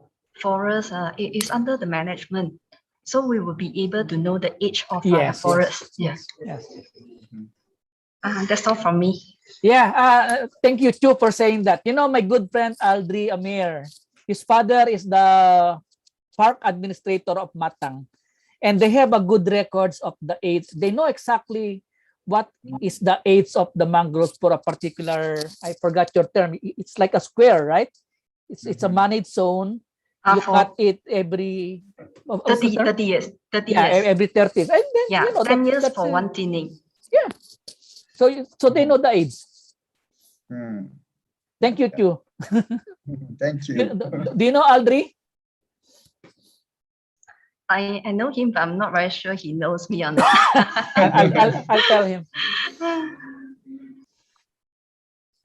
forest. It is under the management, so we will be able to know the age of the forest. Yes. That's all from me. Yeah. Thank you, Chu, for saying that. You know, my good friend Aldri Amir, his father is the park administrator of Matang, and they have a good records of the age. They know exactly what is the age of the mangroves for a particular, I forgot your term. It's like a square, right? It's a managed zone. You cut it every 30 years. 30 yeah, years. every 30. And then, Yeah, you know, 10 years that's for one thinning. Yeah. So they know the age. Thank you, Chu. Thank you. Do you know Aldri? I know him, but I'm not very sure he knows me or not. I'll tell him.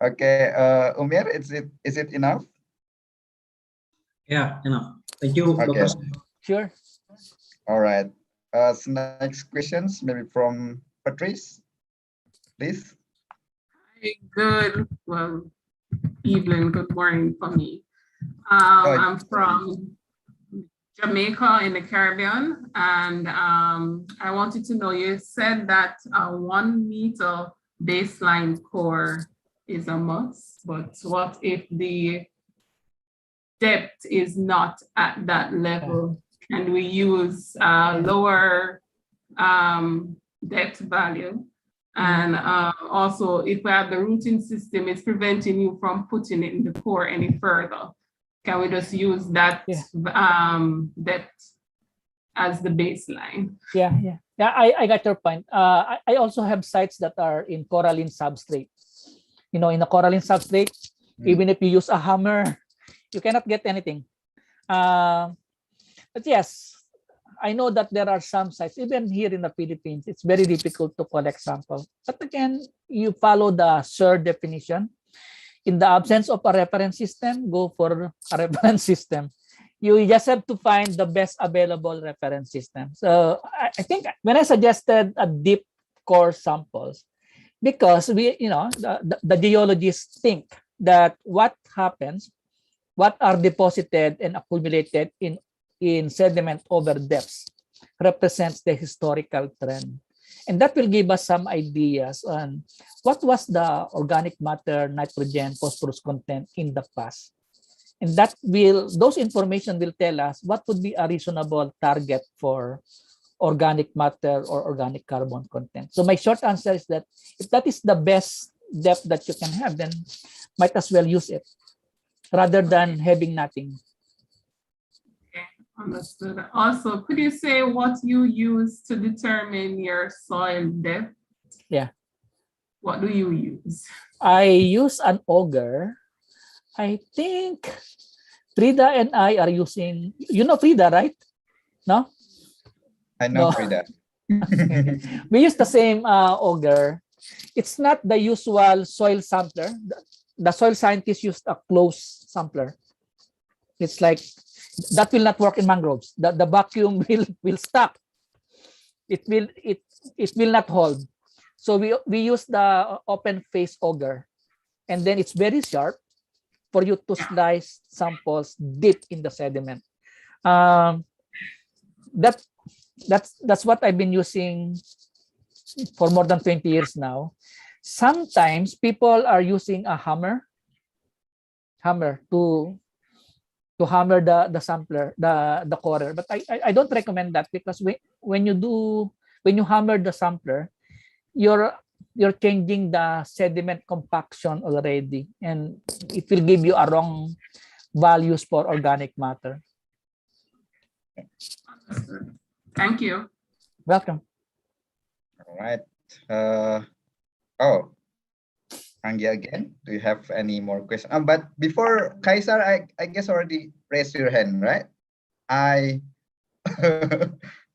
Okay, Umir, is it enough? Yeah, enough. Thank you, Okay. Dr. Sure. All right. So next questions, maybe from Patrice, please. Good, well, evening, good morning for me. I'm from Jamaica in the Caribbean, and I wanted to know, you said that a 1 meter baseline core is a must, but what if the depth is not at that level and we use lower depth value? And also, if we have the routing system, it's preventing you from putting it in the core any further. Can we just use that depth as the baseline? Yeah. I got your point. I also have sites that are in coralline substrate. You know, in a coralline substrate, even if you use a hammer, you cannot get anything. But yes, I know that there are some sites, even here in the Philippines, it's very difficult to collect samples. But again, you follow the SIR definition. In the absence of a reference system, go for a reference system. You just have to find the best available reference system. So I think when I suggested a deep core samples, because the geologists think that what happens, what are deposited and accumulated in sediment over depths represents the historical trend. And that will give us some ideas on what was the organic matter, nitrogen, phosphorus content in the past. And those information will tell us what would be a reasonable target for organic matter or organic carbon content. So my short answer is that if that is the best depth that you can have, then might as well use it rather than having nothing. Okay, understood. Also, could you say what you use to determine your soil depth? Yeah. What do you use? I use an auger. I think Frida and I are using, you know Frida, right? No? I know No. Frida. Okay. We use the same auger. It's not the usual soil sampler. The soil scientists used a closed sampler. It's like, that will not work in mangroves. The vacuum will stop. It will not hold. So we use the open face auger, and then it's very sharp for you to slice samples deep in the sediment. That's what I've been using for more than 20 years now. Sometimes people are using a hammer to to hammer the sampler, the corer. But I don't recommend that, because when you hammer the sampler, you're changing the sediment compaction already, and it will give you a wrong values for organic matter. Thank you. Welcome. All right. Oh, Anggia again. Do you have any more questions? But before Kaisar, I guess already raised your hand, right?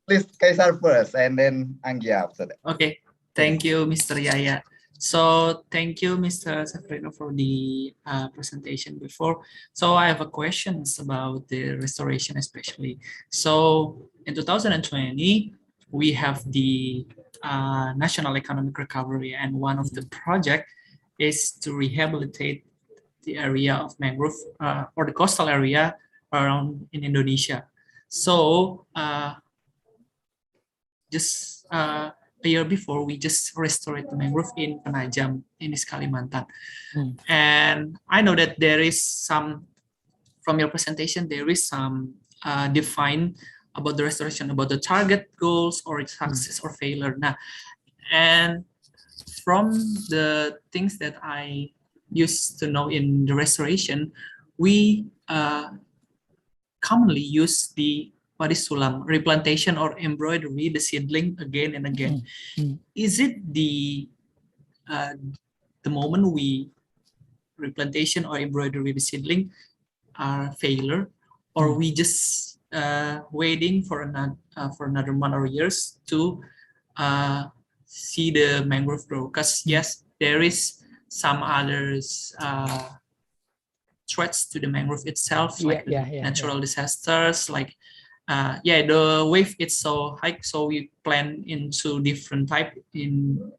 Please, Kaisar first, and then Anggia after that. Okay. Thank you, Mr. Yaya. So thank you, Mr. Severino, for the presentation before. So I have a questions about the restoration, especially. So in 2020, we have the national economic recovery, and one of the project is to rehabilitate the area of mangrove or the coastal area around in Indonesia. So just a year before, we just restored the mangrove in Penajam, in East Kalimantan. And I know that there is some, from your presentation, there is some define about the restoration, about the target goals or its success or failure. Now, and from the things that I used to know in the restoration, we commonly use the sulam, replantation or embroidery, the seedling again and again. Is it the moment we replantation or embroidery the seedling are failure, or we just waiting for another month or years to see the mangrove grow? Because yes, there is some others threats to the mangrove itself, like natural disasters, like the wave is so high, so we plan into different type. In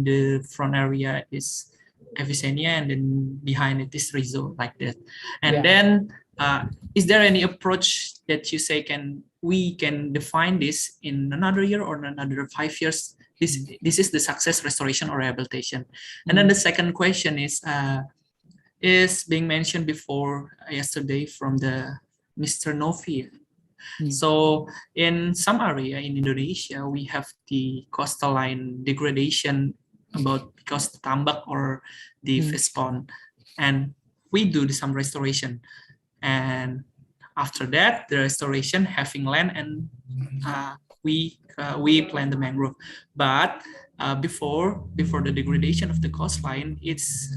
the front area is Avicennia, and then behind it is Rizzo, like that. And then is there any approach that you say we can define this in another year or another 5 years? This is the success restoration or rehabilitation. And then the second question is being mentioned before yesterday from the Mr. Novi. So in some area in Indonesia, we have the coastal line degradation because the tambak or the fish pond, and we do some restoration. And after that, the restoration having land, and we plant the mangrove. But before the degradation of the coastline, it's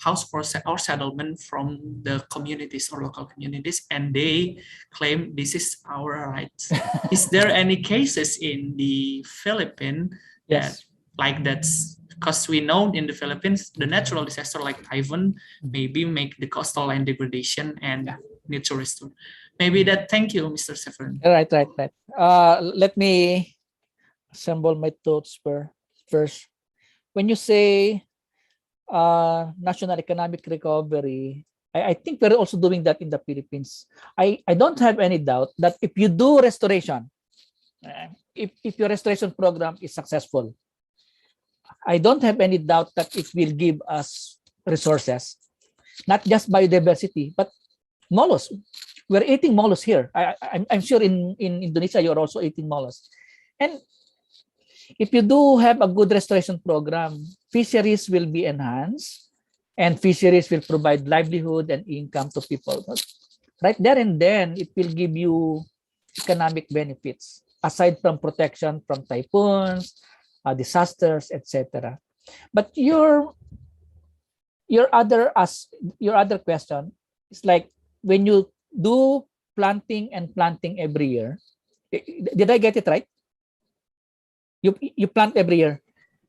house for or settlement from the communities or local communities, and they claim this is our rights. Is there any cases in the Philippines that like that's, because we know in the Philippines the natural disaster like typhoon maybe make the coastal line degradation and need to restore. Maybe that. Thank you, Mr. Severino. Right. Let me assemble my thoughts first. When you say national economic recovery, I think we're also doing that in the Philippines. I don't have any doubt that if you do restoration, if your restoration program is successful, I don't have any doubt that it will give us resources, not just biodiversity, but mollusks. We're eating mollusks here. I'm sure in Indonesia, you're also eating mollusks. And if you do have a good restoration program, fisheries will be enhanced, and fisheries will provide livelihood and income to people. Right there and then, it will give you economic benefits, aside from protection from typhoons, disasters, etc. But your other question is like, when you do planting every year, did I get it right? You plant every year.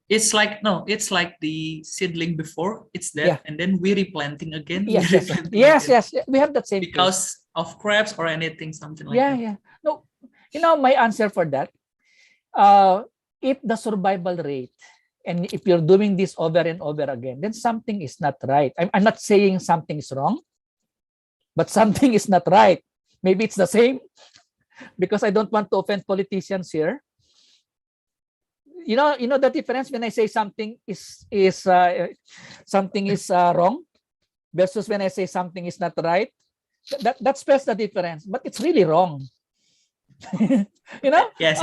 It's like the seedling before it's dead, and then we replanting again. Yes. We have that same because of crabs or anything, something like that. Yeah. No, my answer for that. If the survival rate, and if you're doing this over and over again, then something is not right. I'm not saying something is wrong, but something is not right. Maybe it's the same, because I don't want to offend politicians here. You know the difference when I say something is wrong versus when I say something is not right. that spells the difference, but it's really wrong. You know, Yes.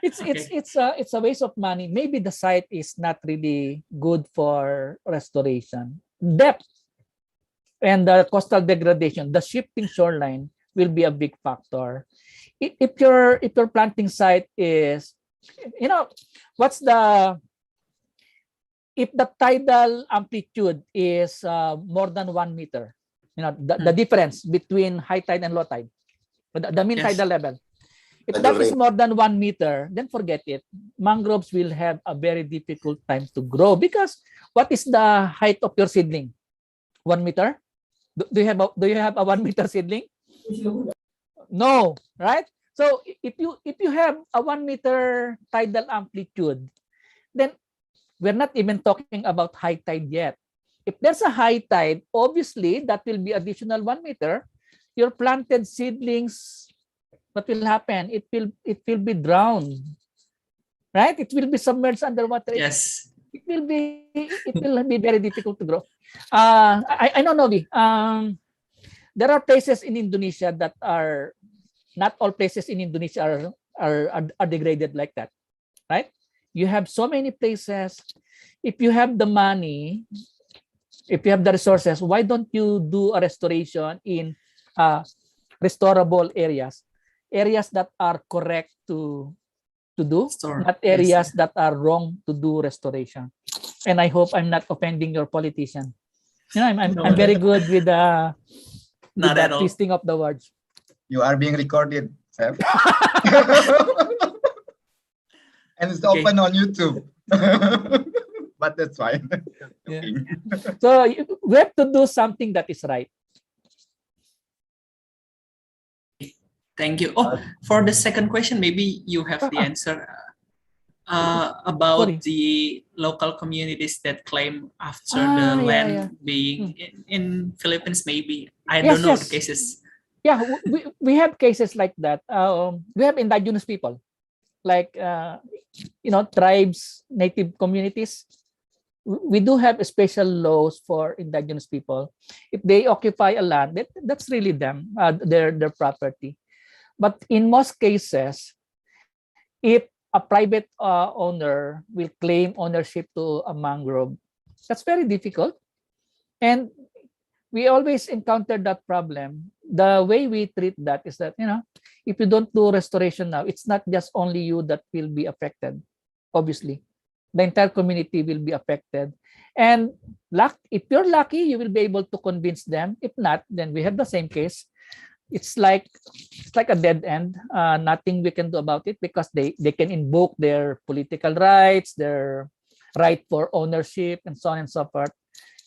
it's a waste of money. Maybe the site is not really good for restoration. Depth and the coastal degradation, the shifting shoreline will be a big factor. If your planting site is, you know, if the tidal amplitude is more than 1 meter, you know, the difference between high tide and low tide, the mean tidal level. If that is more than 1 meter, then forget it. Mangroves will have a very difficult time to grow, because what is the height of your seedling? 1 meter? Do you have a 1 meter seedling? No, right? So if you have a 1 meter tidal amplitude, then we're not even talking about high tide yet. If there's a high tide, obviously that will be additional 1 meter. Your planted seedlings, what will happen? It will be drowned, right? It will be submerged underwater. Yes. It will be very difficult to grow. I know, Novi. There are places in Indonesia that are, not all places in Indonesia are degraded like that, right? You have so many places. If you have the money, if you have the resources, why don't you do a restoration in restorable areas that are correct to do, not areas that are wrong to do restoration. And I hope I'm not offending your politician. You know, I'm very good with the twisting of the words. You are being recorded, Seth. And it's open on YouTube. But that's fine. Yeah. So we have to do something that is right. Thank you. Oh, for the second question, maybe you have the answer about the local communities that claim after the land being in Philippines. Maybe I don't know the cases. Yeah, we have cases like that. We have indigenous people, like you know, tribes, native communities. We do have special laws for indigenous people. If they occupy a land, that's really them, their property. But in most cases, if a private owner will claim ownership to a mangrove, that's very difficult. And we always encounter that problem. The way we treat that is that, you know, if you don't do restoration now, it's not just only you that will be affected. Obviously, the entire community will be affected. And if you're lucky, you will be able to convince them. If not, then we have the same case. It's like a dead end. Nothing we can do about it, because they can invoke their political rights, their right for ownership, and so on and so forth.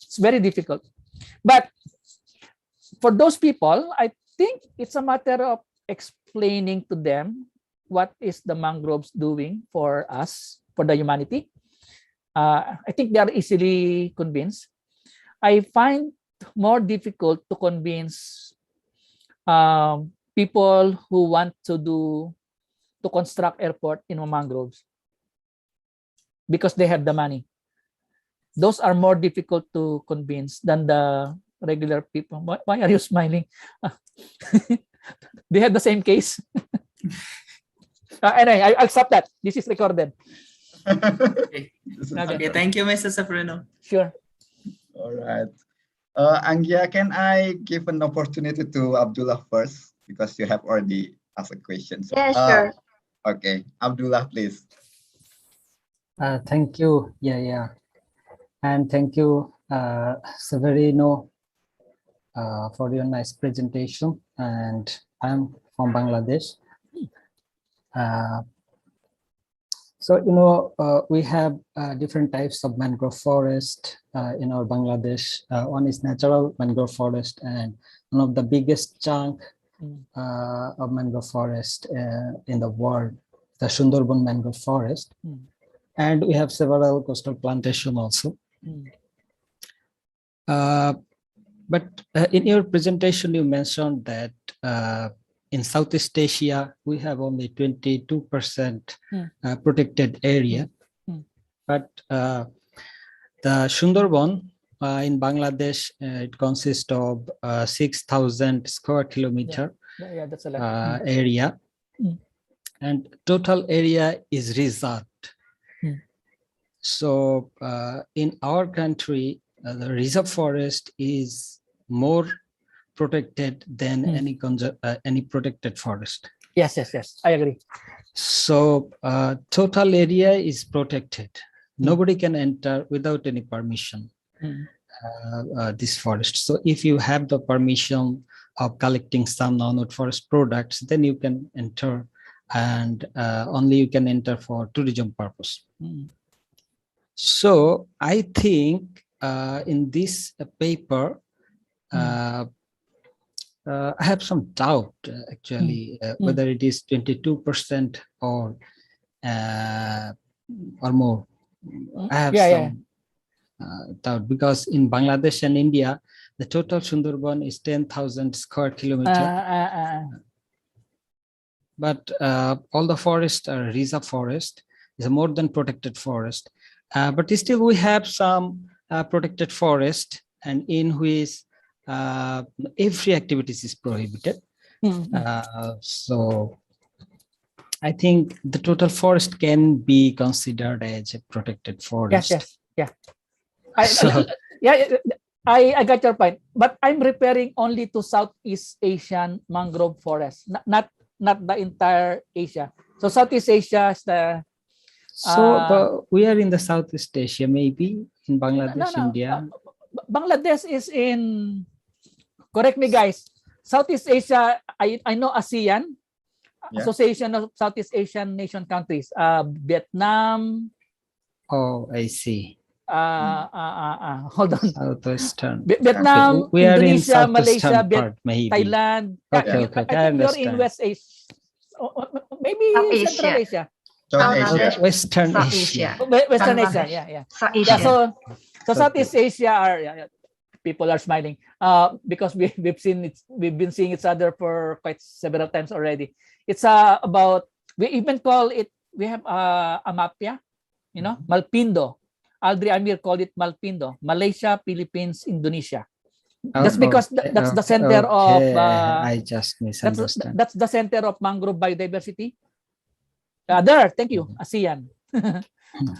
It's very difficult. But for those people, I think it's a matter of explaining to them what is the mangroves doing for us, for the humanity. I think they are easily convinced. I find more difficult to convince people who want to construct airport in mangroves, because they have the money. Those are more difficult to convince than the regular people. Why are you smiling? They have the same case. Anyway, I'll stop that. This is recorded. Okay, thank you, Mr. Severino. Sure. All right. Anggia, can I give an opportunity to Abdullah first, because you have already asked a question? So, yeah, sure. Okay, Abdullah, please. Thank you. Yeah. And thank you, Severino, for your nice presentation. And I'm from Bangladesh. So, you know, we have different types of mangrove forest in our Bangladesh. One is natural mangrove forest, and one of the biggest chunk of mangrove forest in the world, the Sundarban mangrove forest. And we have several coastal plantation also. But in your presentation, you mentioned that in Southeast Asia, we have only 22% protected area. But the Sundarban in Bangladesh, it consists of 6,000 square kilometer that's a lot. area, and total area is reserved. So in our country, the reserve forest is more protected than any protected forest. Yes, I agree. So total area is protected. Nobody can enter without any permission this forest. So if you have the permission of collecting some non-wood forest products, then you can enter, and only you can enter for tourism purpose. So I think in this paper, I have some doubt actually whether it is 22% or more. I have some doubt, because in Bangladesh and India, the total Sundarban is 10,000 square kilometer. But all the forests are reserve forest, is more than protected forest. But still we have some protected forest, and in which every activities is prohibited. So I think the total forest can be considered as a protected forest. I got your point, but I'm referring only to Southeast Asian mangrove forest, not the entire Asia. So Southeast Asia is the. So we are in the Southeast Asia, maybe in Bangladesh, India. Bangladesh is in. Correct me, guys. Southeast Asia, I know ASEAN, Association of Southeast Asian Nation Countries. Vietnam. Oh, I see. Hold on. Southwestern. Vietnam, we are Indonesia, in Malaysia, part, Thailand. Okay, I think you're in West Asia. Maybe Central Asia. Western Asia. Western Asia, yeah. So Southeast Asia are people are smiling because we've been seeing each other for quite several times already. It's about, we even call it, we have Amapia, Malpindo. Aldri Amir called it Malpindo, Malaysia, Philippines, Indonesia. That's because that's the center of. I just misunderstood. That's the center of mangrove biodiversity. There, thank you, ASEAN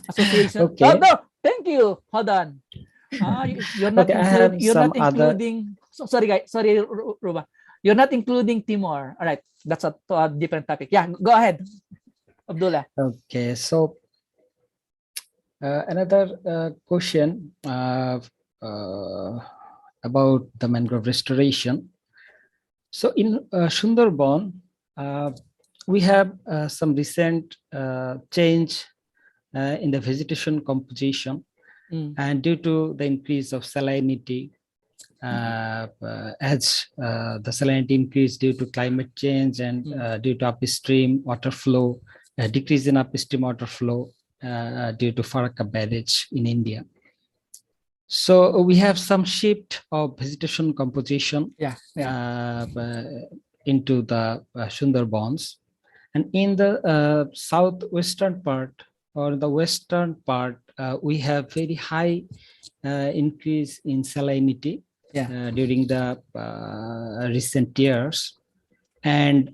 Association. Okay. No, thank you. Hold on. You're not not including. Sorry, guys. Sorry, Ruba. You're not including Timor. All right, that's a different topic. Yeah, go ahead, Abdullah. Okay, so another question about the mangrove restoration. So in Sundarban, we have some recent change in the vegetation composition, and due to the increase of salinity, as the salinity increase due to climate change and due to upstream water flow, decrease in upstream water flow due to Farakka barrage in India. So we have some shift of vegetation composition into the Sundarbans, and in the southwestern part or the western part, we have very high increase in salinity during the recent years, and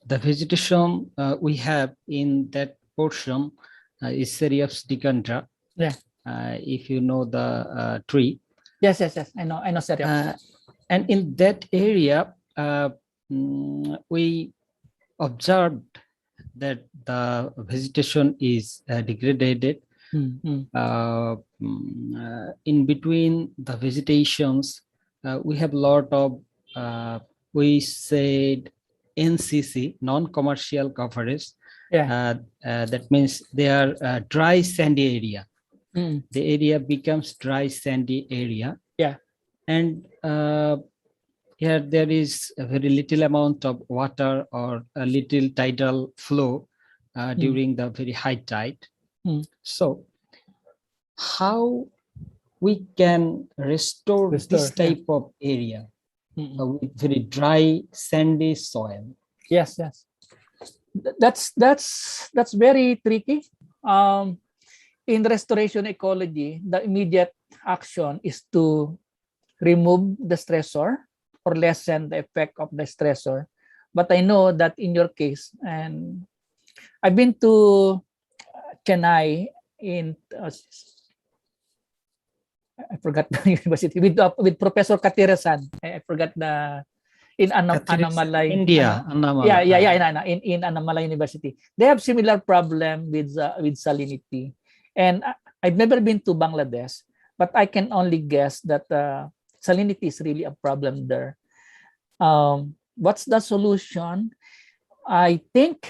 the vegetation we have in that portion is Cereus decandra. If you know the tree. Yes. I know Cereus. And in that area, we observed that the vegetation is degraded. In between the vegetations, we have a lot of, we said NCC, non-commercial coverage. That means they are dry sandy area. The area becomes dry sandy area. And here there is a very little amount of water or a little tidal flow during the very high tide. So how we can restore this type of area with very dry sandy soil? Yes. That's very tricky. in restoration ecology, the immediate action is to remove the stressor or lessen the effect of the stressor. But I know that in your case, and I've been to Chennai in I forgot the university with Professor Katirasan. I forgot the in Annamalai, India. In Annamalai University. They have similar problem with salinity, and I've never been to Bangladesh, but I can only guess that salinity is really a problem there. What's the solution? I think,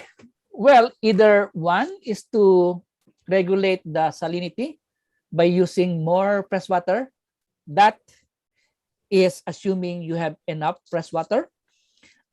well, either one is to regulate the salinity by using more fresh water. That is assuming you have enough fresh water.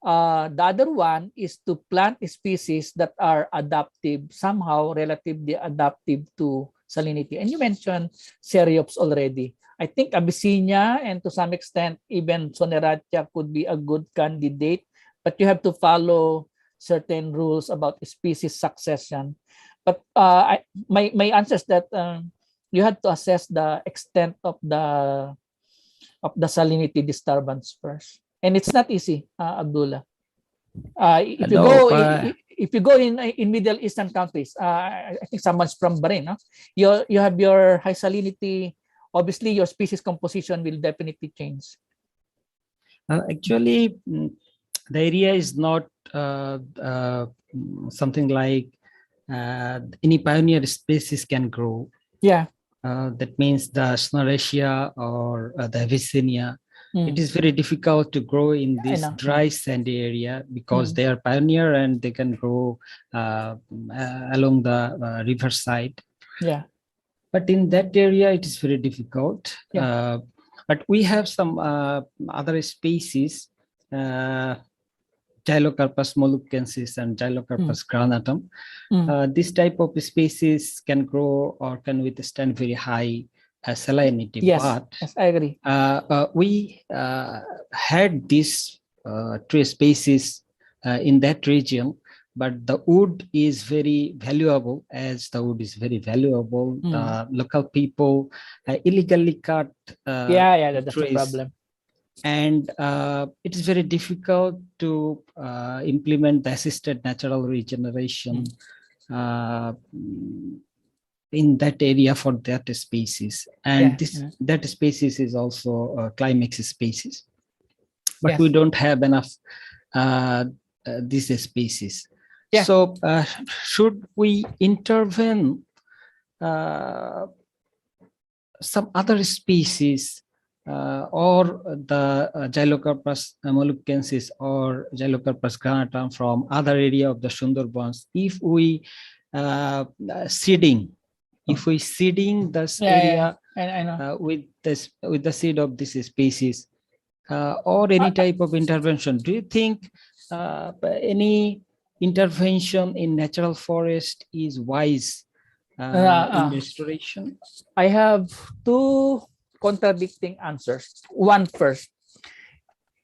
The other one is to plant species that are adaptive, somehow relatively adaptive to salinity. And you mentioned Cereops already. I think Abyssinia and to some extent even Soneratia could be a good candidate, but you have to follow certain rules about species succession. But my answer is that you have to assess the extent of the salinity disturbance first, and it's not easy, Abdullah. If you go in Middle Eastern countries, I think someone's from Bahrain, no? You have your high salinity. Obviously, your species composition will definitely change. Actually, the area is not something like any pioneer species can grow. Yeah. That means the Soneratia or the Abyssinia. It is very difficult to grow in this dry sandy area because they are pioneer and they can grow along the riverside. Yeah. But in that area, it is very difficult. Yeah. But we have some other species, Gylocarpus mollukensis and Gylocarpus granatum. This type of species can grow or can withstand very high salinity. Yes, but yes, I agree. We had these tree species in that region, but the wood is very valuable. As the wood is very valuable, the local people illegally cut that's trees. a problem. And it is very difficult to implement the assisted natural regeneration in that area for that species. And that species is also a climax species. But we don't have enough these species. Yeah. So should we intervene some other species or the Gylocarpus mollukensis or Gylocarpus granatum from other area of the Sundarbans, if we seeding this area I know. with the seed of this species or any type of intervention, do you think any intervention in natural forest is wise in restoration? I have two contradicting answers. One first,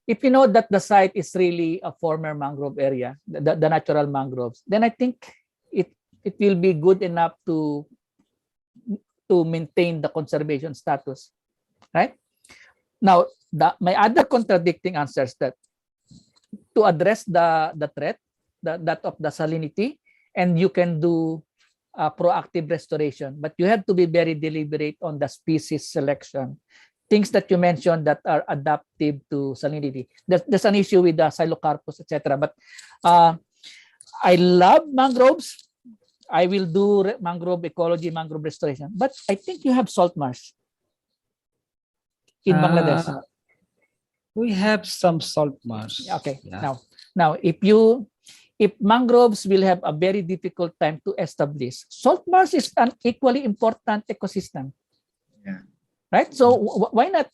if you know that the site is really a former mangrove area, the natural mangroves, then I think it will be good enough to maintain the conservation status, right? Now, my other contradicting answers that to address the threat that of the salinity, and you can do proactive restoration, but you have to be very deliberate on the species selection. Things that you mentioned that are adaptive to salinity. There's an issue with the Xylocarpus, etc. But I love mangroves. I will do mangrove ecology, mangrove restoration. But I think you have salt marsh in Bangladesh. We have some salt marsh. Okay. Yeah. Now, if mangroves will have a very difficult time to establish, salt marsh is an equally important ecosystem. Yeah. Right? So why not?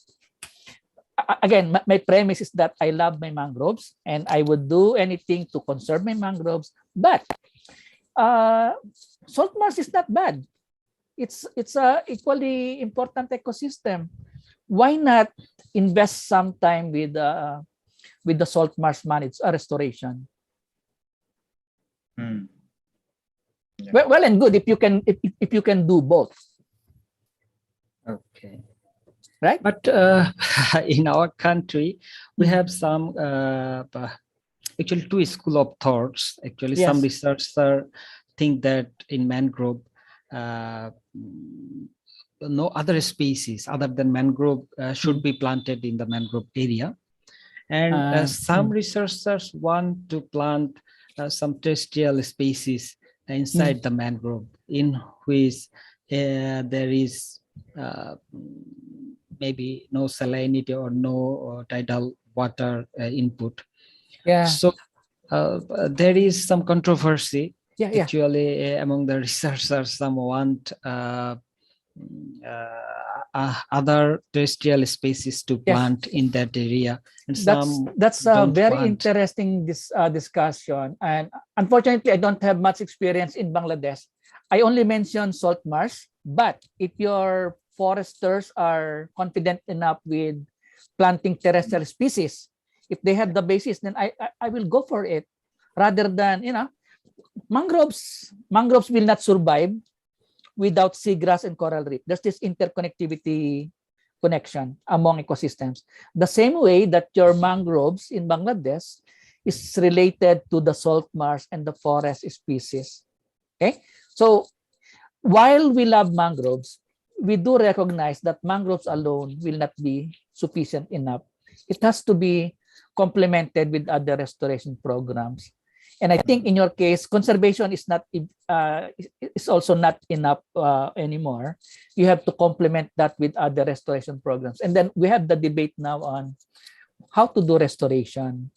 Again, my premise is that I love my mangroves and I would do anything to conserve my mangroves. But salt marsh is not bad. It's a equally important ecosystem. Why not invest some time with the salt marsh restoration? Well and good if you can if you can do both. Okay. Right. But in our country, we have some actually two school of thoughts. Actually, some researchers think that in mangrove, no other species other than mangrove should be planted in the mangrove area. And some researchers want to plant some terrestrial species inside the mangrove, in which there is maybe no salinity or no tidal water input. Yeah. So there is some controversy yeah. actually among the researchers. Some want other terrestrial species to plant in that area, and that's a very interesting discussion. And unfortunately, I don't have much experience in Bangladesh. I only mentioned salt marsh, but if your foresters are confident enough with planting terrestrial species, if they have the basis, then I will go for it, rather than, you know, mangroves will not survive without seagrass and coral reef. There's this interconnectivity connection among ecosystems. The same way that your mangroves in Bangladesh is related to the salt marsh and the forest species. Okay, so while we love mangroves, we do recognize that mangroves alone will not be sufficient enough. It has to be complemented with other restoration programs. And I think in your case, conservation is not is also not enough anymore. You have to complement that with other restoration programs. And then we have the debate now on how to do restoration.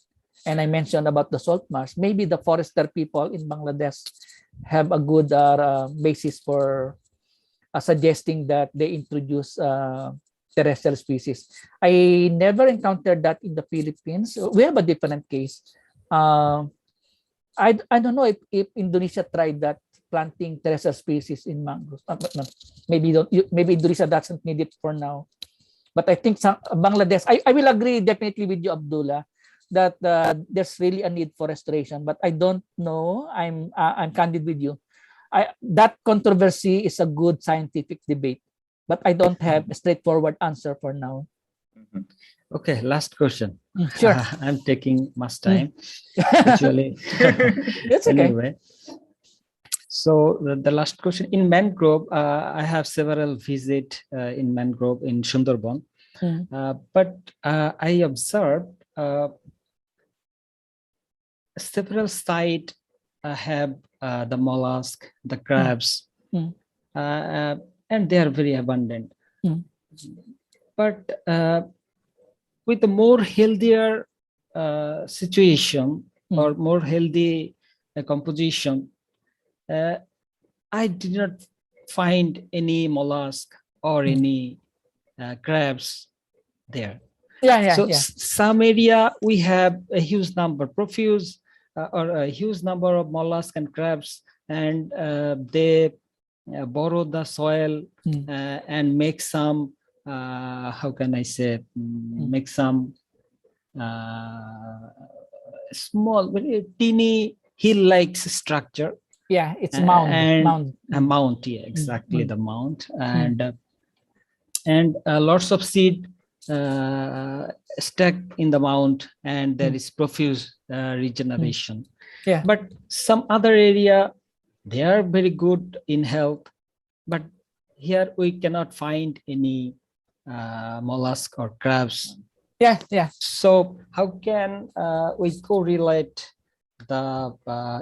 And I mentioned about the salt marsh. Maybe the forester people in Bangladesh have a good basis for suggesting that they introduce terrestrial species. I never encountered that in the Philippines. We have a different case. I don't know if Indonesia tried that, planting terrestrial species in mangroves. Maybe Indonesia doesn't need it for now. But I think Bangladesh, I will agree definitely with you, Abdullah, that there's really a need for restoration. But I don't know. I'm candid with you. That controversy is a good scientific debate, but I don't have a straightforward answer for now. Okay, last question. Sure. I'm taking much time. Actually, it's okay. Anyway, so the last question in mangrove, I have several visits in mangrove in Sundarban, but I observed several sites have the mollusk, the crabs, and they are very abundant. But with a more healthier situation or more healthy composition, I did not find any mollusk or any crabs there. So some area we have a huge number, profuse or a huge number of mollusks and crabs, and they borrow the soil and make some how can I say, make some small, very teeny hill-like structure. Yeah, it's mound. A mount, yeah, exactly, the mount, and lots of seed stuck in the mount, and there is profuse regeneration. Yeah, but some other area, they are very good in health, but here we cannot find any mollusk or crabs. Yeah. So how can we correlate the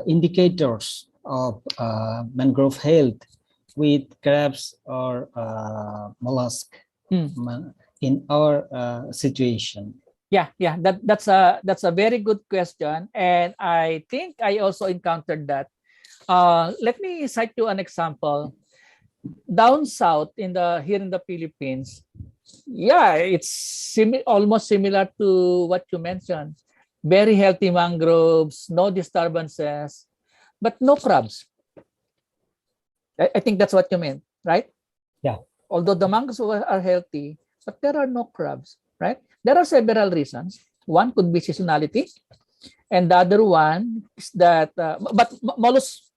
indicators of mangrove health with crabs or mollusk in our situation? Yeah. That's a very good question, and I think I also encountered that. Let me cite you an example. Down south here in the Philippines, yeah, it's almost similar to what you mentioned. Very healthy mangroves, no disturbances, but no crabs. I think that's what you meant, right? Yeah. Although the mangroves are healthy, but there are no crabs, right? There are several reasons. One could be seasonality, and the other one is that, but mollusks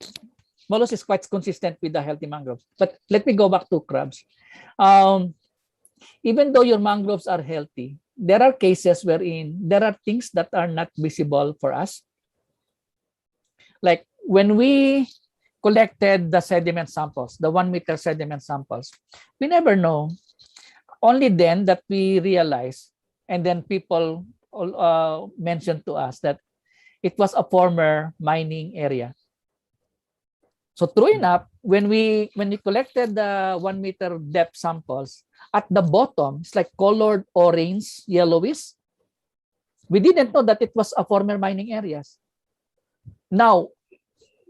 Mollusk is quite consistent with the healthy mangroves. But let me go back to crabs. Even though your mangroves are healthy, there are cases wherein there are things that are not visible for us. Like when we collected the sediment samples, the 1 meter sediment samples, we never know. Only then that we realize, and then people mentioned to us that it was a former mining area. So true enough, when we collected the 1 meter depth samples, at the bottom, it's like colored orange, yellowish. We didn't know that it was a former mining areas. Now,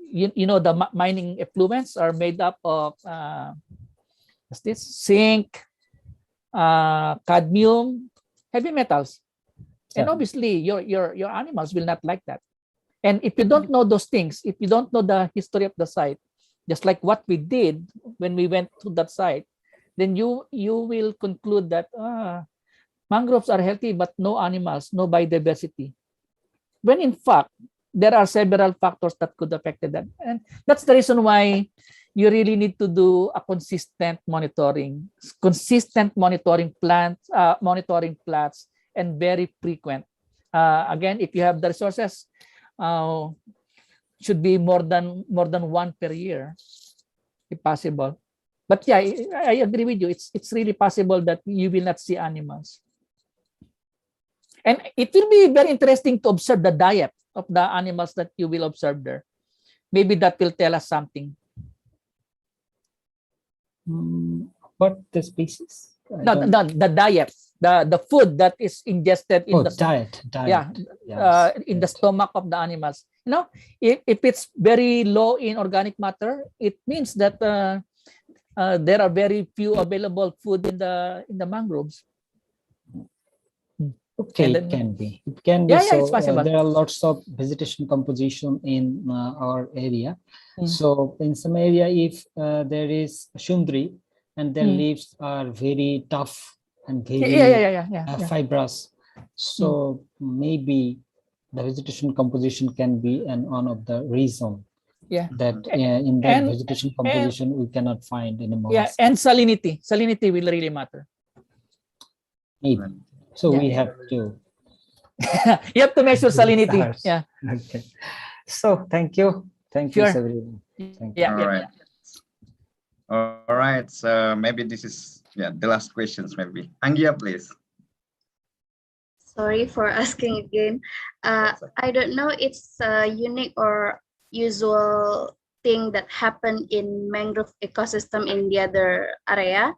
you know, the mining effluents are made up of what's this? Zinc, cadmium, heavy metals. And obviously your animals will not like that. And if you don't know those things, if you don't know the history of the site, just like what we did when we went to that site, then you will conclude that mangroves are healthy, but no animals, no biodiversity. When in fact, there are several factors that could affect that. And that's the reason why you really need to do a consistent monitoring plants, and very frequent. Again, if you have the resources, should be more than one per year, if possible. But yeah, I agree with you. It's really possible that you will not see animals. And it will be very interesting to observe the diet of the animals that you will observe there. Maybe that will tell us something. What the species? No, the diet, the food that is ingested in the diet. Yeah, yes. In the stomach of the animals. You know, if it's very low in organic matter, it means that there are very few available food in the mangroves. Okay, then, it can be. It can be. Yeah, so it's possible. There are lots of vegetation composition in our area. So in some area, if there is shundri and their leaves are very tough and very fibrous, so maybe the vegetation composition can be one of the reason. Yeah. That in that vegetation composition we cannot find any mollusk. Yeah, and salinity. Salinity will really matter. Maybe. So we have to. You have to measure salinity. Yeah. Okay. So thank you. Thank you, Severino. Thank you. All right. All right. So maybe this is the last questions. Maybe Anggia, please. Sorry for asking again. I don't know. It's a unique or usual thing that happen in mangrove ecosystem in the other area.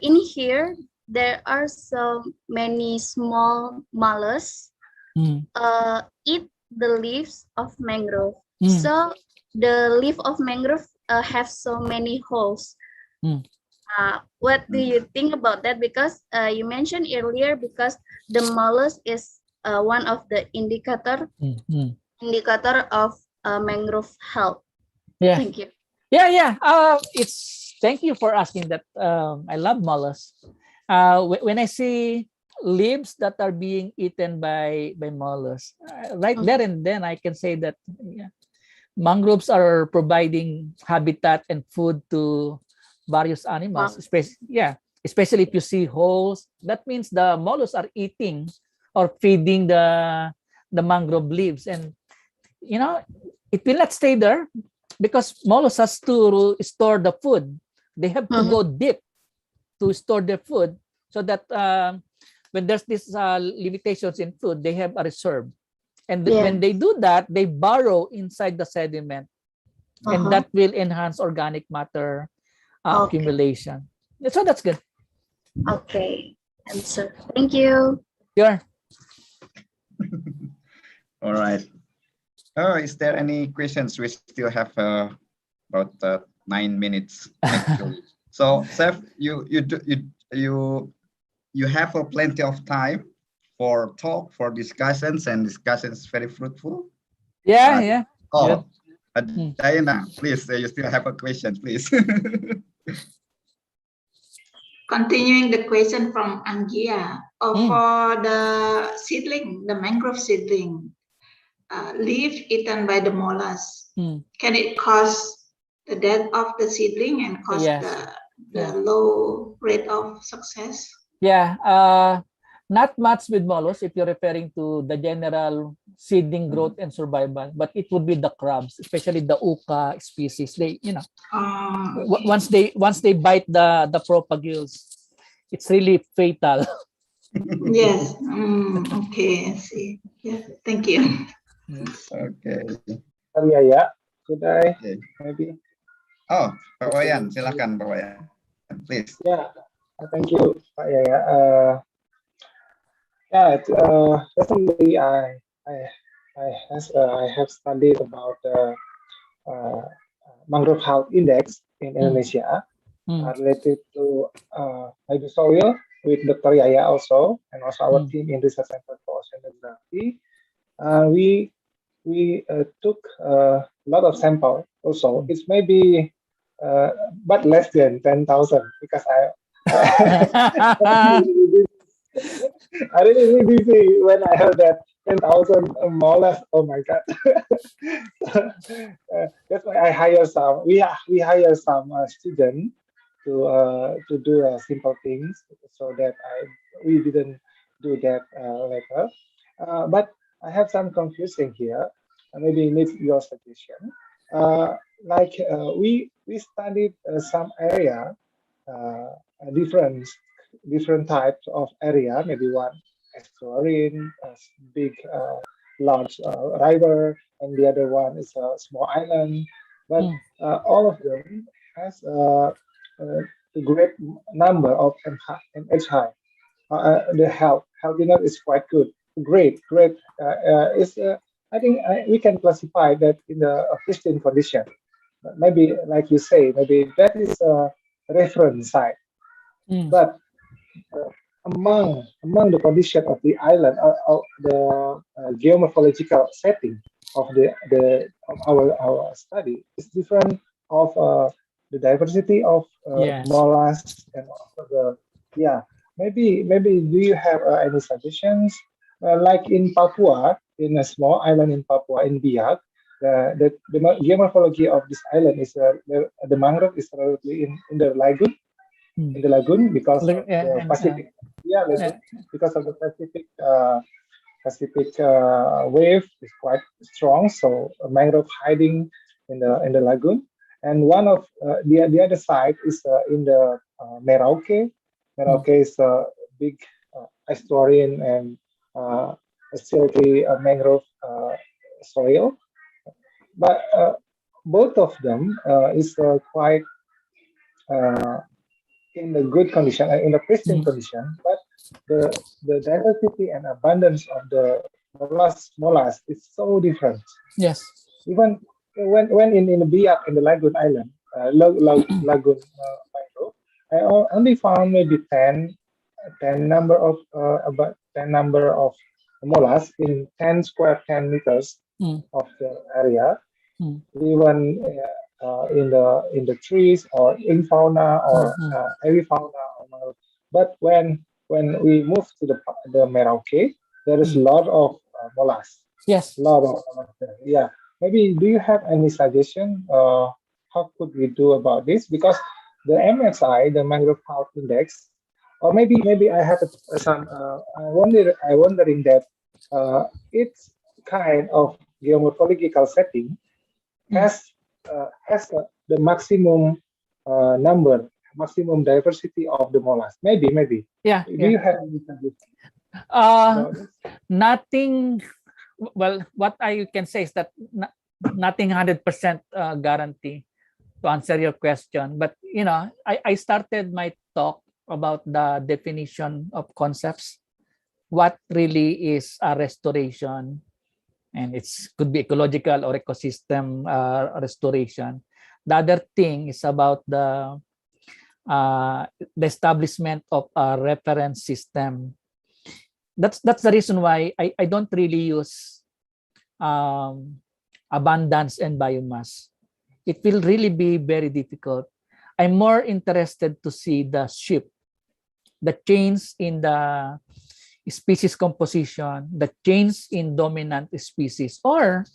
In here, there are so many small mollusks eat the leaves of mangrove. So the leaf of mangrove have so many holes. What do you think about that? Because you mentioned earlier, because the mollusk is one of the indicator of mangrove health. Yeah. Thank you. Yeah. Thank you for asking that. I love mollusks. When I see leaves that are being eaten by mollusks, right there and then I can say that mangroves are providing habitat and food to various animals. Especially if you see holes, that means the mollusks are eating or feeding the mangrove leaves, and you know it will not stay there because mollusks has to store the food. They have to go deep to store their food, so that when there's this limitations in food, they have a reserve. And when they do that, they burrow inside the sediment, and that will enhance organic matter accumulation. So that's good. Okay, answer. Thank you. Sure. All right. Is there any questions? We still have about 9 minutes actually. So, Seth, you have plenty of time for talk, for discussions, and discussions very fruitful. Yeah. Diana, please, you still have a question, please. Continuing the question from Anggia, for the seedling, the mangrove seedling, leaf eaten by the mollusk, Mm. can it cause the death of the seedling and cause Yes. the low rate of success? Yeah, not much with mollusks if you're referring to the general seedling growth and survival, but it would be the crabs, especially the uka species. They, you know, Okay. once they bite the propagules, it's really fatal. Yes. Okay. I see. Yeah. Thank you. Okay. Yeah. Could I Okay. maybe? Oh, Pak Wayan, silakan Pak Wayan. Please. Yeah. Thank you, Pak Yaya. Yeah. Recently, I have studied about the mangrove health index in Indonesia related to hydrosoil with Dr. Yaya also, and also our team in Research Center for Oceanography. We took a lot of sample also. It's maybe but less than 10,000 because I really busy when I heard that 10,000 mollusk. Oh my god! That's why I hire some. We hire some students to do simple things so that we didn't do that later. But I have some confusion here. Maybe need your suggestion. We studied some area, different types of area. Maybe one estuarine, a big, large river, and the other one is a small island. But all of them has a great number of MHI. The healthiness is quite good. Great. I think we can classify that in the pristine condition. Maybe, like you say, maybe that is a reference site. But among the condition of the island, the geomorphological setting of our study is different of the diversity of mollusks and also maybe do you have any suggestions like in Papua, in a small island in Papua in Biak, the geomorphology of this island is the mangrove is relatively in the lagoon. In the lagoon because of the Pacific, because of the Pacific wave is quite strong. So a mangrove hiding in the lagoon, and one of the other side is in the Merauke. Merauke is a big estuarine and silky mangrove soil, but both of them is quite in the good condition, in the pristine condition, but the diversity and abundance of the mollusk is so different. Yes. Even when in the Biak in the lagoon island, lagoon mangrove, I only found maybe 10 number of about 10 number of mollusks in 10 square 10 meters of the area. Even in the trees or in fauna or heavy fauna. But when we move to the Merauke, there is a lot of mollusks. Yes. A lot of yeah. Maybe do you have any suggestion? How could we do about this? Because the MSI, the Mangrove Health Index, or maybe I have some. wondering that its kind of geomorphological setting has the maximum maximum diversity of the mollusk. Maybe. Yeah. Do you have any suggestions? Nothing. Well, what I can say is that nothing 100% guarantee to answer your question. But I started my talk about the definition of concepts. What really is a restoration? And it could be ecological or ecosystem restoration. The other thing is about the establishment of a reference system. That's the reason why I don't really use abundance and biomass. It will really be very difficult. I'm more interested to see the shift, the change in species composition, the change in dominant species, or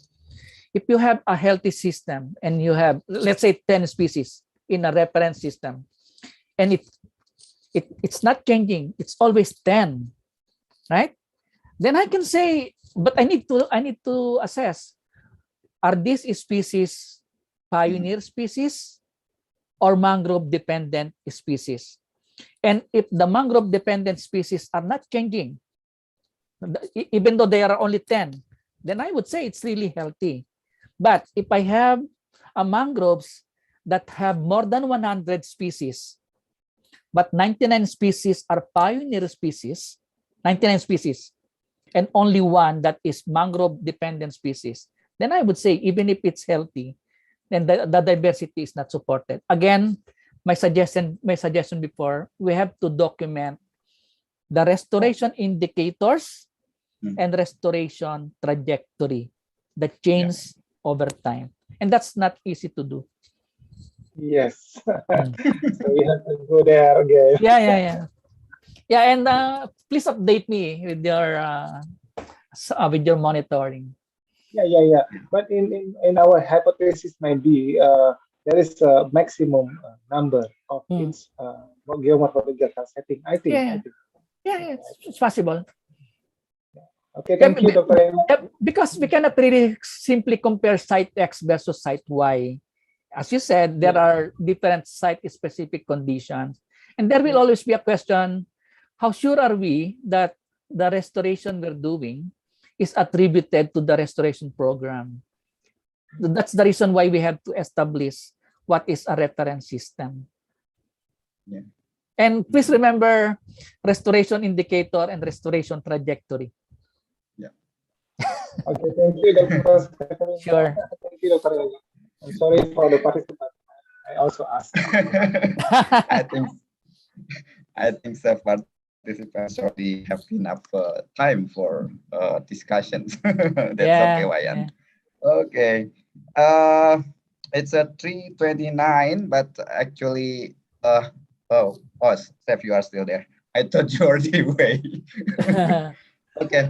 if you have a healthy system and you have, let's say, 10 species in a reference system, and it's not changing, it's always 10, right? Then I can say, but I need to assess, are these species pioneer species or mangrove dependent species? And if the mangrove dependent species are not changing, even though there are only 10, then I would say it's really healthy. But if I have a mangroves that have more than 100 species, but 99 species are pioneer species, 99 species, and only one that is mangrove dependent species, then I would say even if it's healthy, then the diversity is not supported. Again, my suggestion before, we have to document the restoration indicators and restoration trajectory, the change over time. And that's not easy to do. Yes. So we have to go there again. Yeah, and please update me with your monitoring. Yeah. But in our hypothesis might be there is a maximum number of each geomorphological setting. I think. Yeah, it's possible. Okay, thank you, Dr. Because we cannot really simply compare site X versus site Y. As you said, there are different site-specific conditions. And there will always be a question, how sure are we that the restoration we're doing is attributed to the restoration program? That's the reason why we have to establish what is a reference system. Yeah. And please remember restoration indicator and restoration trajectory. Okay, thank you, Dr. Sure. Thank you, Dr. I'm sorry for the participant. I also asked. I think the participants already have enough time for discussions. That's okay, Wayan. Okay. It's a 3:29, but actually, Steph, you are still there. I thought you already away. Okay.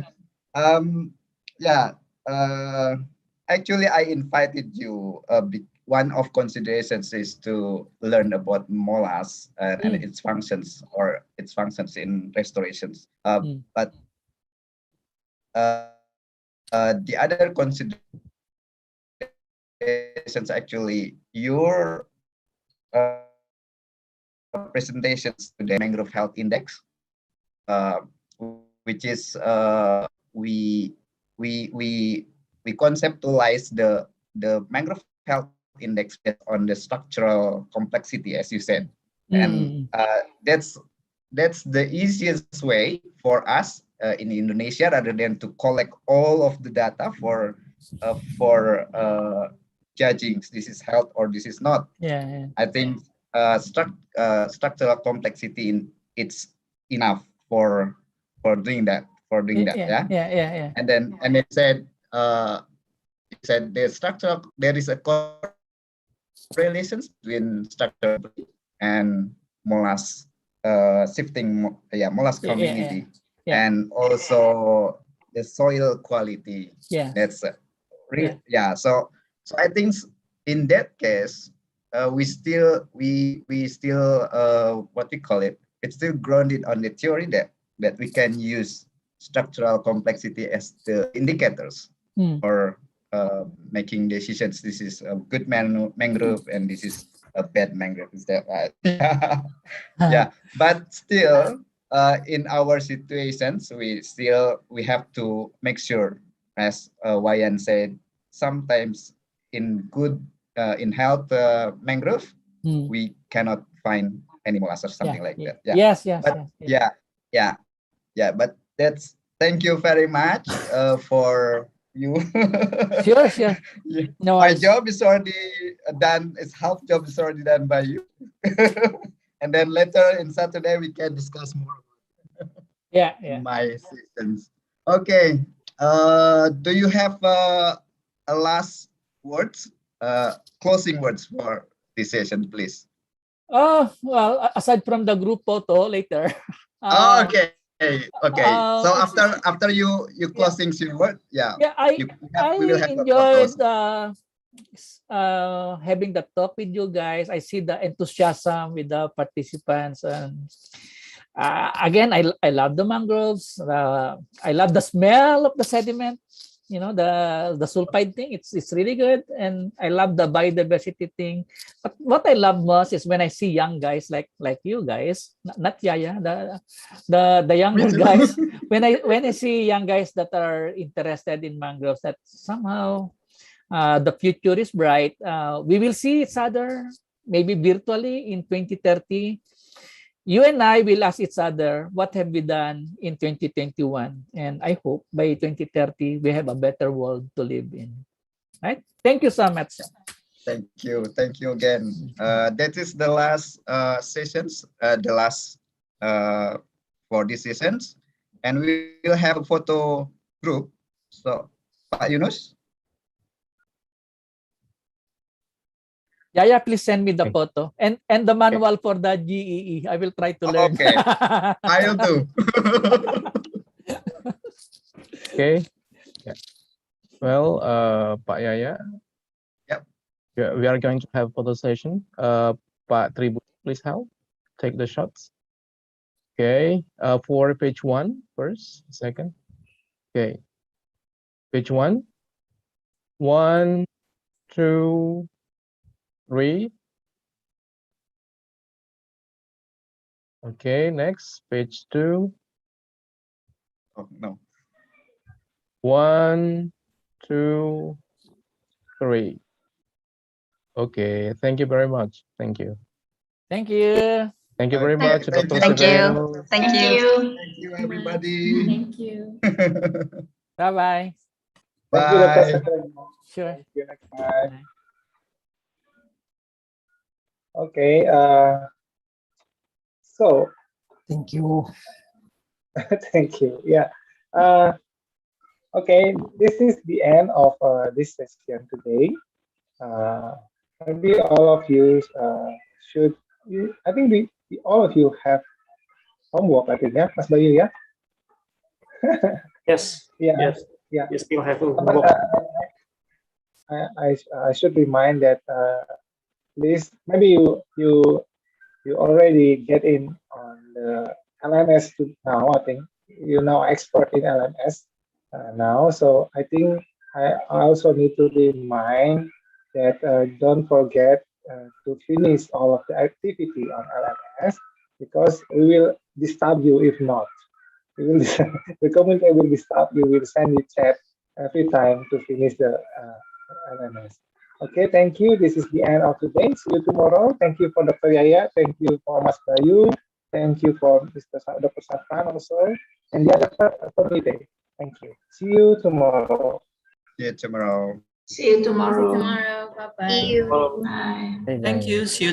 Actually, I invited you. One of considerations is to learn about mollusks and its functions in restorations. But the other considerations, actually, your presentations to the Mangrove Health Index, which is we conceptualize the Mangrove Health Index based on the structural complexity, as you said, and that's the easiest way for us in Indonesia, rather than to collect all of the data for judging this is health or this is not. I think structural complexity it's enough for doing that. And then it said the structural, there is a correlation between structure and mollusk shifting, mollusk community, and also the soil quality. That's so I think in that case we still what we call it, it's still grounded on the theory that we can use structural complexity as the indicators for making decisions. This is a good mangrove and this is a bad mangrove. Is that right? But still in our situations we have to make sure, as Wayan said, sometimes in good in health mangrove we cannot find any mollusks or something like that. But that's, thank you very much for you. Sure. No, my job is already done. It's half job is already done by you. And then later in Saturday we can discuss more. My sessions. Okay. Do you have a last words, closing words for this session, please? Well, aside from the group photo later. Okay. Okay. So after you closing your word, yeah. Yeah, We will have enjoyed having the talk with you guys. I see the enthusiasm with the participants, and again, I love the mangroves. I love the smell of the sediment. You know, the sulfide thing. It's really good, and I love the biodiversity thing. But what I love most is when I see young guys like you guys, not Yaya, the younger guys. When I see young guys that are interested in mangroves, that somehow the future is bright. We will see each other maybe virtually in 2030. You and I will ask each other, what have we done in 2021? And I hope by 2030, we have a better world to live in. Right? Thank you so much. Thank you. Thank you again. That is the last sessions, for these sessions. And we will have a photo group. So, Pak Yunus. Yeah, please send me the photo and the manual for the GEE. I will try to learn. Okay, I will do. Okay. Yeah. Well, Pak Yaya. Yep. Yeah, we are going to have photo session. Pak Tribun, please help take the shots. Okay. For page 1 first, second. Okay. Page 1. 1, 2, 3. Okay, next, page 2. Oh, no. 1, 2, 3. Okay, thank you very much. Thank you. Thank you. Thank you very much, Dr. Thank Severino. you. Thank you. Thank you, everybody. Thank you. Bye-bye. Thank you, Dr. Bye. Severino. Sure. Thank you. Next time. Okay. So. Thank you. Thank you. Yeah. Okay. This is the end of this session today. Maybe all of you should. I think all of you have homework. I think, yeah, Mas Bayu, yeah. Yes. Yeah. Yes. Yeah. You still have But, homework. I should remind that please, maybe you already get in on the LMS now. I think you're now expert in LMS now. So I think I also need to remind that don't forget to finish all of the activity on LMS, because we will disturb you if not. We will the community will disturb you. Will send you chat every time to finish the LMS. Okay, thank you. This is the end of today. See you tomorrow. Thank you for Dr. Yaya. Thank you for Mas Bayu. Thank you for Dr. Safran also, and the other community. Thank you. See you tomorrow. See you tomorrow. See you tomorrow. Tomorrow. Bye-bye. See you. Bye. Thank you. See you